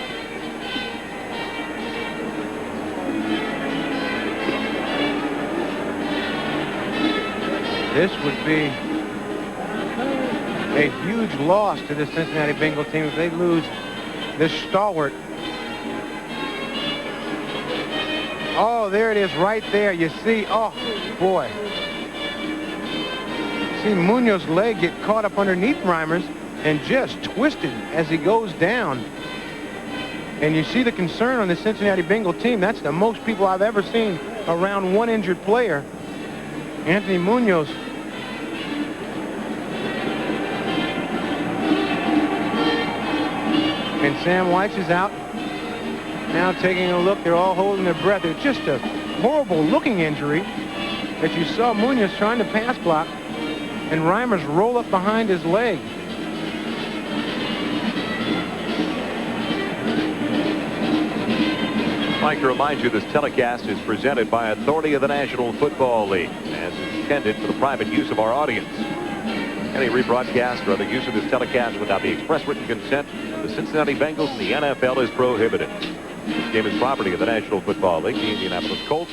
This would be a huge loss to the Cincinnati Bengal team if they lose this stalwart. Oh, there it is right there. You see, oh, boy. See Munoz's leg get caught up underneath Reimers and just twisted as he goes down. And you see the concern on the Cincinnati Bengal team. That's the most people I've ever seen around one injured player. Anthony Munoz. And Sam White is out. Now taking a look. They're all holding their breath. It's just a horrible looking injury that you saw Munoz trying to pass block and Reimers roll up behind his leg. I'd like to remind you this telecast is presented by authority of the National Football League as intended for the private use of our audience. Any rebroadcast or other use of this telecast without the express written consent of the Cincinnati Bengals and the NFL is prohibited. This game is property of the National Football League, the Indianapolis Colts,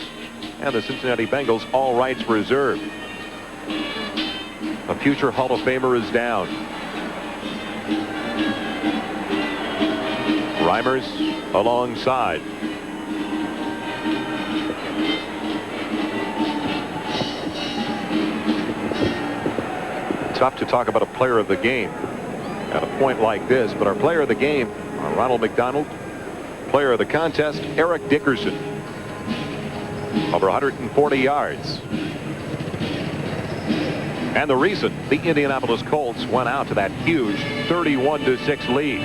and the Cincinnati Bengals, all rights reserved. A future Hall of Famer is down. Reimers alongside. Tough to talk about a player of the game. at a point like this. But our player of the game, Ronald McDonald. Player of the contest, Eric Dickerson. Over 140 yards. And the reason the Indianapolis Colts went out to that huge 31-6 lead.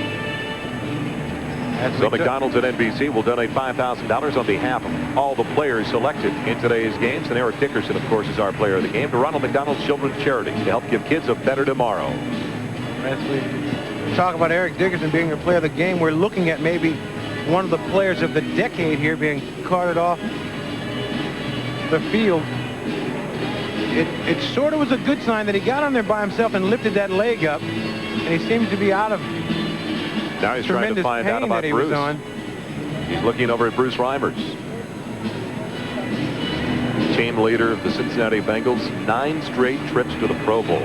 So McDonald's at NBC will donate $5,000 on behalf of all the players selected in today's games. And Eric Dickerson, of course, is our player of the game, to Ronald McDonald's Children's Charities to help give kids a better tomorrow. As we talk about Eric Dickerson being a player of the game, we're looking at maybe one of the players of the decade here being carted off the field. It sort of was a good sign that he got on there by himself and lifted that leg up, and he seems to be out of now he's trying to find out about Bruce. He's looking over at Bruce Reimers, team leader of the Cincinnati Bengals, 9 straight trips to the Pro Bowl.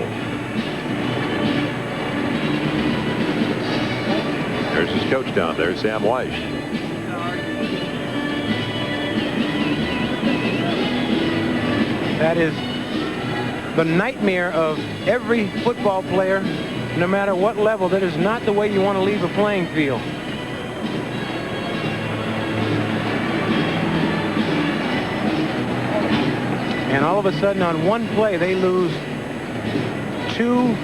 There's his coach down there, Sam Weish. That is the nightmare of every football player, no matter what level. That is not the way you want to leave a playing field. And all of a sudden, on one play, they lose 2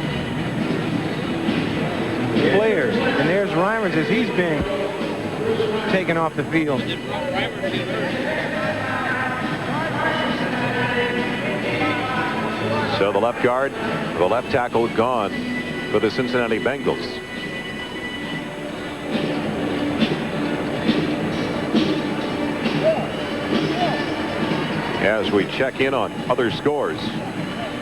players. And there's Reimers as he's being taken off the field. So the left guard, the left tackle gone for the Cincinnati Bengals. As we check in on other scores,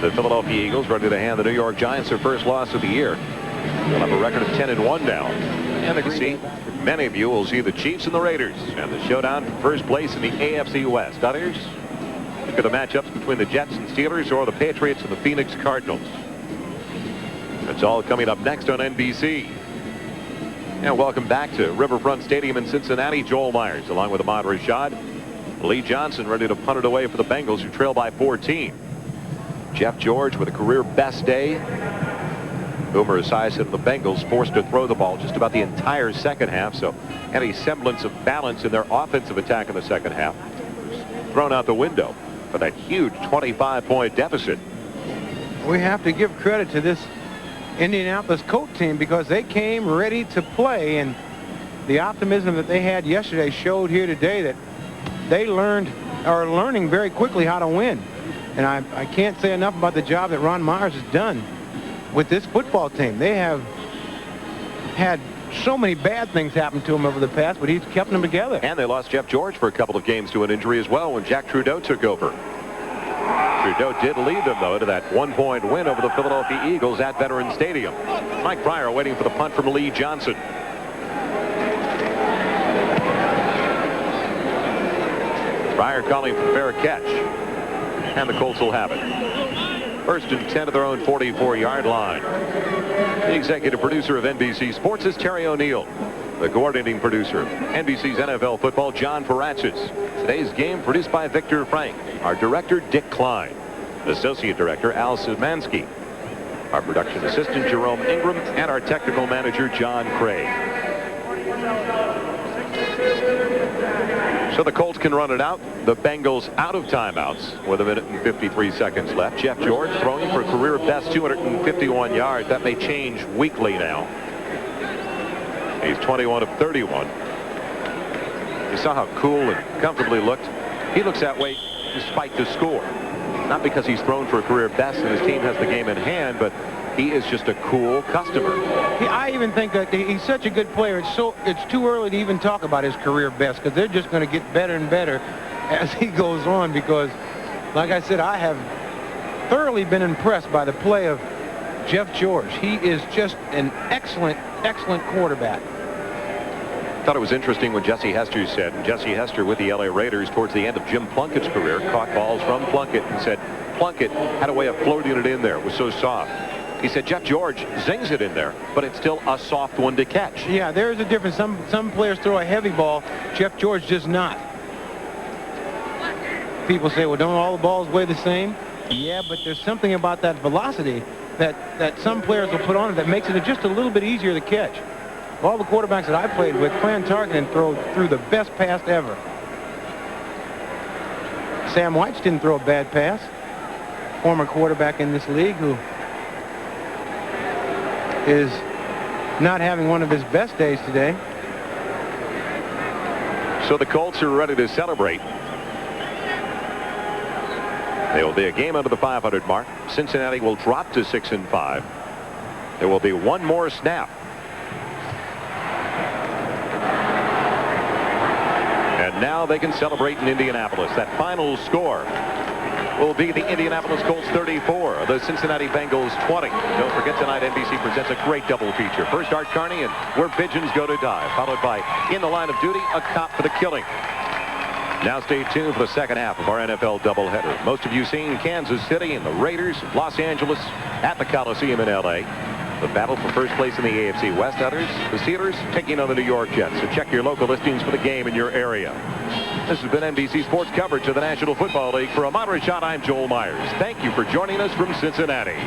the Philadelphia Eagles ready to hand the New York Giants their first loss of the year. They'll have a record of 10-1 now. And you see, many of you will see the Chiefs and the Raiders and the showdown for first place in the AFC West. Others look at the matchups between the Jets and Steelers or the Patriots and the Phoenix Cardinals. That's all coming up next on NBC. And welcome back to Riverfront Stadium in Cincinnati. Joel Myers along with Ahmad Rashad. Lee Johnson ready to punt it away for the Bengals, who trail by 14. Jeff George with a career best day. Boomer Esiason of the Bengals forced to throw the ball just about the entire second half, so any semblance of balance in their offensive attack in the second half was thrown out the window for that huge 25-point deficit. We have to give credit to this Indianapolis Colts team because they came ready to play, and the optimism that they had yesterday showed here today that they are learning very quickly how to win. And I can't say enough about the job that Ron Myers has done with this football team. They have had so many bad things happen to them over the past, but he's kept them together. And they lost Jeff George for a couple of games to an injury as well when Jack Trudeau took over. Trudeau did lead them, though, to that 1-point win over the Philadelphia Eagles at Veterans Stadium. Mike Pryor waiting for the punt from Lee Johnson. Pryor calling for fair catch. And the Colts will have it. First and 10 at their own 44-yard line. The executive producer of NBC Sports is Terry O'Neill. The coordinating producer of NBC's NFL Football, John Paratsas. Today's game produced by Victor Frank. Our director, Dick Klein. Associate director, Al Szymanski. Our production assistant, Jerome Ingram. And our technical manager, John Craig. So the Colts can run it out. The Bengals out of timeouts with 1 minute and 53 seconds left. Jeff George throwing for a career best 251 yards. That may change weekly now. He's 21 of 31. You saw how cool and comfortable he looked. He looks that way despite the score. Not because he's thrown for a career best and his team has the game in hand, but he is just a cool customer. I even think that he's such a good player. It's too early to even talk about his career best because they're just going to get better and better as he goes on because, like I said, I have thoroughly been impressed by the play of Jeff George. He is just an excellent, excellent quarterback. I thought it was interesting when Jesse Hester said, and Jesse Hester with the LA Raiders towards the end of Jim Plunkett's career, caught balls from Plunkett and said Plunkett had a way of floating it in there. It was so soft. He said Jeff George zings it in there, but it's still a soft one to catch. Yeah, there's a difference. Some players throw a heavy ball. Jeff George does not. People say, well, don't all the balls weigh the same? Yeah, but there's something about that velocity that some players will put on it that makes it just a little bit easier to catch. All the quarterbacks that I played with, Clan Tarkenton threw the best pass ever. Sam White didn't throw a bad pass. Former quarterback in this league who is not having one of his best days today. So the Colts are ready to celebrate. They will be a game under the 500 mark. Cincinnati will drop to 6-5. There will be one more snap. And now they can celebrate in Indianapolis. That final score will be the Indianapolis Colts 34, the Cincinnati Bengals 20. Don't forget tonight NBC presents a great double feature. First Art Carney and Where Pigeons Go to Die, followed by In the Line of Duty, A Cop for the Killing. Now stay tuned for the second half of our NFL doubleheader. Most of you seen Kansas City and the Raiders, Los Angeles at the Coliseum in L.A. The battle for first place in the AFC West. Others, the Steelers taking on the New York Jets. So check your local listings for the game in your area. This has been NBC Sports coverage of the National Football League. For a Moderate Shot, I'm Joel Myers. Thank you for joining us from Cincinnati.